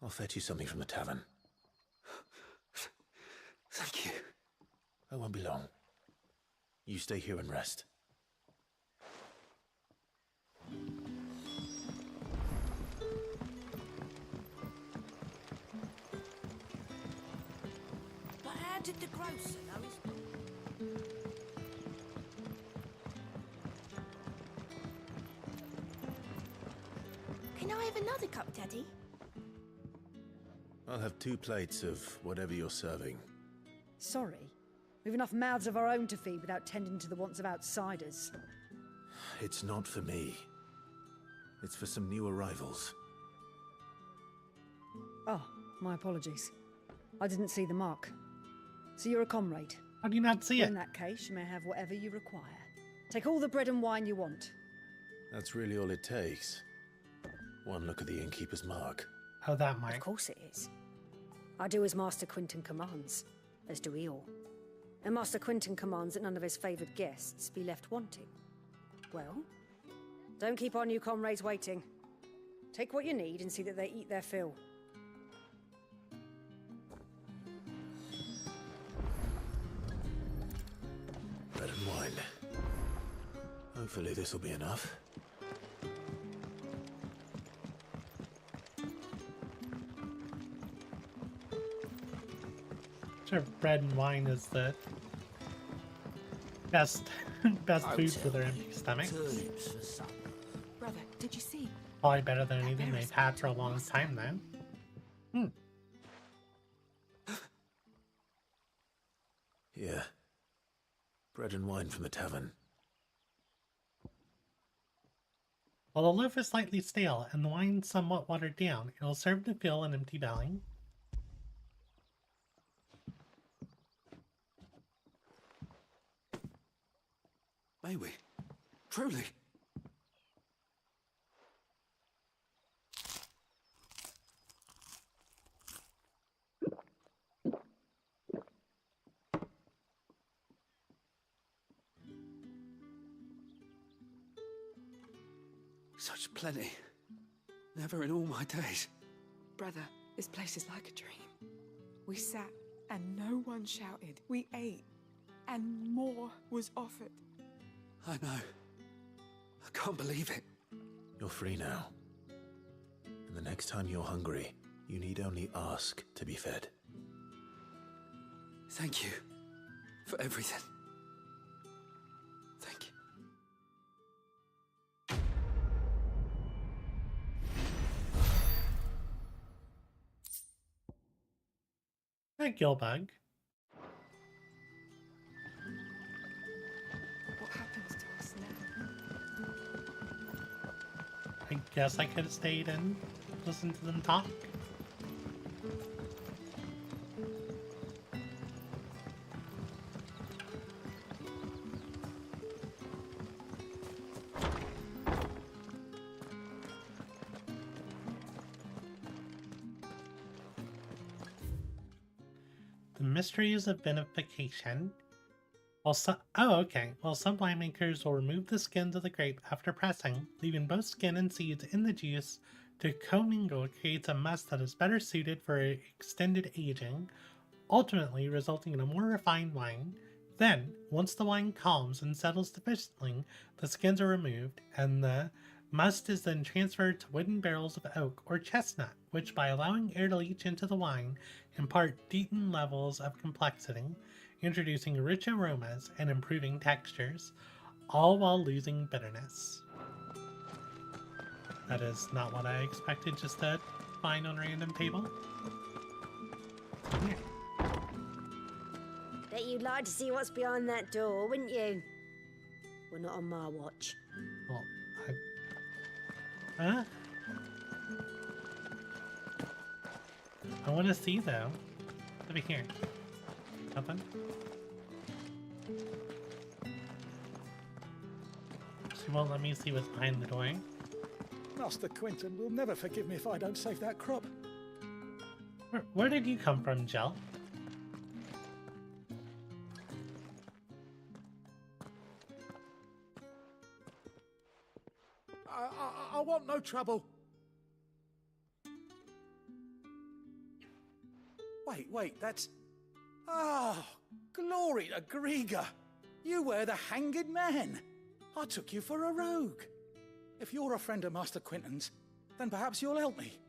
I'll fetch you something from the tavern. Thank you. I won't be long. You stay here and rest. But how did the grocer know his... Can I have another cup, Daddy? I'll have 2 plates of whatever you're serving. Sorry. We've enough mouths of our own to feed without tending to the wants of outsiders. It's not for me. It's for some new arrivals. Oh, my apologies. I didn't see the mark. So you're a comrade? How do you not see it? In that case, you may have whatever you require. Take all the bread and wine you want. That's really all it takes. One look at the innkeeper's mark. Oh, that might. Of course it is. I do as Master Quinton commands, as do we all. And Master Quinton commands that none of his favoured guests be left wanting. Well, don't keep our new comrades waiting. Take what you need and see that they eat their fill. Bread and wine. Hopefully this will be enough. sure bread and wine is the best food for their empty stomachs. Brother, did you see? Probably better than anything they've had for a long time now. Yeah. Bread and wine from the tavern. While the loaf is slightly stale and the wine somewhat watered down, it will serve to fill an empty belly. May we? Truly? Such plenty. Never in all my days. Brother, this place is like a dream. We sat and no one shouted. We ate and more was offered. I know. I can't believe it. You're free now. And the next time you're hungry, you need only ask to be fed. Thank you for everything. Thank you. Hi, Gilbug. What happens to us now? I guess I could have stayed and listened to them talk. The mysteries of vinification. Well, Well, some winemakers will remove the skins of the grape after pressing, leaving both skin and seeds in the juice to commingle creates a must that is better suited for extended aging, ultimately resulting in a more refined wine. Then, once the wine calms and settles sufficiently, the skins are removed, and the must is then transferred to wooden barrels of oak or chestnut, which, by allowing air to leach into the wine, impart deepened levels of complexity, introducing rich aromas and improving textures, all while losing bitterness. That is not what I expected just to find on a random table. Bet you'd like to see what's behind that door, wouldn't you? Well, not on my watch. Well, Huh? I want to see though. Over here. Nothing? She won't let me see what's behind the door. Master Quentin will never forgive me if I don't save that crop. Where did you come from, Jell? I want no trouble. Wait, that's... Oh, glory to Griga. You were the hanged man. I took you for a rogue. If you're a friend of Master Quentin's, then perhaps you'll help me.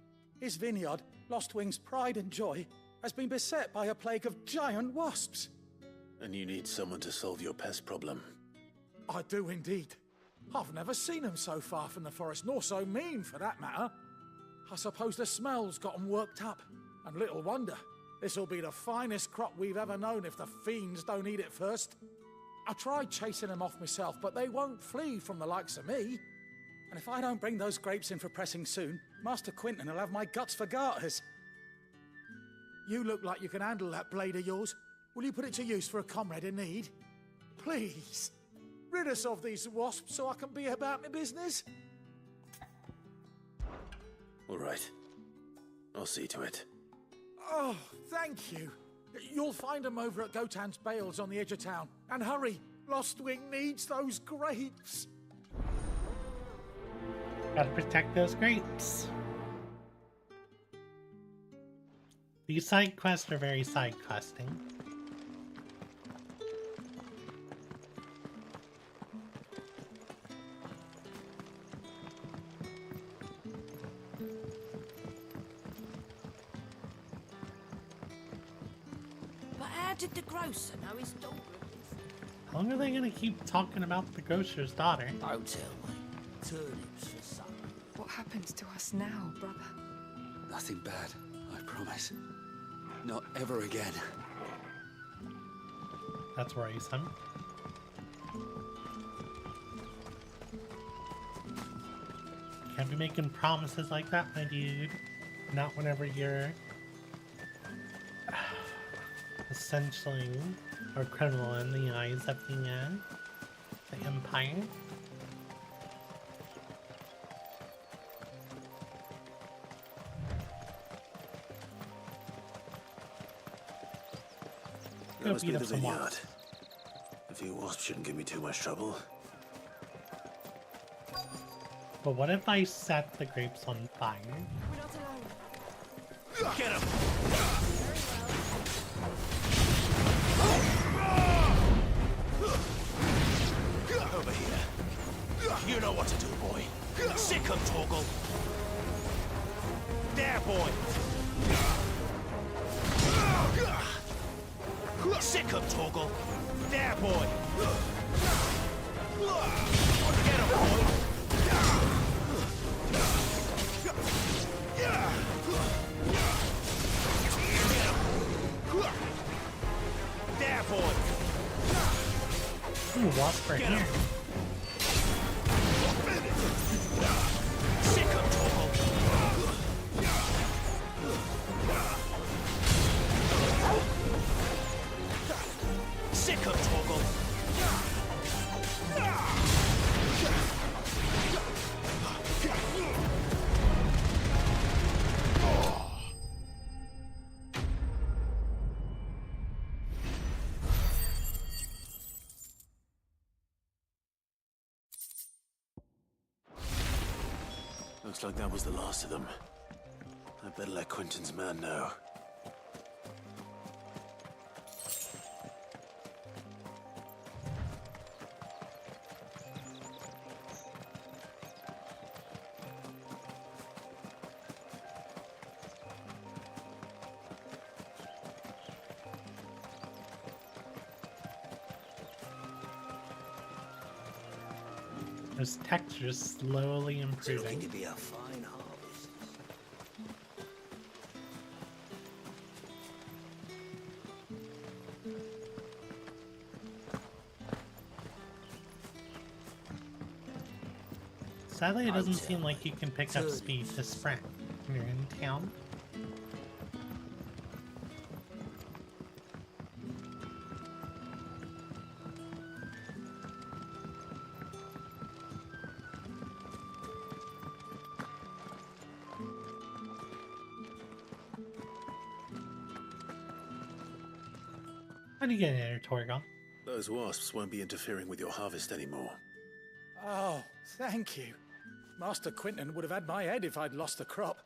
His vineyard, Lostwing's pride and joy, has been beset by a plague of giant wasps. And you need someone to solve your pest problem. I do indeed. I've never seen them so far from the forest, nor so mean, for that matter. I suppose the smell's got them worked up. And little wonder. This'll be the finest crop we've ever known if the fiends don't eat it first. I tried chasing them off myself, but they won't flee from the likes of me. And if I don't bring those grapes in for pressing soon, Master Quentin will have my guts for garters. You look like you can handle that blade of yours. Will you put it to use for a comrade in need? Please, rid us of these wasps so I can be about my business. All right. I'll see to it. Oh, thank you. You'll find them over at Gotan's Bales on the edge of town. And hurry, Lostwing needs those grapes. Gotta protect those grapes. These side quests are very side questing. But How did the grocer know his daughter? How long are they gonna keep talking about the grocer's daughter? Don't tell me. Turnips for supper. What happens to us now, brother? Nothing bad, I promise. Not ever again. That's worrisome. Can't be making promises like that, my dude. Not whenever you're essentially a criminal in the eyes of the Empire. That must be beat the up some vineyard. wasps. A few wasps shouldn't give me too much trouble. But what if I set the grapes on fire? We're not alone. Get him! Over here. You know what to do, boy. Sick him, Torgal. There, boy. Sick him, Torgal. There, boy. Get him, boy. There, boy. Ooh, wasp right here. Sick him, Torgal. Sick him, Torgal. Looks like that was the last of them. I better let Quentin's man know. This texture's slowly improving. It's looking to be a fine harvest. Sadly, it doesn't seem like you can pick up speed to sprint when you're in town. How do you get in there, Torgal? Those wasps won't be interfering with your harvest anymore. Oh, thank you. Master Quentin would have had my head if I'd lost the crop.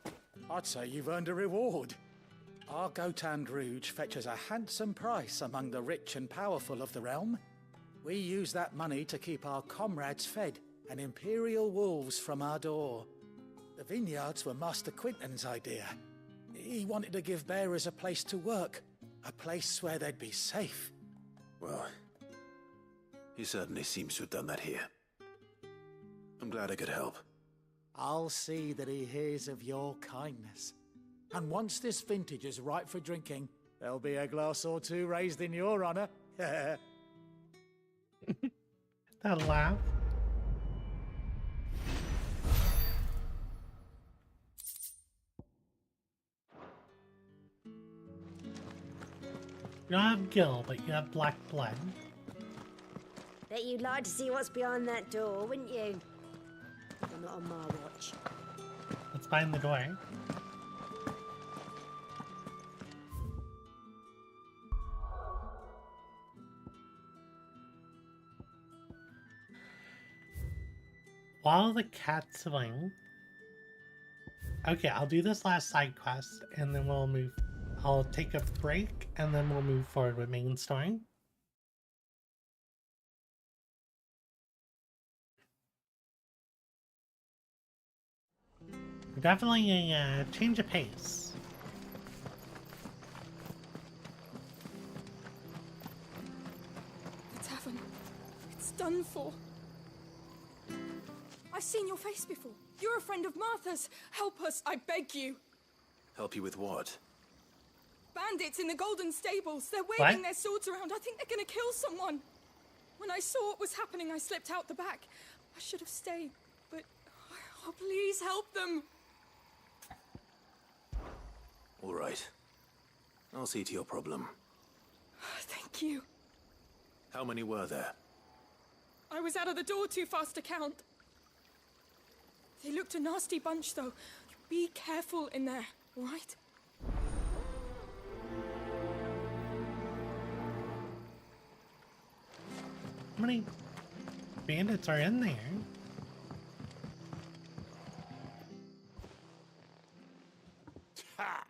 I'd say you've earned a reward. Our Gotand Rouge fetches a handsome price among the rich and powerful of the realm. We use that money to keep our comrades fed and imperial wolves from our door. The vineyards were Master Quentin's idea. He wanted to give bearers a place to work, a place where they'd be safe. Well, he certainly seems to have done that here. I'm glad I could help. I'll see that he hears of your kindness. And once this vintage is ripe for drinking, there'll be a glass or two raised in your honor. That laugh. You don't have Gil, but you have black blood. Bet you'd like to see what's behind that door, wouldn't you? But not on my watch. What's behind the door? While the cat's swing. Okay, I'll do this last side quest and then we'll move. I'll take a break and then we'll move forward with main story. Definitely a change of pace. done for. I've seen your face before. You're a friend of Martha's. Help us, I beg you. Help you with what? Bandits in the Golden Stables. They're waving their swords around. I think they're gonna kill someone. When I saw what was happening, I slipped out the back. I should have stayed, but... Oh, please help them. All right. I'll see to your problem. Thank you. How many were there? I was out of the door too fast to count. They looked a nasty bunch, though. Be careful in there, all right? How many bandits are in there? Ha!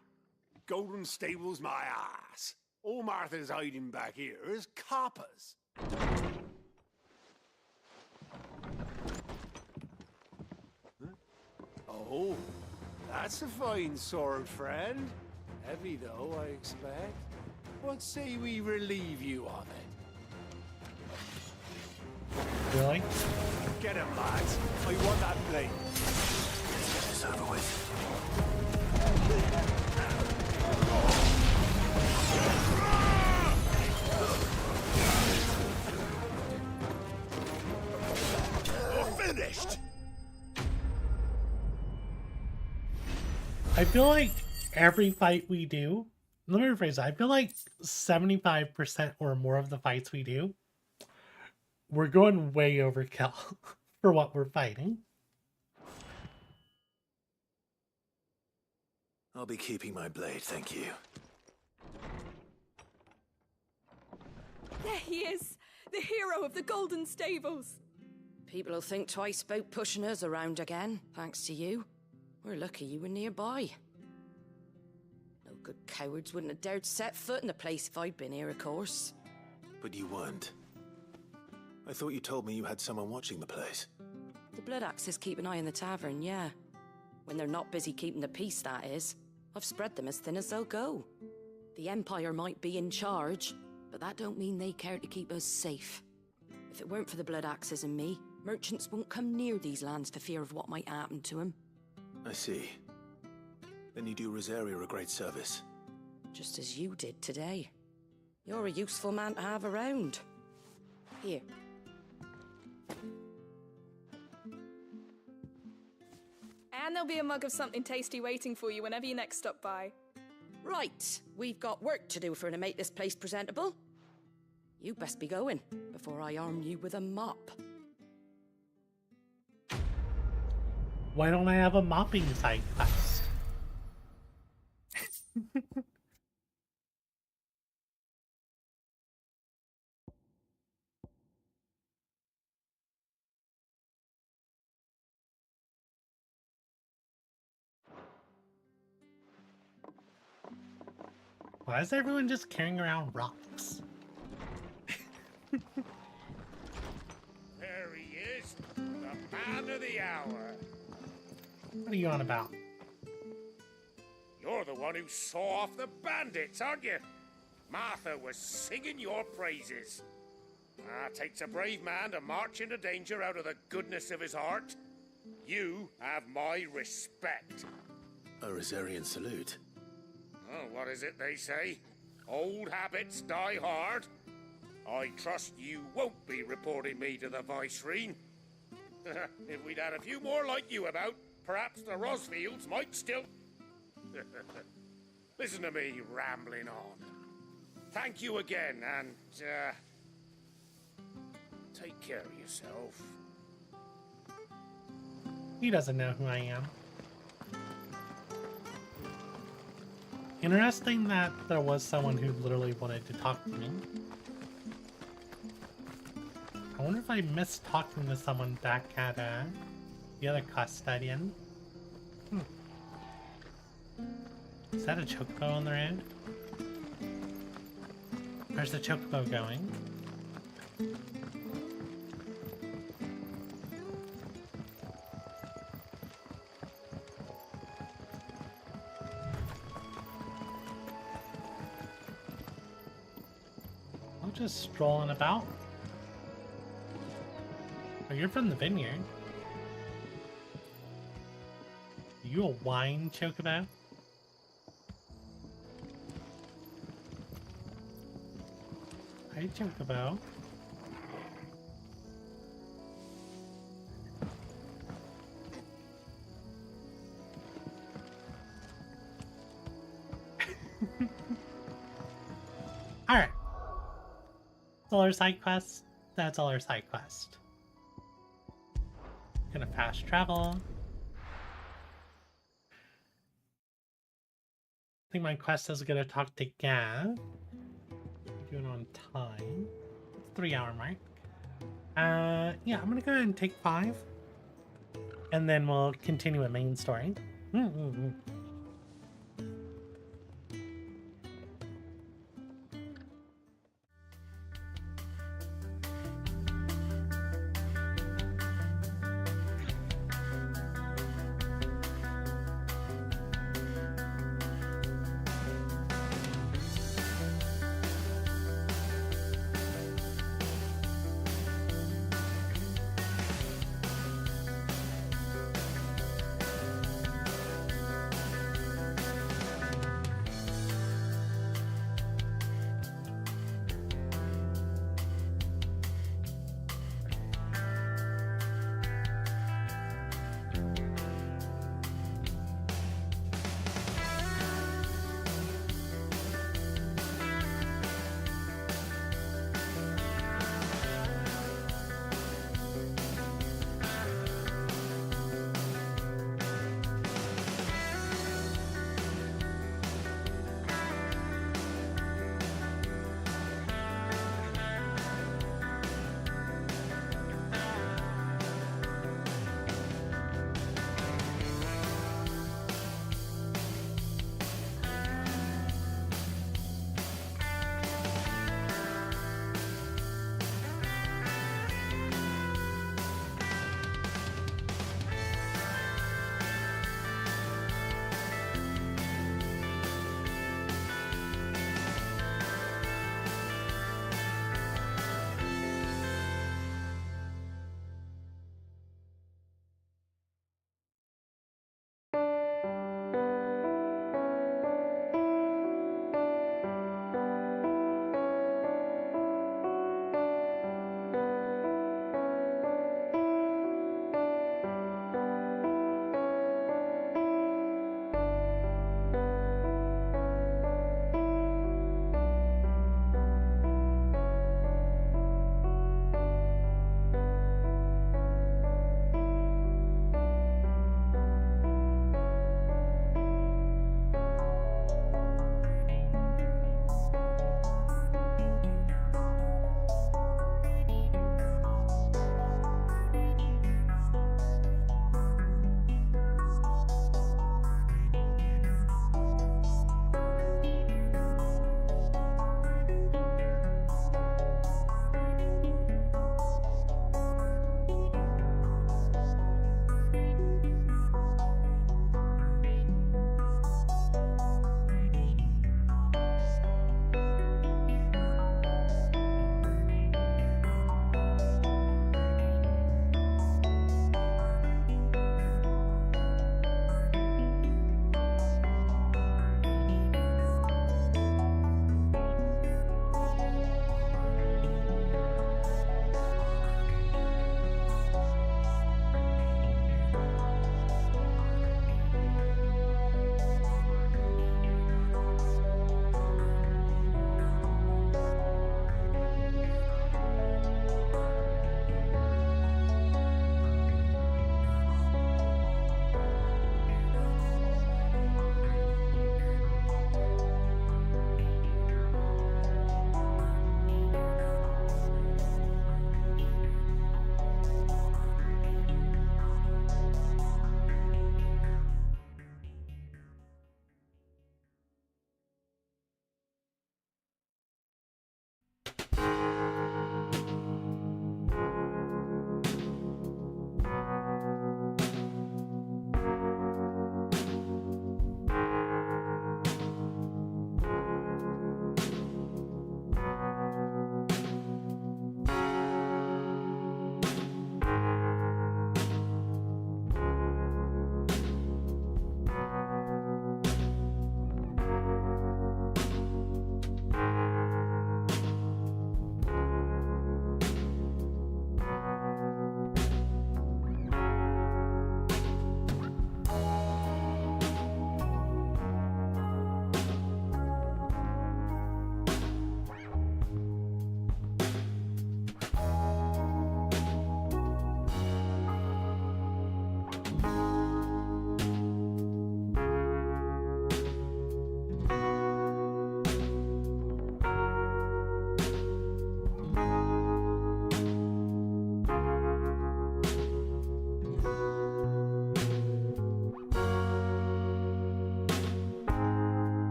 Golden Stables my ass. All Martha's hiding back here is coppers. Huh? Oh, that's a fine sword, friend. Heavy though, I expect. What say we relieve you of it? Really? Get him, lads. I want that blade. Let's get this over with. Finished. I feel like every fight we do, let me rephrase that, I feel like 75% or more of the fights we do, we're going way overkill for what we're fighting. I'll be keeping my blade, thank you. There he is, the hero of the Golden Stables. People will think twice about pushing us around again, thanks to you. We're lucky you were nearby. No good cowards wouldn't have dared set foot in the place if I'd been here, of course. But you weren't. I thought you told me you had someone watching the place. The Blood Axes keep an eye on the tavern, yeah. When they're not busy keeping the peace, that is. I've spread them as thin as they'll go. The Empire might be in charge, but that don't mean they care to keep us safe. If it weren't for the Blood Axes and me, merchants won't come near these lands for fear of what might happen to them. I see. Then you do Rosaria a great service. Just as you did today. You're a useful man to have around. Here. And there'll be a mug of something tasty waiting for you whenever you next stop by. Right, we've got work to do for to make this place presentable. You best be going, before I arm you with a mop. Why don't I have a mopping side quest? Why is everyone just carrying around rocks? There he is, the man of the hour. What are you on about? You're the one who saw off the bandits, aren't you? Martha was singing your praises. Takes a brave man to march into danger out of the goodness of his heart. You have my respect. A Rosarian salute. Oh, what is it they say? Old habits die hard. I trust you won't be reporting me to the Viceroy. If we'd had a few more like you about, perhaps the Rosfields might still... Listen to me rambling on. Thank you again, and, take care of yourself. He doesn't know who I am. Interesting that there was someone who literally wanted to talk to me. I wonder if I missed talking to someone back at the other custodian. Is that a chocobo on the road? Where's the chocobo going? I'm just strolling about. Oh, you're from the vineyard. Are you a wine chocobo? Hi, chocobo. Alright. That's all our side quest. That's all our side quest. Gonna fast travel. I think my quest is gonna talk to Gav. Doing on time. 3-hour mark. Yeah, I'm gonna go ahead and take 5. And then we'll continue a main story.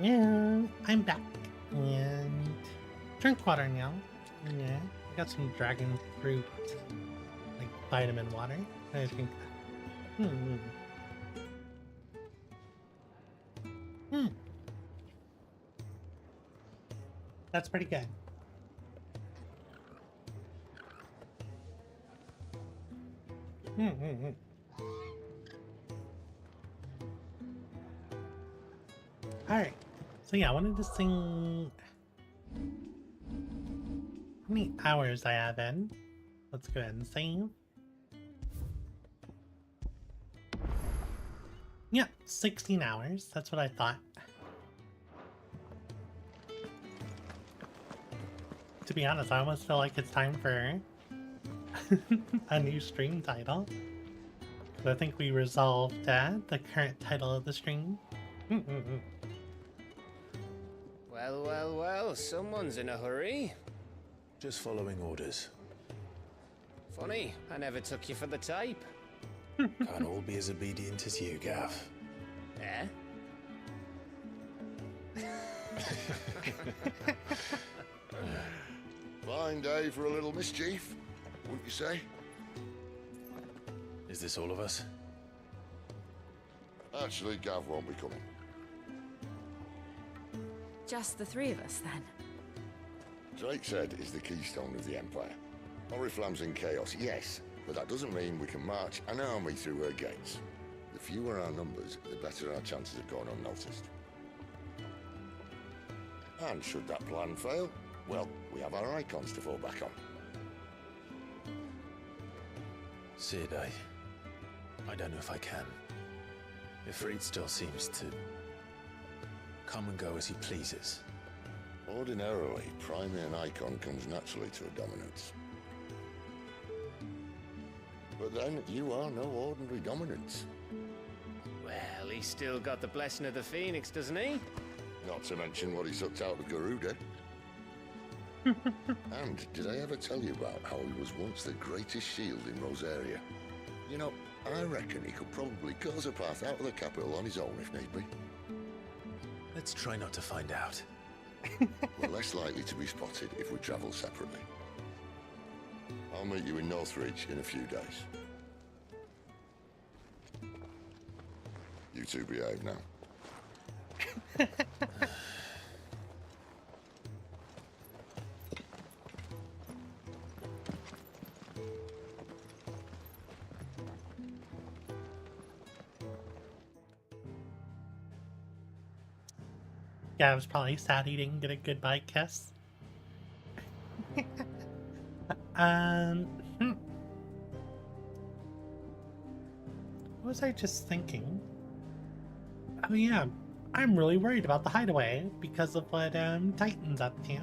Yeah, I'm back and drink water now. Yeah, I got some dragon fruit, like vitamin water. I think. That's pretty good. Alright, so yeah, I wanted to sing how many hours I have in. Let's go ahead and save. Yeah, 16 hours, that's what I thought. To be honest, I almost feel like it's time for a new stream title. But I think we resolved the current title of the stream. Well, well, well, someone's in a hurry. Just following orders. Funny, I never took you for the type. Can't all be as obedient as you, Gav. Eh? Fine day for a little mischief, wouldn't you say? Is this all of us? Actually, Gav won't be coming. Just the three of us, then? Drake's Head is the keystone of the Empire. Oriflamme's in chaos, yes, but that doesn't mean we can march an army through her gates. The fewer our numbers, the better our chances of going unnoticed. And should that plan fail, well, we have our icons to fall back on. Sid, I don't know if I can. Ifrit still seems to come and go as he pleases. Ordinarily, priming an icon comes naturally to a dominance. But then, you are no ordinary dominance. Well, he's still got the blessing of the Phoenix, doesn't he? Not to mention what he sucked out of Garuda. And did I ever tell you about how he was once the greatest shield in Rosaria? You know, I reckon he could probably cause a path out of the capital on his own if need be. Let's try not to find out. We're less likely to be spotted if we travel separately. I'll meet you in Northridge in a few days. You two behave now. Yeah, I was probably sad he didn't get a goodbye kiss. What was I just thinking? Oh yeah, I'm really worried about the hideaway because of what Titan's up to.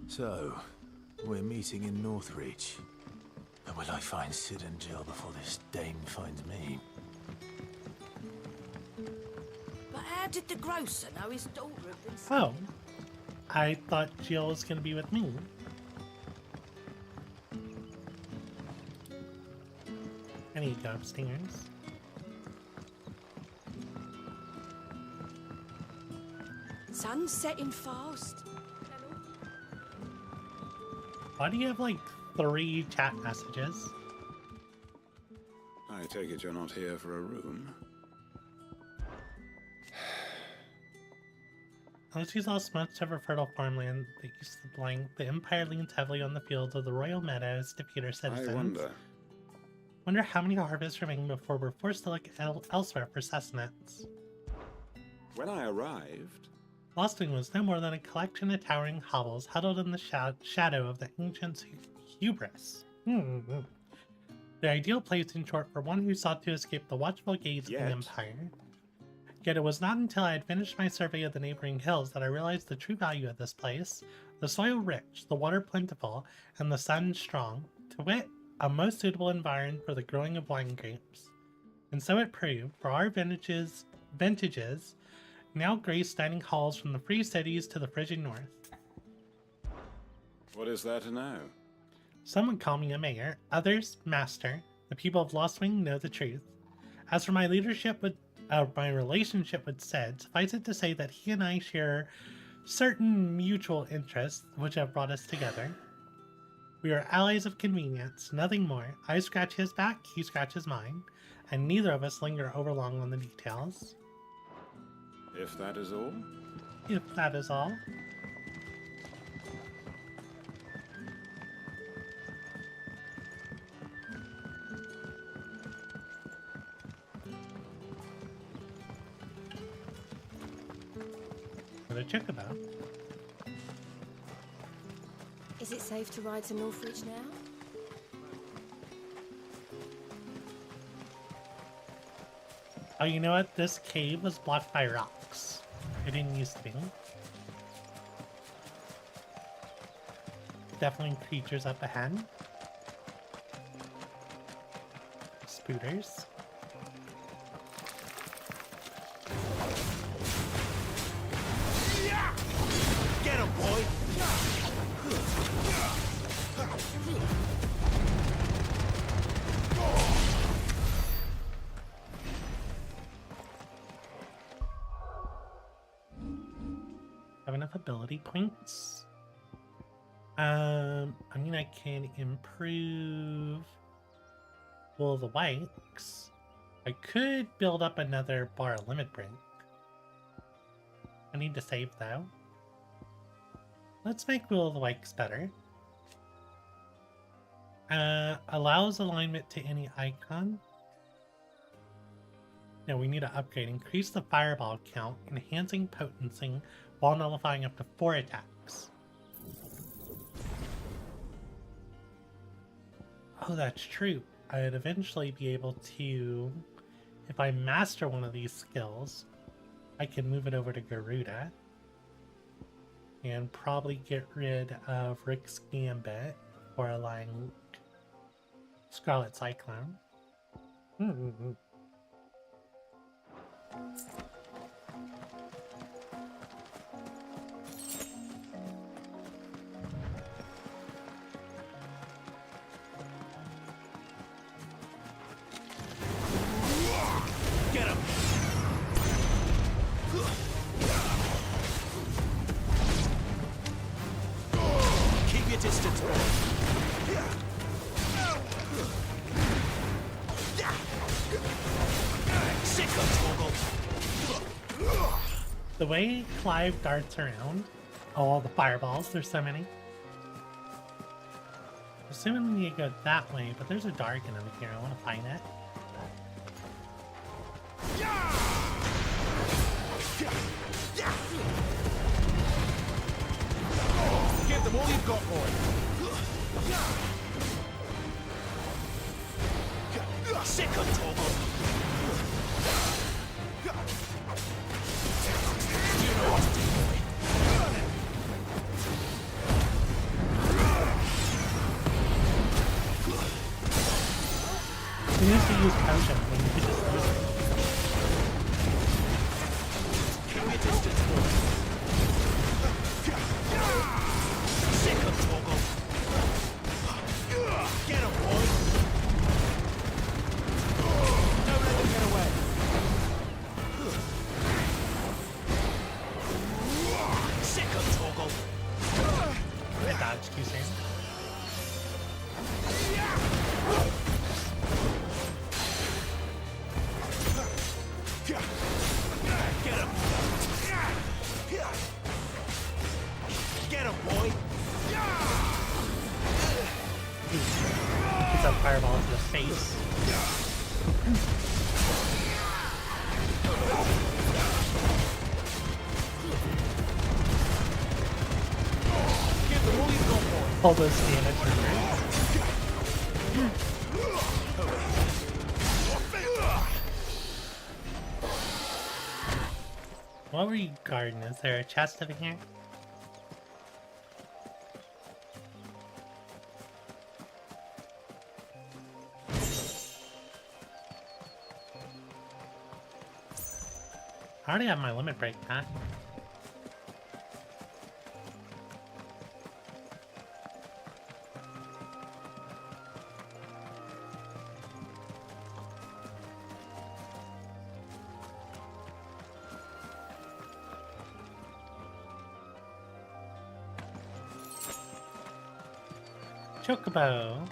So, we're meeting in Northridge. And will I find Sid and Jill before this dame finds me? But how did the grocer know his daughter had been... Oh, I thought Jill was gonna be with me. I need to go upstairs. Sun's setting fast. Why do you have like 3 chat messages? I take it you're not here for a room. Unless you lost much of her fertile farmland that used to blank, the Empire leans heavily on the fields of the Royal Meadows to feed her citizens. I wonder. Wonder how many harvests remain before we're forced to look elsewhere for sustenance. When I arrived... Lostwing was no more than a collection of towering hovels huddled in the shadow of the ancient hubris. The ideal place, in short, for one who sought to escape the watchful gaze of the Empire. Yet it was not until I had finished my survey of the neighboring hills that I realized the true value of this place. The soil rich, the water plentiful, and the sun strong, to wit, a most suitable environment for the growing of wine grapes. And so it proved, for our vintages now grace dining halls from the free cities to the frigid north. What is there to know? Some would call me a mayor, others master. The people of Lostwing know the truth. As for my my relationship with Sid, suffice it to say that he and I share certain mutual interests which have brought us together. We are allies of convenience, nothing more. I scratch his back, he scratches mine, and neither of us linger overlong on the details. If that is all? If that is all. What a chocobo. Is it safe to ride to Northridge now? Oh, you know what? This cave was blocked by rocks. It didn't used to be. Definitely creatures up ahead. Spooters. Get him, boy! Have enough ability points. I mean, I can improve Will of the Wikes. I could build up another bar limit break. I need to save though. Let's make Will of the Wikes better. Allows alignment to any icon. Now we need to upgrade. Increase the fireball count, enhancing potency while nullifying up to 4 attacks. Oh, that's true. I'd eventually be able to, if I master one of these skills, I can move it over to Garuda and probably get rid of Rick's Gambit for allowing Scarlet Cyclone. Get him! Keep your distance, boy. Sick of Torgal. The way Clive darts around, all the fireballs, there's so many. Assuming we need to go that way, but there's a Dargan over here. I want to find it. Give them all you've got, boy. Sick of Torgal. You know what to do, boy. We used to use potion when you could just use it. Keep your distance, boy. Sick of Torgal. Get him, boy. Don't let them get away. Sick of Torgal. I dodged too soon. Get him. Get him, boy. He's a fireball to the face. Give them all you've got, boy. All those damage returns. What were you guarding? Is there a chest over here? I already have my limit break back. Chocobo.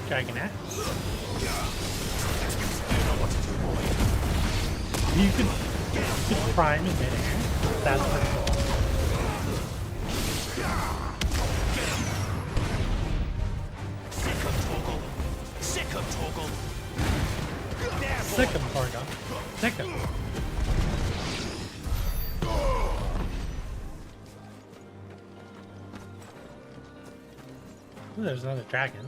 Dragonette. You can prime in midair. That's pretty cool. Sick of Torgal. Sick of Torgal. Sick him, Torgal. Sick him. Ooh, there's another dragon.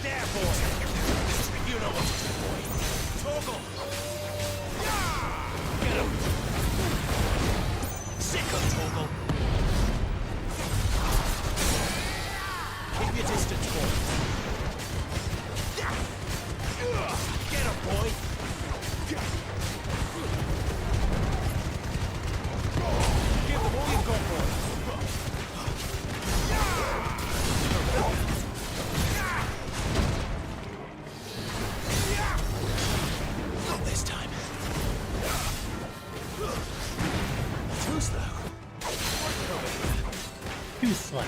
There, boy. You know what to do, boy. Torgal. Get him. Sick of Torgal. Keep your distance, boy. Get him, boy. Give them all you've got, boy. Not this time. Too slow. Too slow.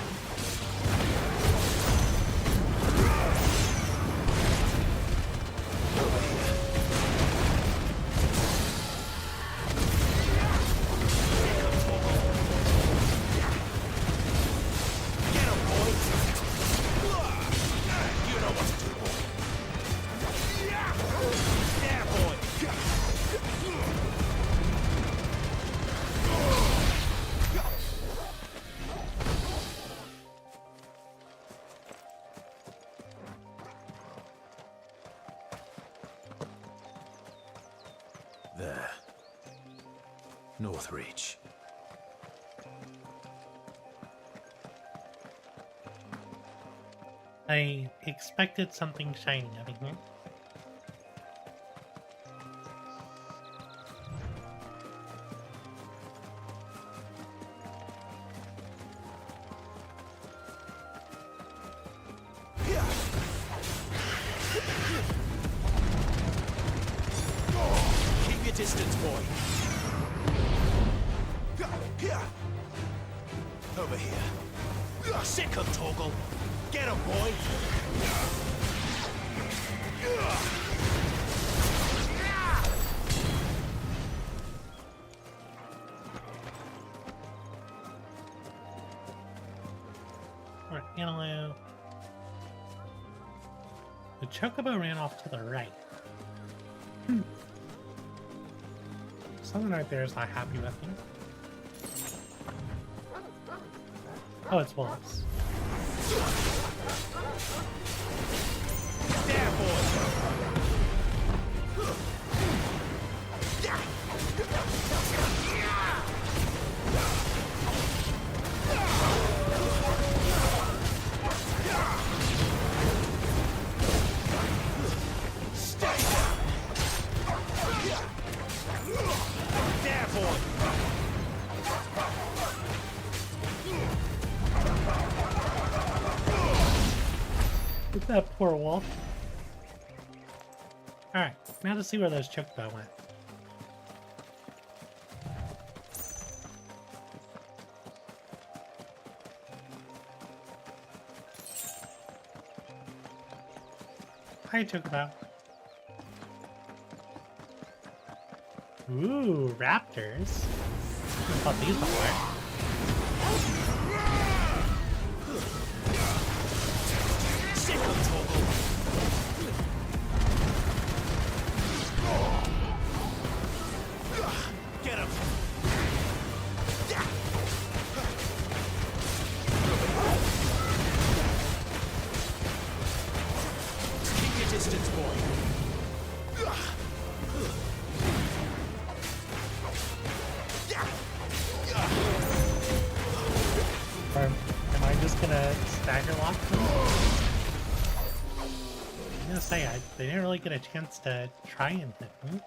Northreach. I expected something shiny out of here. Keep your distance, boy. Over here. Sick of Torgal. Get him, boy. Alright, antelope. The chocobo ran off to the right. Someone right there is not happy with me. Oh, it's wolves. There, boy. That poor wolf. Alright, now to see where those chocobo went. Hi, chocobo. Ooh, raptors. I thought these would work. Get him! Keep your distance, boy. Or am I just gonna stagger lock them? I'm gonna say, they didn't really get a chance to try and hit me.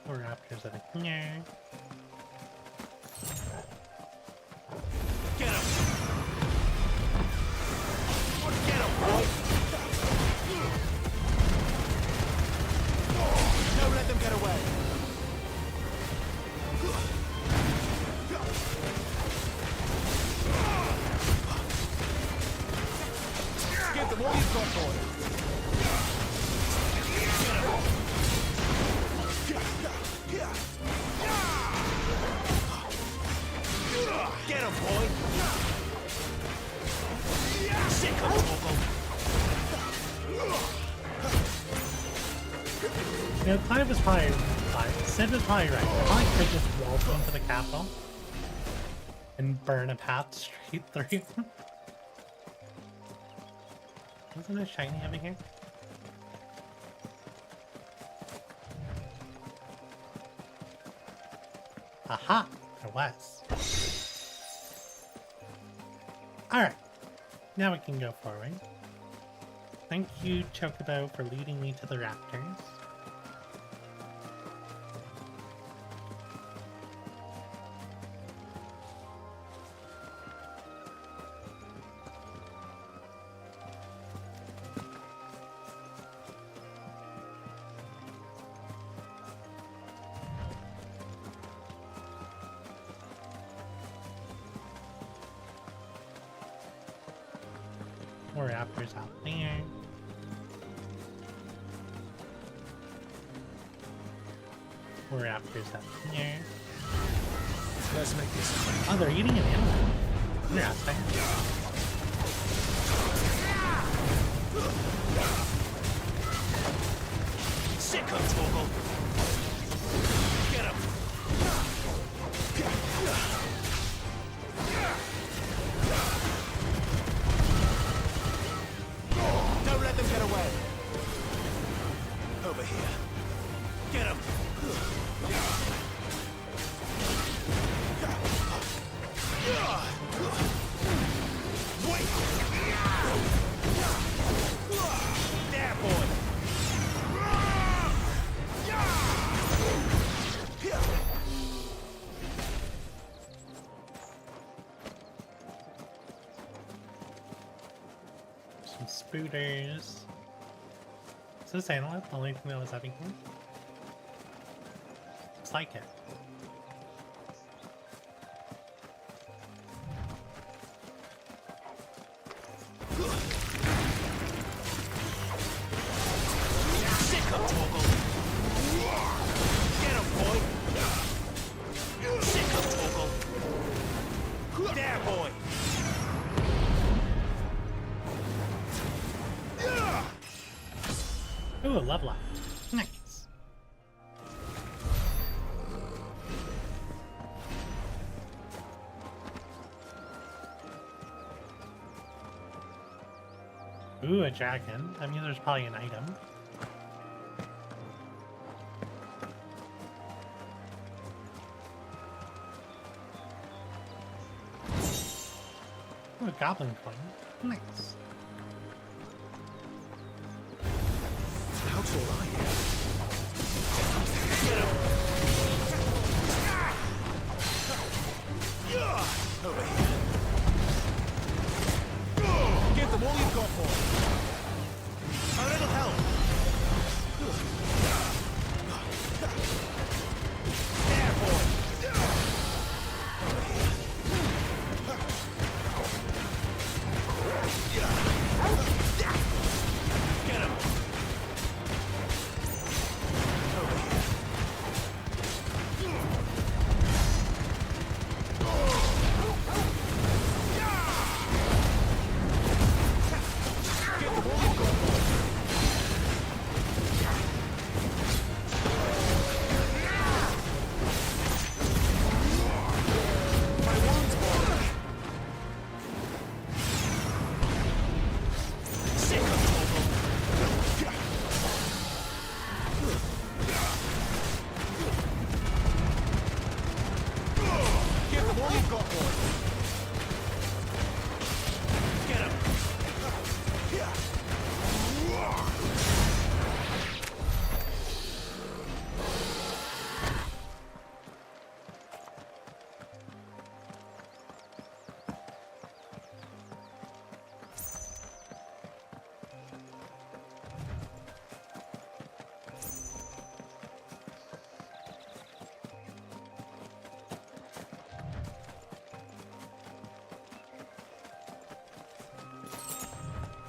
Four raptors over here. Get him! Get him, boy! Don't let them get away! Give them all you've got, boy! Get him, boy! Sick of Torgal! You know, Clive was probably right. Sid was probably right. I probably could just waltz into the capital and burn a path straight through. Wasn't it shiny over here? Aha! There was. Alright. Now we can go forward. Thank you, Chocobo, for leading me to the raptors. More raptors out there. More raptors out here. Let's make this quick. Oh, they're eating an animal. Interesting. Sick of Torgal! Get him! some spooters. Is this analog the only thing that was heavy here? Looks like it. Sick of Torgal. Get him, boy. Sick of Torgal. There, boy. Ooh, a level up. Nice. Ooh, a dragon. I mean, there's probably an item. Ooh, a goblin coin. Nice. How tall are you? Over here. Give them all you've got for them. A little help. There, boy. Over here. Get him. Over here.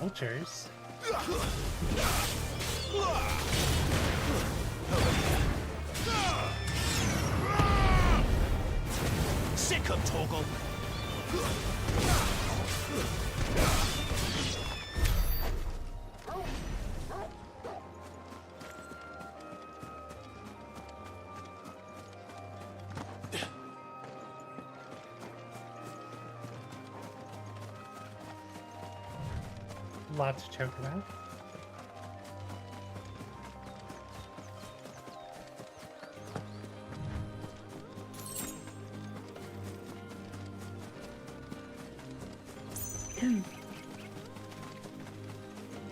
Vultures. Sick of Torgal. Lots to choke about.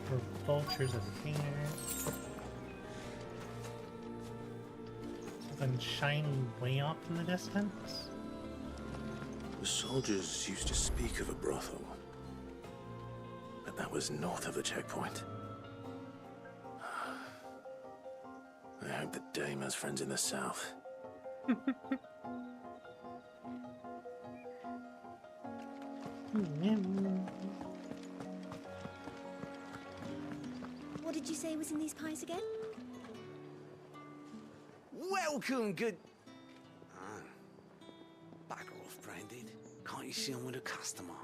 For vultures of here. Something shining way off in the distance. The soldiers used to speak of a brothel. But that was north of the checkpoint. I hope that Dame has friends in the south. What did you say was in these pies again? Welcome, good... Bagger off, Branded. Can't you see I'm with a customer?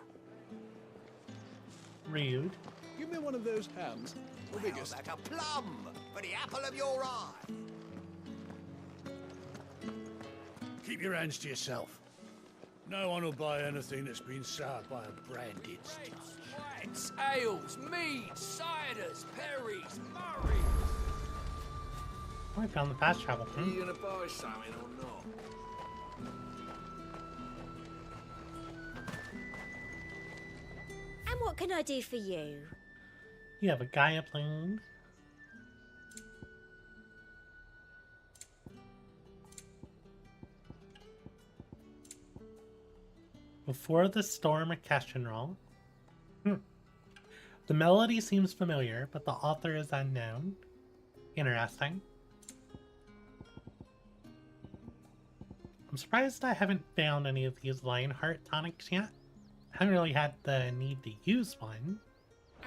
Rude. Give me one of those hams. The biggest. Like a plum for the apple of your eye. Keep your hands to yourself. No one will buy anything that's been soured by a branded stick. Sprats, ales, meads, ciders, perries, murrays. Oh, I found the fast travel. Are you gonna buy something or not? And what can I do for you? You have a Gaia plane. Before the storm, a question roll. The melody seems familiar, but the author is unknown. Interesting. I'm surprised I haven't found any of these Lionheart tonics yet. I haven't really had the need to use one.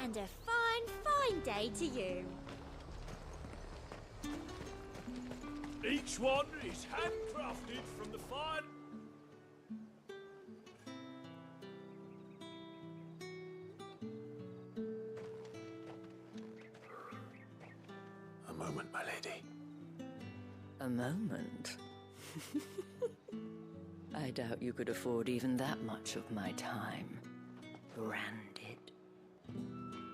And a fine, fine day to you. Each one is handcrafted from the fine... A moment, my lady. A moment? I doubt you could afford even that much of my time. Branded.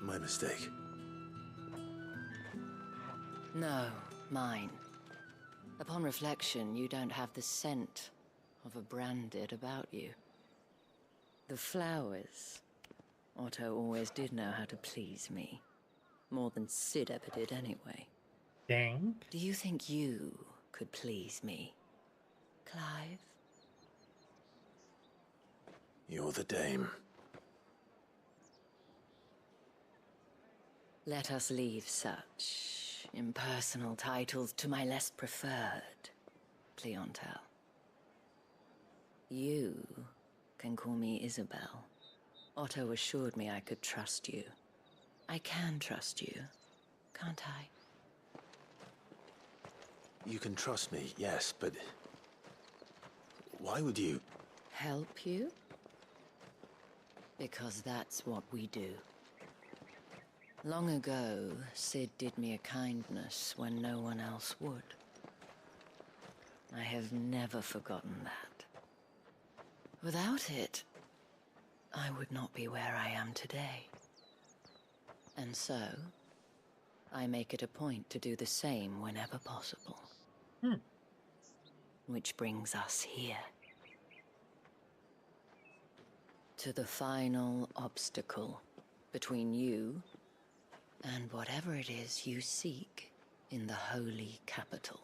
My mistake. No, mine. Upon reflection, you don't have the scent of a branded about you. The flowers. Otto always did know how to please me. More than Sid ever did anyway. Dang. Do you think you could please me, Clive? You're the dame. Let us leave such impersonal titles to my less preferred clientele. You can call me Isabel. Otto assured me I could trust you. I can trust you, can't I? You can trust me, yes, but... why would you... Help you? Because that's what we do. Long ago, Sid did me a kindness when no one else would. I have never forgotten that. Without it, I would not be where I am today. And so, I make it a point to do the same whenever possible. Which brings us here. To the final obstacle between you and whatever it is you seek in the holy capital.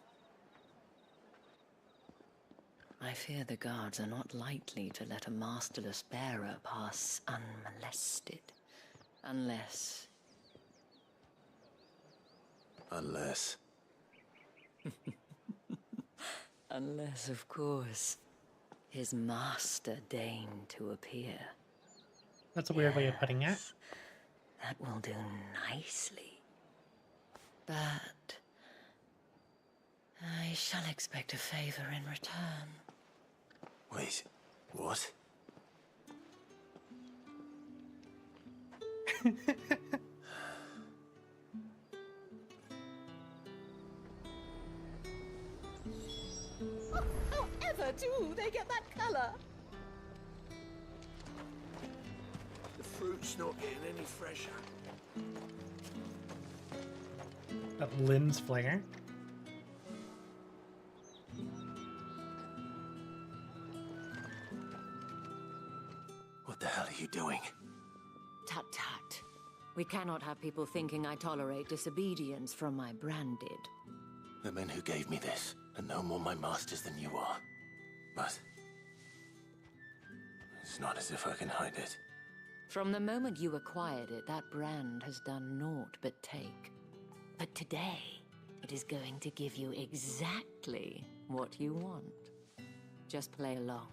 I fear the guards are not likely to let a masterless bearer pass unmolested. Unless... Unless... Unless, of course, his master deigned to appear. That's a weird way of putting it. That will do nicely. But I shall expect a favor in return. Wait, what? However do they get that colour? The fruit's not getting any fresher. That lens flare. What the hell are you doing? Tut tut. We cannot have people thinking I tolerate disobedience from my branded. The men who gave me this are no more my masters than you are. But... it's not as if I can hide it. From the moment you acquired it, that brand has done naught but take. But today, it is going to give you exactly what you want. Just play along.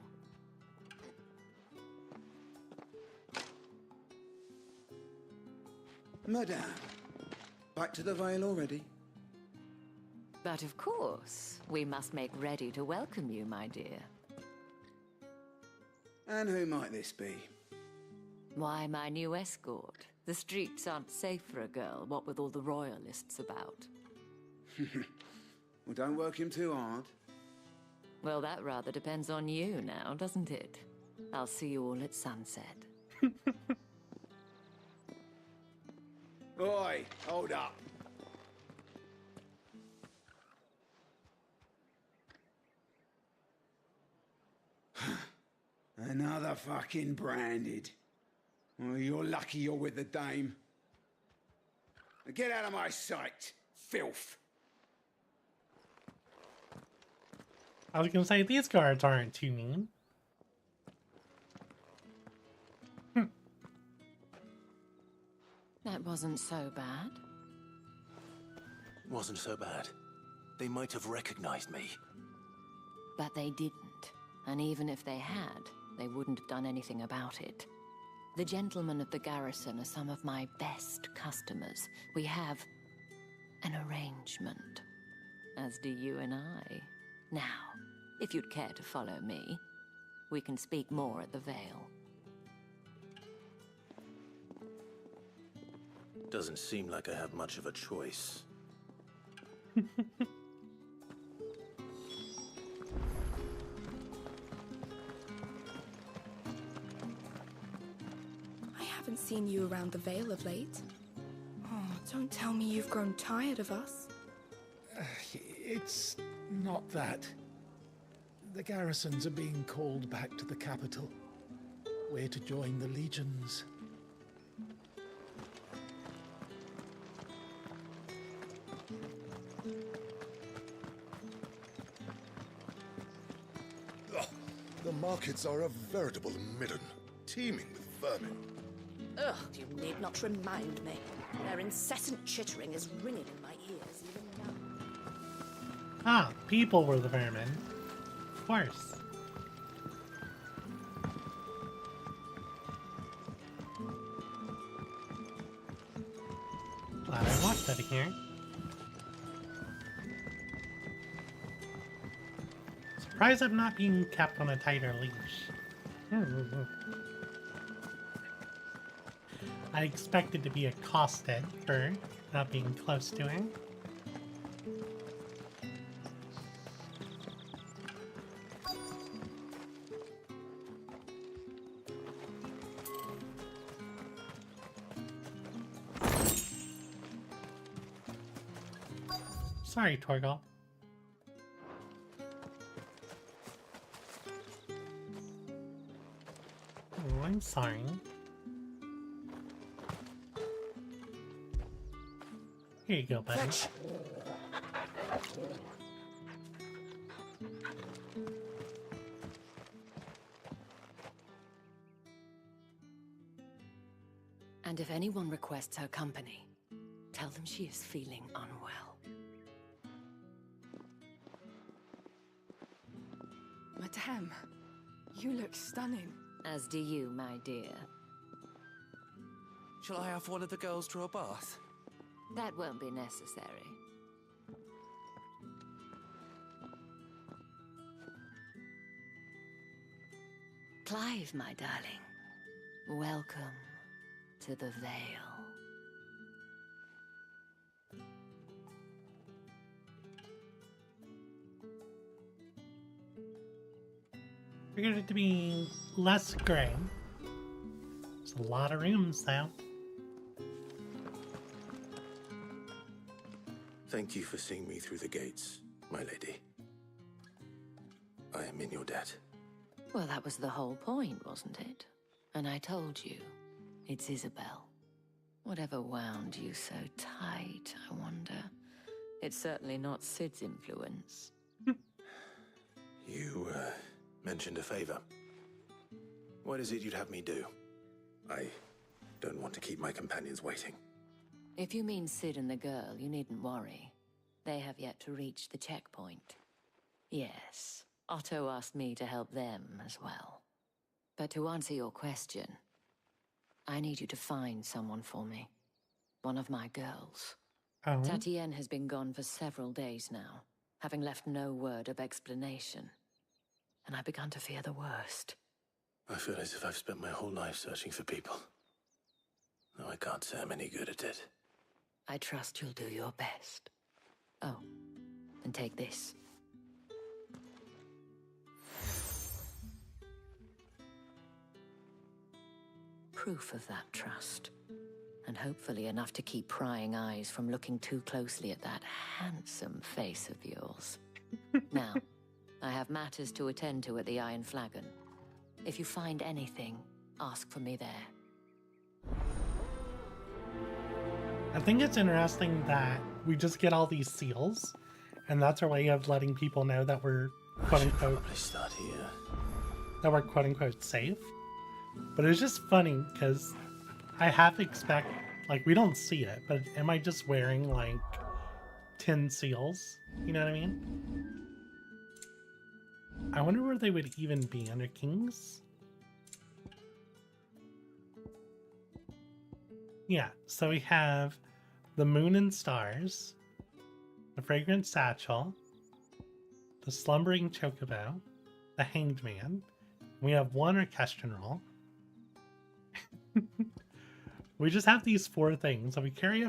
Madame, back to the Vale already? But of course, we must make ready to welcome you, my dear. And who might this be? Why, my new escort. The streets aren't safe for a girl, what with all the royalists about. Well, don't work him too hard. Well, that rather depends on you now, doesn't it? I'll see you all at sunset. Oi, hold up. Another fucking branded. Well, you're lucky you're with the dame. Now get out of my sight, filth. I was gonna say, these guards aren't too mean. That wasn't so bad. Wasn't so bad. They might have recognized me. But they didn't. And even if they had, they wouldn't have done anything about it. The gentlemen of the garrison are some of my best customers. We have an arrangement, as do you and I. Now, if you'd care to follow me, we can speak more at the Vale. Doesn't seem like I have much of a choice. I haven't seen you around the Vale of late. Oh, don't tell me you've grown tired of us. It's not that. The garrisons are being called back to the capital. We're to join the legions. The markets are a veritable midden, teeming with vermin. Ugh, you need not remind me. Their incessant chittering is ringing in my ears even now. Ah, people were the vermin. Of course. Glad I walked out of here. Surprised I'm not being kept on a tighter leash. I expected to be accosted for not being close to him. Sorry, Torgal. Oh, I'm sorry. Here you go, buddy. Fetch. And if anyone requests her company, tell them she is feeling unwell. Madame, you look stunning. As do you, my dear. Shall I have one of the girls draw a bath? That won't be necessary. Clive, my darling, welcome to the Vale. Figured it to be less gray. There's a lot of rooms though. Thank you for seeing me through the gates, my lady. I am in your debt. Well, that was the whole point, wasn't it? And I told you, it's Isabel. Whatever wound you so tight, I wonder. It's certainly not Sid's influence. You, mentioned a favor. What is it you'd have me do? I don't want to keep my companions waiting. If you mean Sid and the girl, you needn't worry. They have yet to reach the checkpoint. Yes, Otto asked me to help them as well. But to answer your question, I need you to find someone for me. One of my girls. Oh. Tatienne has been gone for several days now, having left no word of explanation. And I've begun to fear the worst. I feel as if I've spent my whole life searching for people. No, I can't say I'm any good at it. I trust you'll do your best. Oh, and take this. Proof of that trust. And hopefully enough to keep prying eyes from looking too closely at that handsome face of yours. Now, I have matters to attend to at the Iron Flagon. If you find anything, ask for me there. I think it's interesting that we just get all these seals, and that's our way of letting people know that we're quote unquote Probably start here. that we're quote unquote safe. But it's just funny because I half expect Like, we don't see it, but am I just wearing, like, 10 seals? You know what I mean? I wonder where they would even be under kings. Yeah, so we have the moon and stars, the fragrant satchel, the slumbering chocobo, the hanged man. We have one orchestron roll. We just have these 4 things. So we carry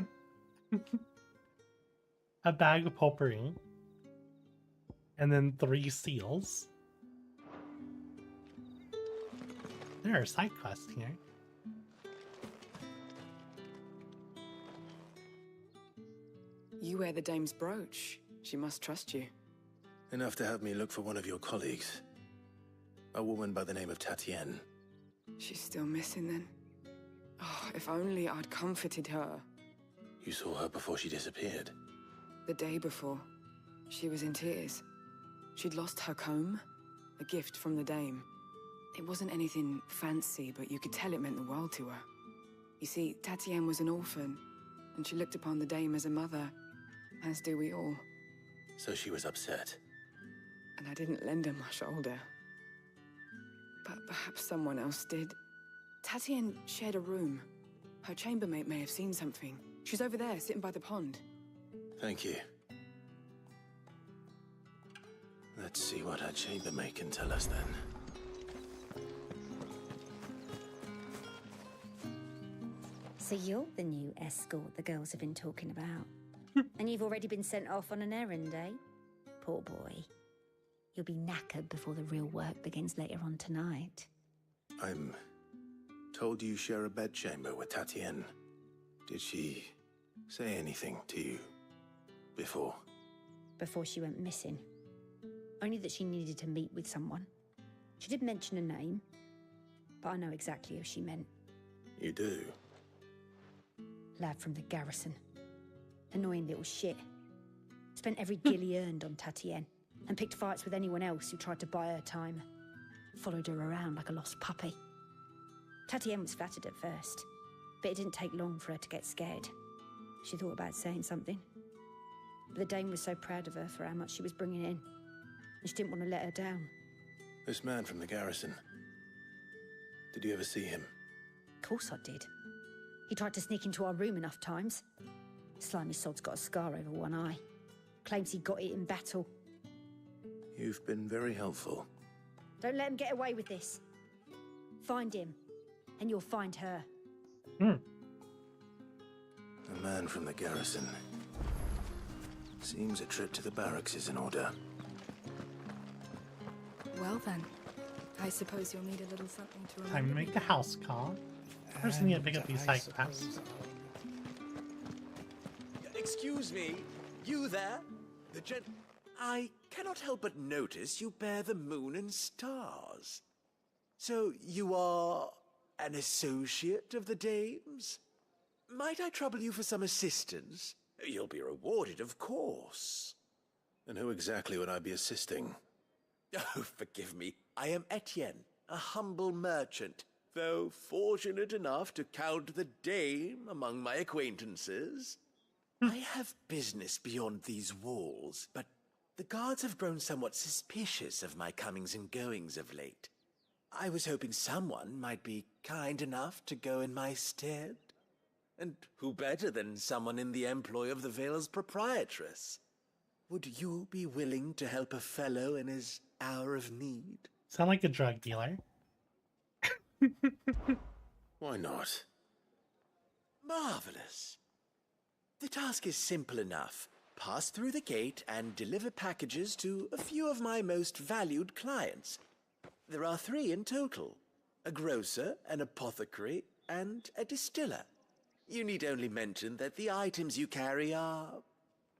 a bag of potpourri, and then 3 seals. There are side quests here. You wear the dame's brooch. She must trust you. Enough to have me look for one of your colleagues. A woman by the name of Tatienne. She's still missing then. Oh, if only I'd comforted her. You saw her before she disappeared. The day before, she was in tears. She'd lost her comb, a gift from the dame. It wasn't anything fancy, but you could tell it meant the world to her. You see, Tatienne was an orphan, and she looked upon the dame as a mother, as do we all. So she was upset. And I didn't lend her my shoulder. But perhaps someone else did. Tatienne shared a room. Her chambermaid may have seen something. She's over there, sitting by the pond. Thank you. Let's see what her chambermaid can tell us then. So you're the new escort the girls have been talking about. And you've already been sent off on an errand, eh? Poor boy. You'll be knackered before the real work begins later on tonight. I'm told you share a bedchamber with Tatienne. Did she say anything to you before? Before she went missing. Only that she needed to meet with someone. She did mention a name, but I know exactly who she meant. You do? Lad from the garrison. Annoying little shit. Spent every gil he earned on Tatienne, and picked fights with anyone else who tried to buy her time. Followed her around like a lost puppy. Tatienne was flattered at first, but it didn't take long for her to get scared. She thought about saying something. But the dame was so proud of her for how much she was bringing in, and she didn't want to let her down. This man from the garrison. Did you ever see him? Of course I did. He tried to sneak into our room enough times. Slimy sod's got a scar over one eye. Claims he got it in battle. You've been very helpful. Don't let him get away with this. Find him, and you'll find her. A man from the garrison. Seems a trip to the barracks is in order. Well then, I suppose you'll need a little something to remember. Time to make the house call. First, I need to pick up these side quests. Excuse me, you there? I cannot help but notice you bear the moon and stars. So you are an associate of the dame's? Might I trouble you for some assistance? You'll be rewarded, of course. And who exactly would I be assisting? Oh, forgive me. I am Etienne, a humble merchant, though fortunate enough to count the dame among my acquaintances. I have business beyond these walls, but the guards have grown somewhat suspicious of my comings and goings of late. I was hoping someone might be kind enough to go in my stead. And who better than someone in the employ of the Vale's proprietress? Would you be willing to help a fellow in his hour of need? Sound like a drug dealer. Why not? Marvelous. The task is simple enough. Pass through the gate and deliver packages to a few of my most valued clients. There are 3 in total. A grocer, an apothecary, and a distiller. You need only mention that the items you carry are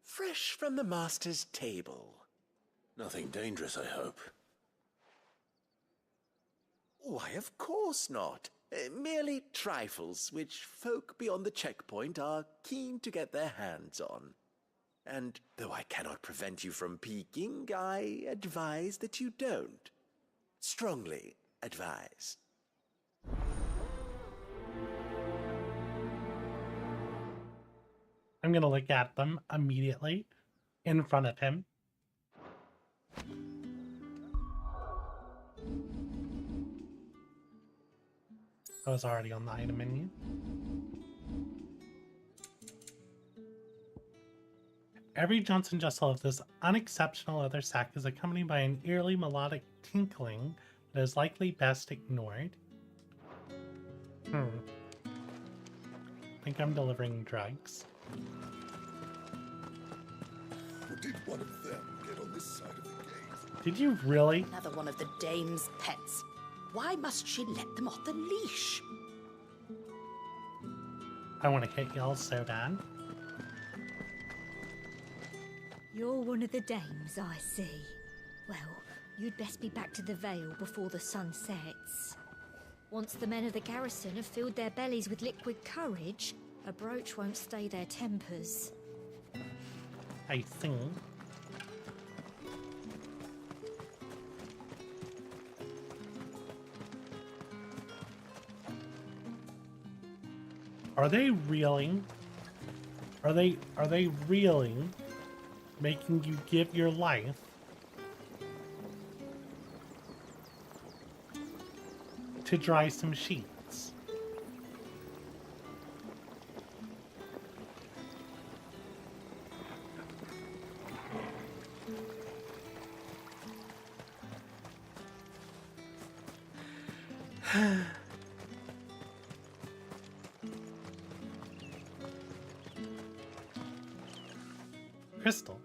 fresh from the master's table. Nothing dangerous, I hope. Why, of course not. Merely trifles which folk beyond the checkpoint are keen to get their hands on. And though I cannot prevent you from peeking, I advise that you don't. Strongly advise. I'm gonna look at them immediately in front of him. I was already on the item menu. Every Johnson Jessel of this unexceptional leather sack is accompanied by an eerily melodic tinkling that is likely best ignored. I think I'm delivering drugs. Did one of them get on this side of the gate? Did you really? Another one of the dame's pets. Why must she let them off the leash? I want to hit y'all so bad. You're one of the dames, I see. Well, you'd best be back to the Vale before the sun sets. Once the men of the garrison have filled their bellies with liquid courage, a brooch won't stay their tempers. I think. Are they reeling? Are they reeling? Making you give your life to dry some sheets? Crystals.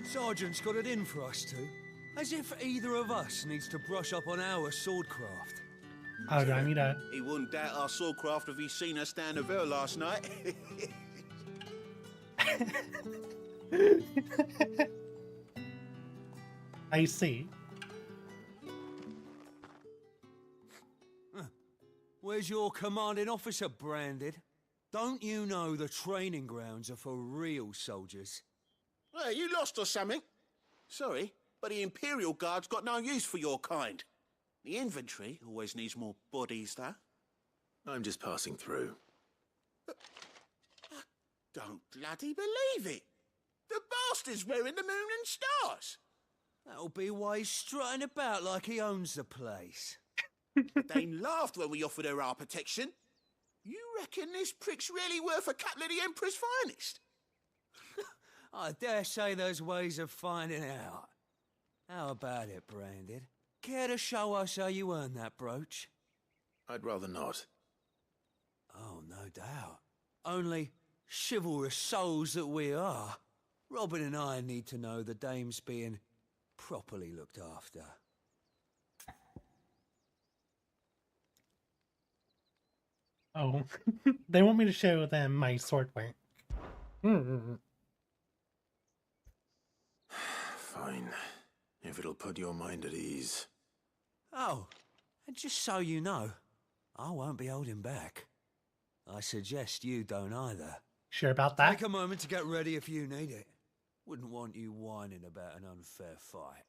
Sergeant's got it in for us two. As if either of us needs to brush up on our swordcraft. Oh, do I need a... He wouldn't doubt our swordcraft if he seen us down the Vale last night. I see. Where's your commanding officer, Branded? Don't you know the training grounds are for real soldiers? Hey, you lost or something? Sorry, but the Imperial Guard's got no use for your kind. The infantry always needs more bodies, though. I'm just passing through. I don't bloody believe it. The bastard's wearing the moon and stars. That'll be why he's strutting about like he owns the place. The Dame laughed when we offered her our protection. You reckon this prick's really worth a couple of the Emperor's finest? I dare say there's ways of finding out. How about it, Branded? Care to show us how you earned that brooch? I'd rather not. Oh, no doubt. Only chivalrous souls that we are, Robin and I need to know the dame's being properly looked after. Oh, they want me to show them my sword work. Fine, if it'll put your mind at ease. Oh, and just so you know, I won't be holding back. I suggest you don't either. Sure about that? Take a moment to get ready if you need it. Wouldn't want you whining about an unfair fight.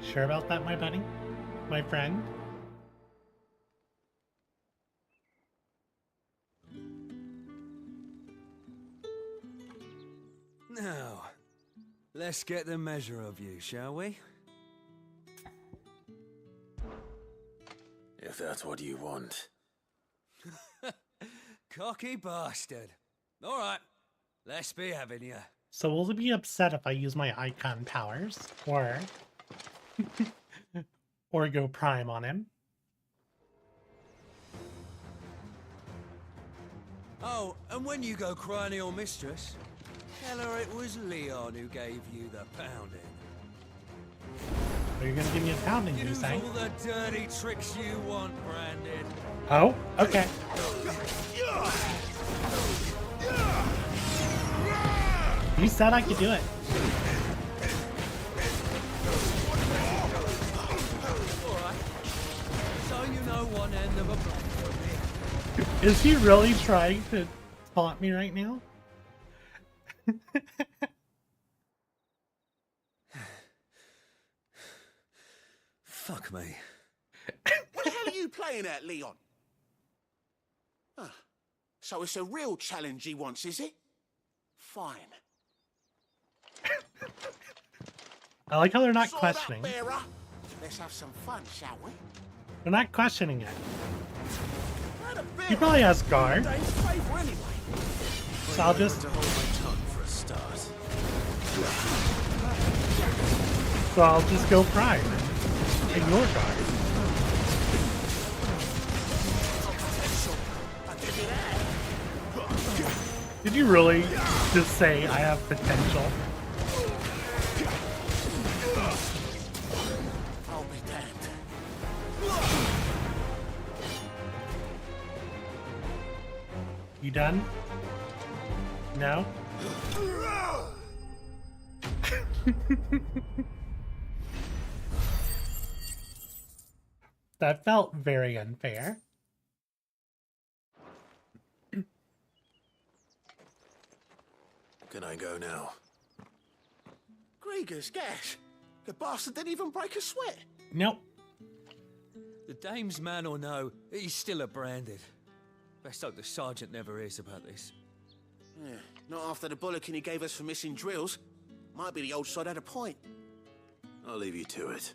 Sure about that, my buddy? My friend? Now, let's get the measure of you, shall we? If that's what you want. Cocky bastard. All right, let's be having you. So will it be upset if I use my icon powers? Or... or go prime on him? Oh, and when you go crying to your mistress, tell her it was Leon who gave you the pounding. Are you gonna give me a pounding, you say? Use all the dirty tricks you want, Branded. Oh, okay. You said I could do it. Alright. So you know one end of a blade from me. Is he really trying to taunt me right now? Fuck me. What the hell are you playing at, Leon? Ah, so it's a real challenge he wants, is it? Fine. I like how they're not Sword questioning. Up, bearer. Let's have some fun, shall we? They're not questioning it. Where the He probably has guard. Dame's favour anyway. So I'll just... To hold my tongue for a start. So I'll just go prime. Ignore guard. Did you really just say I have potential? I'll be damned. You done? No? That felt very unfair. Can I go now? Gregor's gas. The bastard didn't even break a sweat. Nope. The dame's man or no, he's still a branded. Best hope the sergeant never hears about this. Yeah, not after the bollocking he gave us for missing drills. Might be the old sod had a point. I'll leave you to it.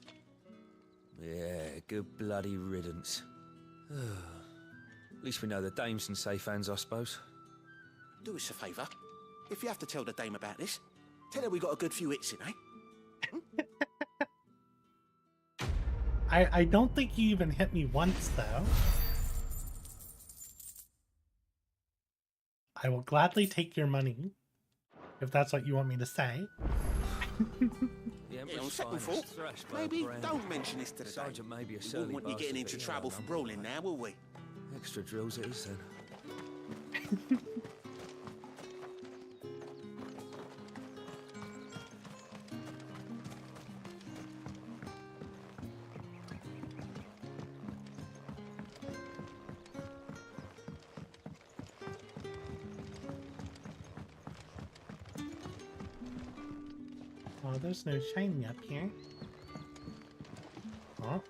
Yeah, good bloody riddance. At least we know the dame's in safe hands, I suppose. Do us a favour. If you have to tell the dame about this, tell her we got a good few hits in, eh? I don't think he even hit me once, though. I will gladly take your money, if that's what you want me to say. Yeah, on second thought, maybe don't mention this to the sergeant. May be a we wouldn't want you getting into trouble for brawling now, will we? Extra drills it is then. Oh, there's no shiny up here. Oh.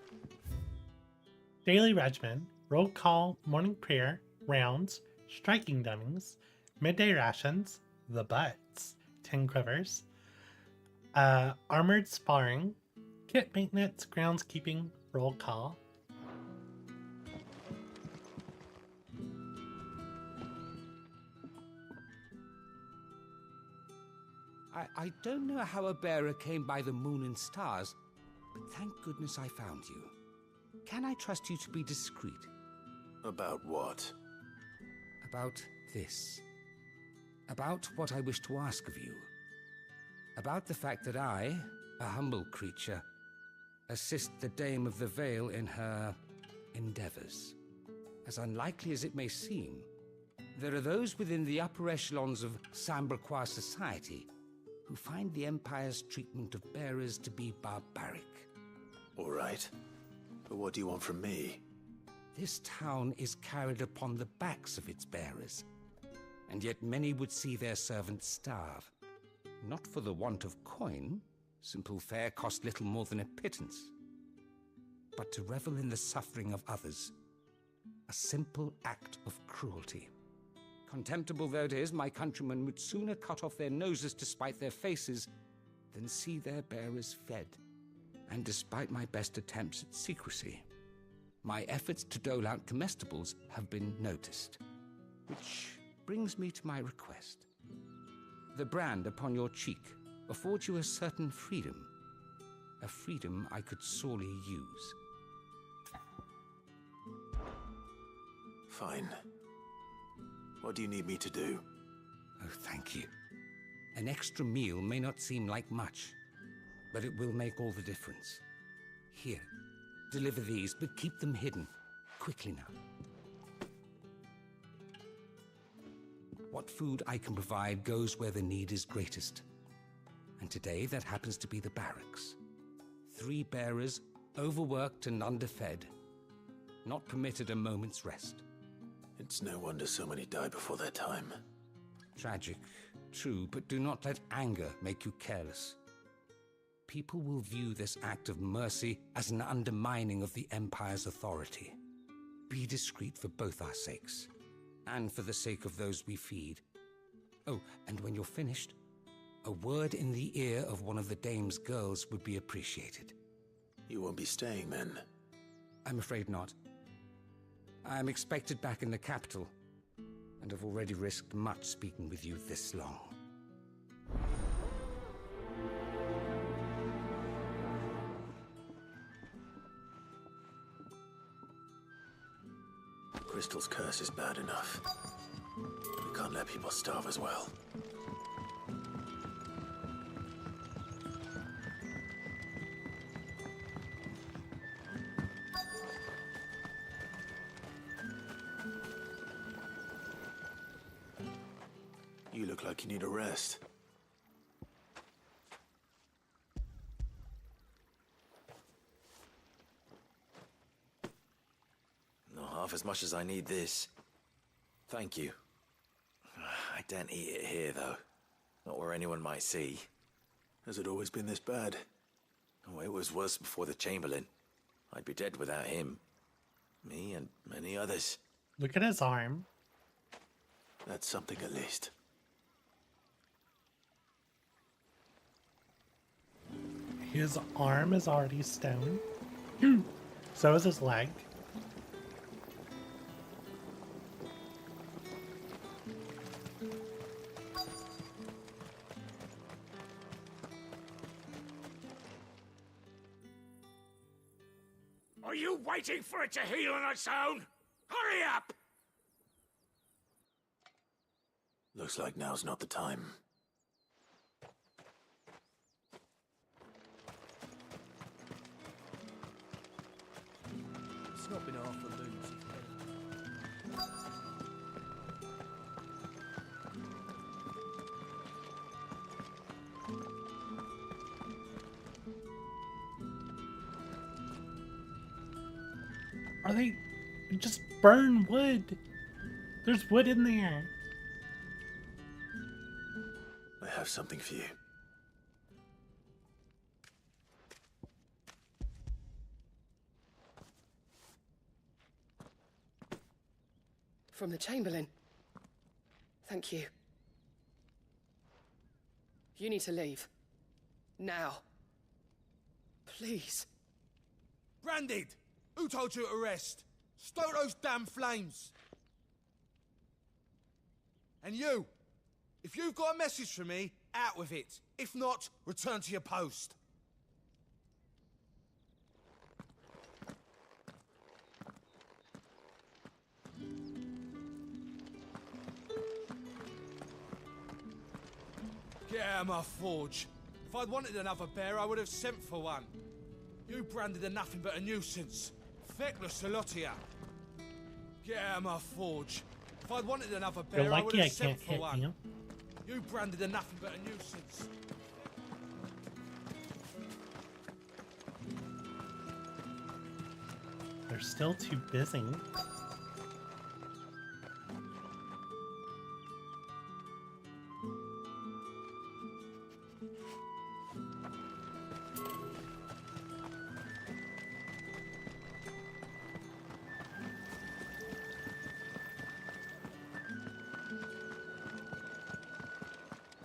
Daily regimen, roll call, morning prayer, rounds, striking dummies, midday rations, the butts, 10 quivers, armored sparring, kit maintenance, groundskeeping, roll call. I don't know how a bearer came by the moon and stars, but thank goodness I found you. Can I trust you to be discreet? About what? About this. About what I wish to ask of you. About the fact that I, a humble creature, assist the Dame of the Vale in her endeavors. As unlikely as it may seem, there are those within the upper echelons of Samberquois society who find the Empire's treatment of bearers to be barbaric. All right. But what do you want from me? This town is carried upon the backs of its bearers, and yet many would see their servants starve. Not for the want of coin, simple fare cost little more than a pittance, but to revel in the suffering of others, a simple act of cruelty. Contemptible though it is, my countrymen would sooner cut off their noses to spite their faces than see their bearers fed. And despite my best attempts at secrecy, my efforts to dole out comestibles have been noticed. Which brings me to my request. The brand upon your cheek affords you a certain freedom. A freedom I could sorely use. Fine. What do you need me to do? Oh, thank you. An extra meal may not seem like much, but it will make all the difference. Here, deliver these, but keep them hidden. Quickly now. What food I can provide goes where the need is greatest. And today that happens to be the barracks. 3 bearers, overworked and underfed, not permitted a moment's rest. It's no wonder so many die before their time. Tragic, true, but do not let anger make you careless. People will view this act of mercy as an undermining of the Empire's authority. Be discreet for both our sakes, and for the sake of those we feed. Oh, and when you're finished, a word in the ear of one of the Dame's girls would be appreciated. You won't be staying then? I'm afraid not. I'm expected back in the capital, and have already risked much speaking with you this long. Crystal's curse is bad enough. We can't let people starve as well. You look like you need a rest. Not half as much as I need this. Thank you. I daren't eat it here, though. Not where anyone might see. Has it always been this bad? Oh, it was worse before the Chamberlain. I'd be dead without him. Me and many others. Look at his arm. That's something at least. His arm is already stone. So is his leg. Are you waiting for it to heal on its own? Hurry up! Looks like now's not the time. It's not been half the loons. Are they just burn wood? There's wood in there. I have something for you. From the Chamberlain. Thank you. You need to leave. Now. Please. Branded! Who told you to rest? Stoke those damn flames! And you! If you've got a message for me, out with it. If not, return to your post. Get out of my forge. If I'd wanted another bear, I would have sent for one. You branded are nothing but a nuisance. Feckless a lot of ya. Get out of my forge. If I'd wanted another bear, I would have sent for one. You. You branded are nothing but a nuisance. They're still too busy.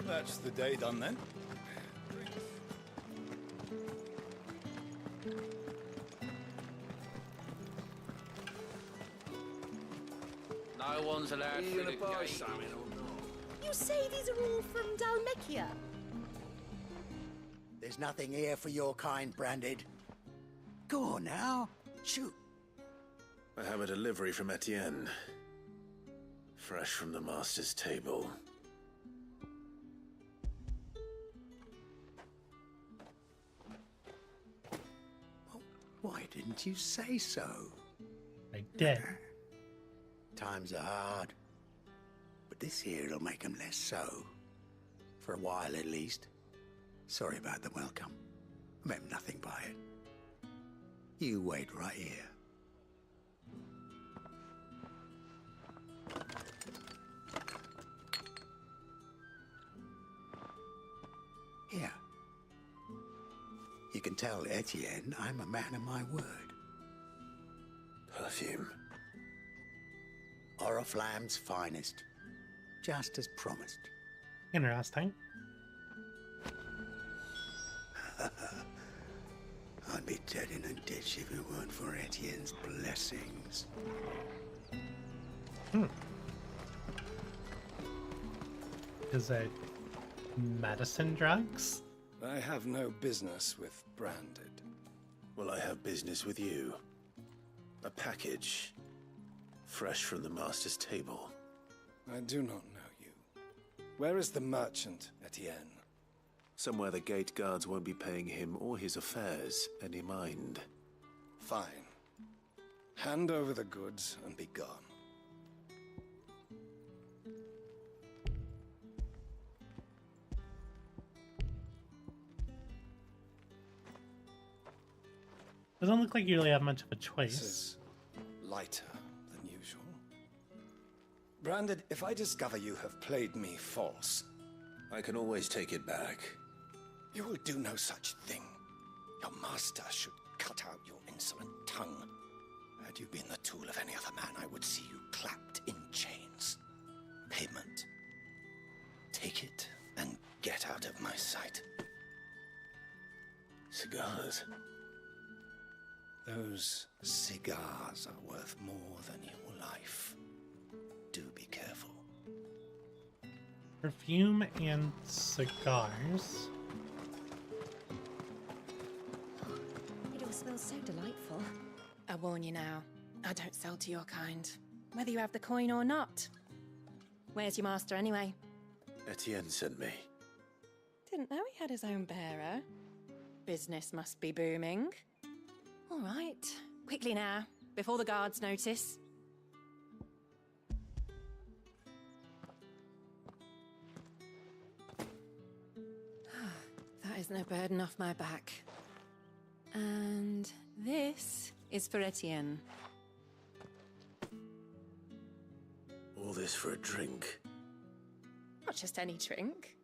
That's the day done then. No one's allowed through the gate. You say these are all from Dalmekia? There's nothing here for your kind, Branded. Go on now, shoot. I have a delivery from Etienne. Fresh from the master's table. Why didn't you say so? I did. Times are hard. But this here'll make 'em less so. For a while at least. Sorry about the welcome. I meant nothing by it. You wait right here. You can tell Etienne I'm a man of my word. Perfume. Oriflamme's finest. Just as promised. Interesting. I'd be dead in a ditch if it weren't for Etienne's blessings. Is it medicine drugs? I have no business with Branded. Well, I have business with you. A package. Fresh from the master's table. I do not know you. Where is the merchant, Etienne? Somewhere the gate guards won't be paying him or his affairs any mind. Fine. Hand over the goods and be gone. Doesn't look like you really have much of a choice. This is lighter than usual. Branded, if I discover you have played me false... I can always take it back. You will do no such thing. Your master should cut out your insolent tongue. Had you been the tool of any other man, I would see you clapped in chains. Payment. Take it and get out of my sight. Cigars. Those cigars are worth more than your life. Do be careful. Perfume and cigars. It all smells so delightful. I warn you now, I don't sell to your kind, whether you have the coin or not. Where's your master anyway? Etienne sent me. Didn't know he had his own bearer. Business must be booming. All right, quickly now, before the guards notice. That is no burden off my back. And this is for Etienne. All this for a drink. Not just any drink.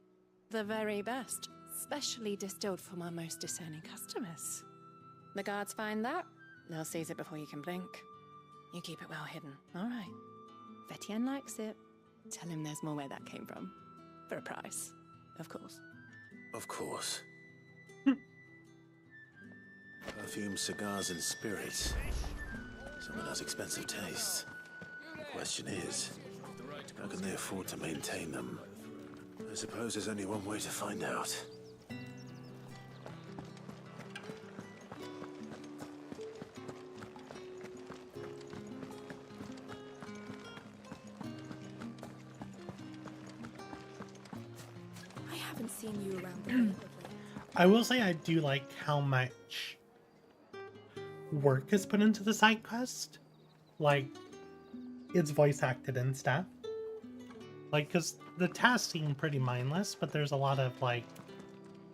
The very best, specially distilled for my most discerning customers. The guards find that, they'll seize it before you can blink. You keep it well hidden, all right? If Etienne likes it, tell him there's more where that came from. For a price, of course. Of course. Perfume, cigars, and spirits. Someone has expensive tastes. The question is, how can they afford to maintain them? I suppose there's only one way to find out. I haven't seen you around the way. I will say I do like how much work is put into the side quest. Like, it's voice acted and stuff. Like, because the tasks seem pretty mindless, but there's a lot of, like,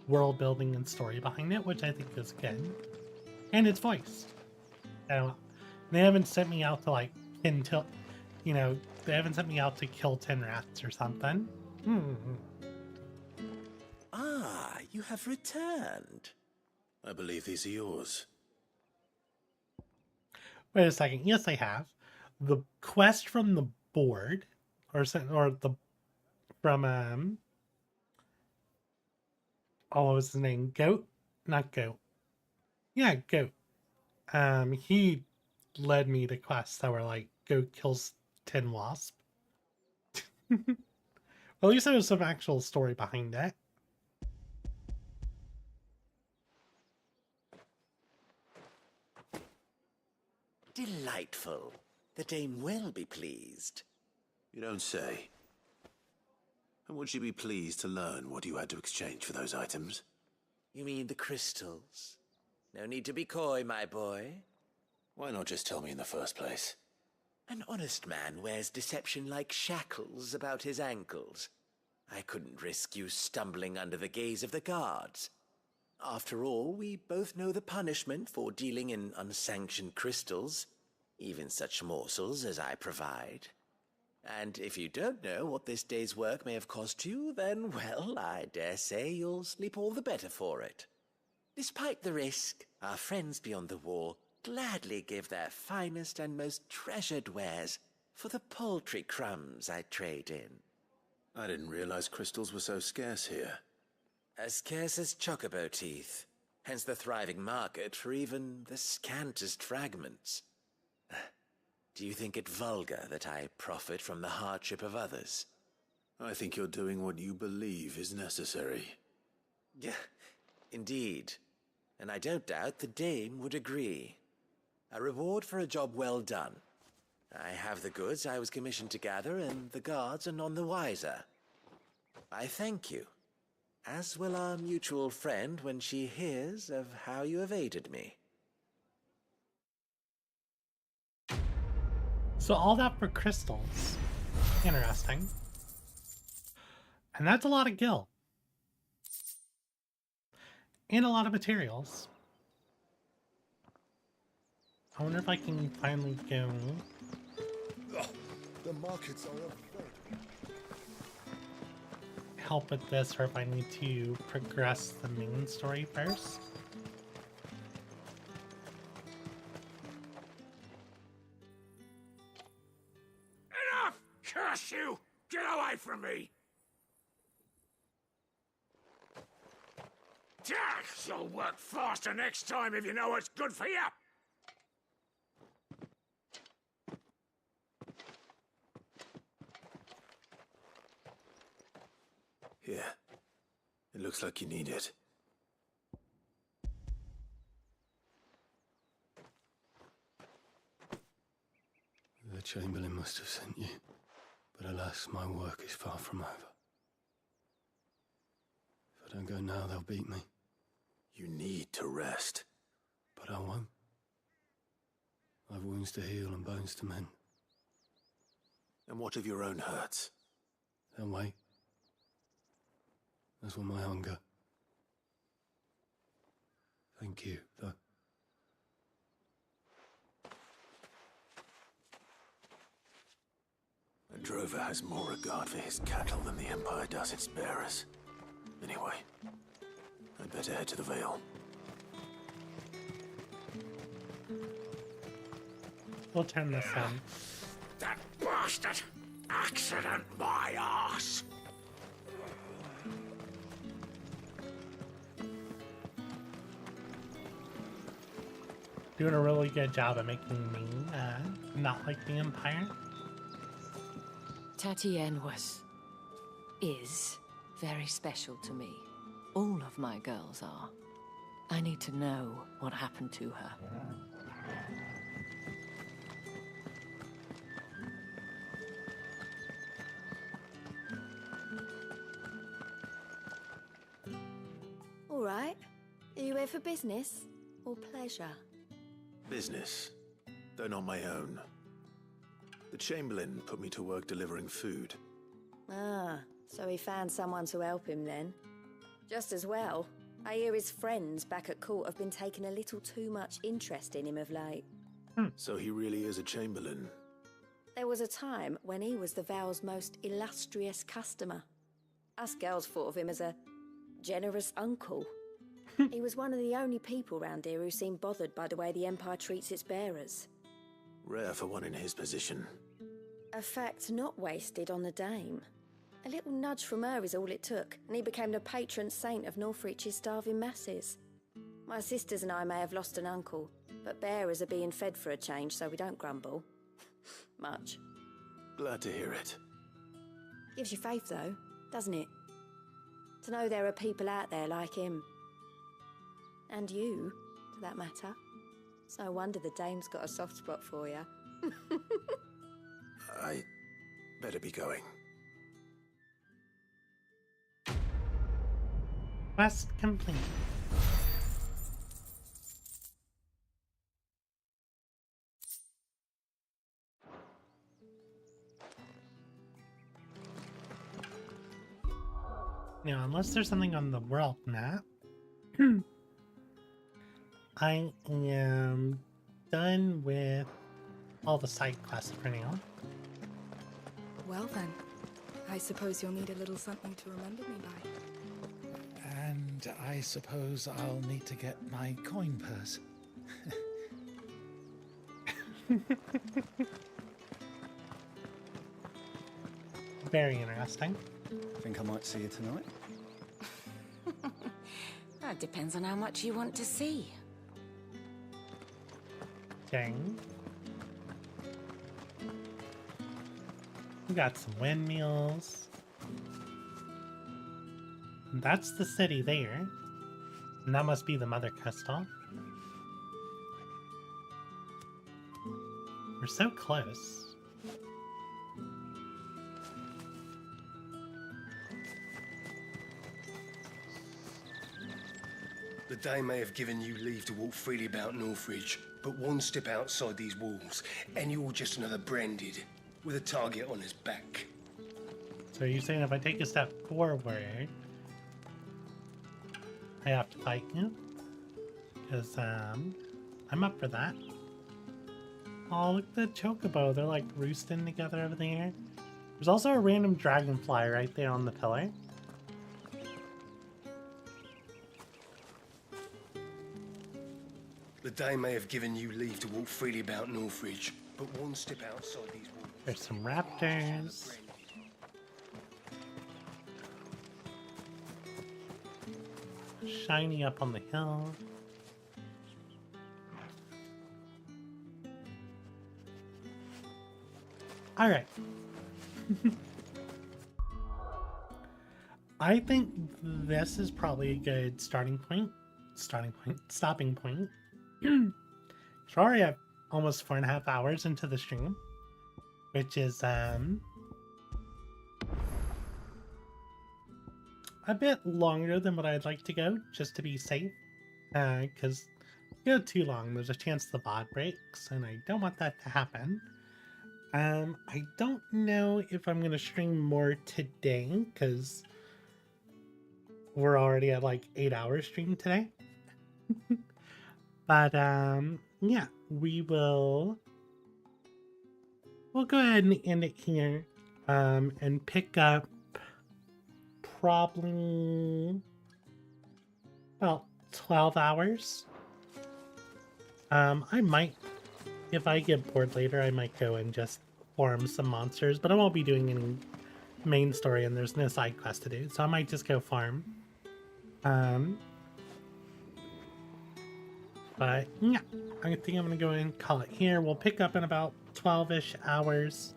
world building and story behind it, which I think is good. And it's voiced. They haven't sent me out to, like, they haven't sent me out to kill 10 rats or something. Ah, you have returned. I believe these are yours. Wait a second. Yes, I have. The quest from the board, what was his name? Goat? Not Goat. Yeah, Goat. He led me to quests that were like, go kills 10 wasp. Well, at least there was some actual story behind it. Delightful. The dame will be pleased. You don't say. And would she be pleased to learn what you had to exchange for those items? You mean the crystals? No need to be coy, my boy. Why not just tell me in the first place? An honest man wears deception like shackles about his ankles. I couldn't risk you stumbling under the gaze of the guards. After all, we both know the punishment for dealing in unsanctioned crystals, even such morsels as I provide. And if you don't know what this day's work may have cost you, then, well, I dare say you'll sleep all the better for it. Despite the risk, our friends beyond the wall gladly give their finest and most treasured wares for the paltry crumbs I trade in. I didn't realize crystals were so scarce here. As scarce as chocobo teeth, hence the thriving market for even the scantest fragments. Do you think it vulgar that I profit from the hardship of others? I think you're doing what you believe is necessary. Yeah, indeed. And I don't doubt the dame would agree. A reward for a job well done. I have the goods I was commissioned to gather, and the guards are none the wiser. I thank you, as will our mutual friend when she hears of how you have aided me. So all that for crystals. Interesting. And that's a lot of gil. And a lot of materials. I wonder if I can finally go... The markets are a help with this, or if I need to progress the main story first. Enough! Curse you! Get away from me! You'll work faster next time if you know what's good for you! Here. It looks like you need it. The Chamberlain must have sent you, but alas, my work is far from over. If I don't go now, they'll beat me. You need to rest. But I won't. I've wounds to heal and bones to mend. And what of your own hurts? They'll wait. As will my hunger. Thank you, though. A drover has more regard for his cattle than the Empire does its bearers. Anyway, I'd better head to the Vale. We'll turn this on. That bastard! Accident my arse! Doing a really good job of making me not like the Empire. Tatienne is very special to me. All of my girls are. I need to know what happened to her. All right. Are you here for business or pleasure? Business, though not my own. The Chamberlain put me to work delivering food. Ah, so he found someone to help him then. Just as well. I hear his friends back at court have been taking a little too much interest in him of late. So he really is a Chamberlain. There was a time when he was the Vale's most illustrious customer. Us girls thought of him as a generous uncle. He was one of the only people round here who seemed bothered by the way the Empire treats its bearers. Rare for one in his position. A fact not wasted on the dame. A little nudge from her is all it took, and he became the patron saint of Northreach's starving masses. My sisters and I may have lost an uncle, but bearers are being fed for a change, so we don't grumble. Much. Glad to hear it. Gives you faith, though, doesn't it? To know there are people out there like him. And you, for that matter. It's no wonder the dame's got a soft spot for you. I better be going. Quest complete. Now, unless there's something on the world map, I am done with all the side quests for now. Well then, I suppose you'll need a little something to remember me by. And And I suppose I'll need to get my coin purse. Very interesting. Think I might see you tonight? That depends on how much you want to see. Dang. We got some windmills. And that's the city there. And that must be the Mother Crystal. We're so close. The Dame may have given you leave to walk freely about Northridge, but one step outside these walls, and you're just another branded, with a target on his back. So you're saying if I take a step forward, I have to fight you? Because, I'm up for that. Oh, look at the chocobo. They're like roosting together over there. There's also a random dragonfly right there on the pillar. The Dame may have given you leave to walk freely about Northridge, but one step outside these walls. There's some raptors. Shiny up on the hill. Alright. I think this is probably a good stopping point. So already have almost 4.5 hours into the stream, which is a bit longer than what I'd like to go, just to be safe. Because if you go too long, there's a chance the VOD breaks, and I don't want that to happen. I don't know if I'm gonna stream more today, because we're already at like 8 hours stream today. But yeah, we'll go ahead and end it here, and pick up probably about 12 hours. I might, if I get bored later, I might go and just farm some monsters, but I won't be doing any main story and there's no side quest to do, so I might just go farm. But yeah, I think I'm gonna go and call it here. We'll pick up in about 12-ish hours.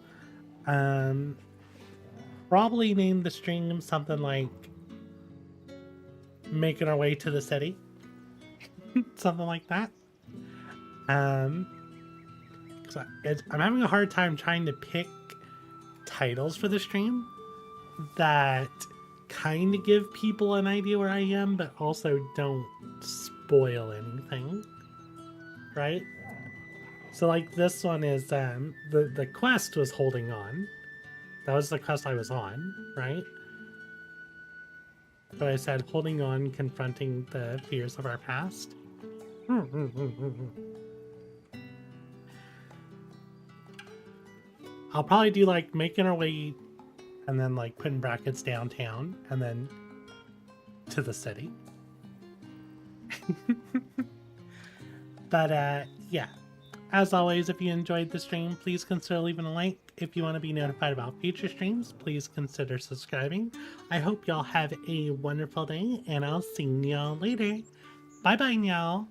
Probably name the stream something like Making Our Way to the City. Something like that. I'm having a hard time trying to pick titles for the stream that kind of give people an idea where I am, but also don't spoil anything, right? So like this one is the quest was Holding On. That was the quest I was on, right? But I said Holding On, Confronting the Fears of Our Past. I'll probably do like Making Our Way and then like put in brackets downtown and then to the city. But yeah, as always, if you enjoyed the stream, please consider leaving a like. If you want to be notified about future streams, please consider subscribing. I hope y'all have a wonderful day, and I'll see y'all later. Bye bye y'all.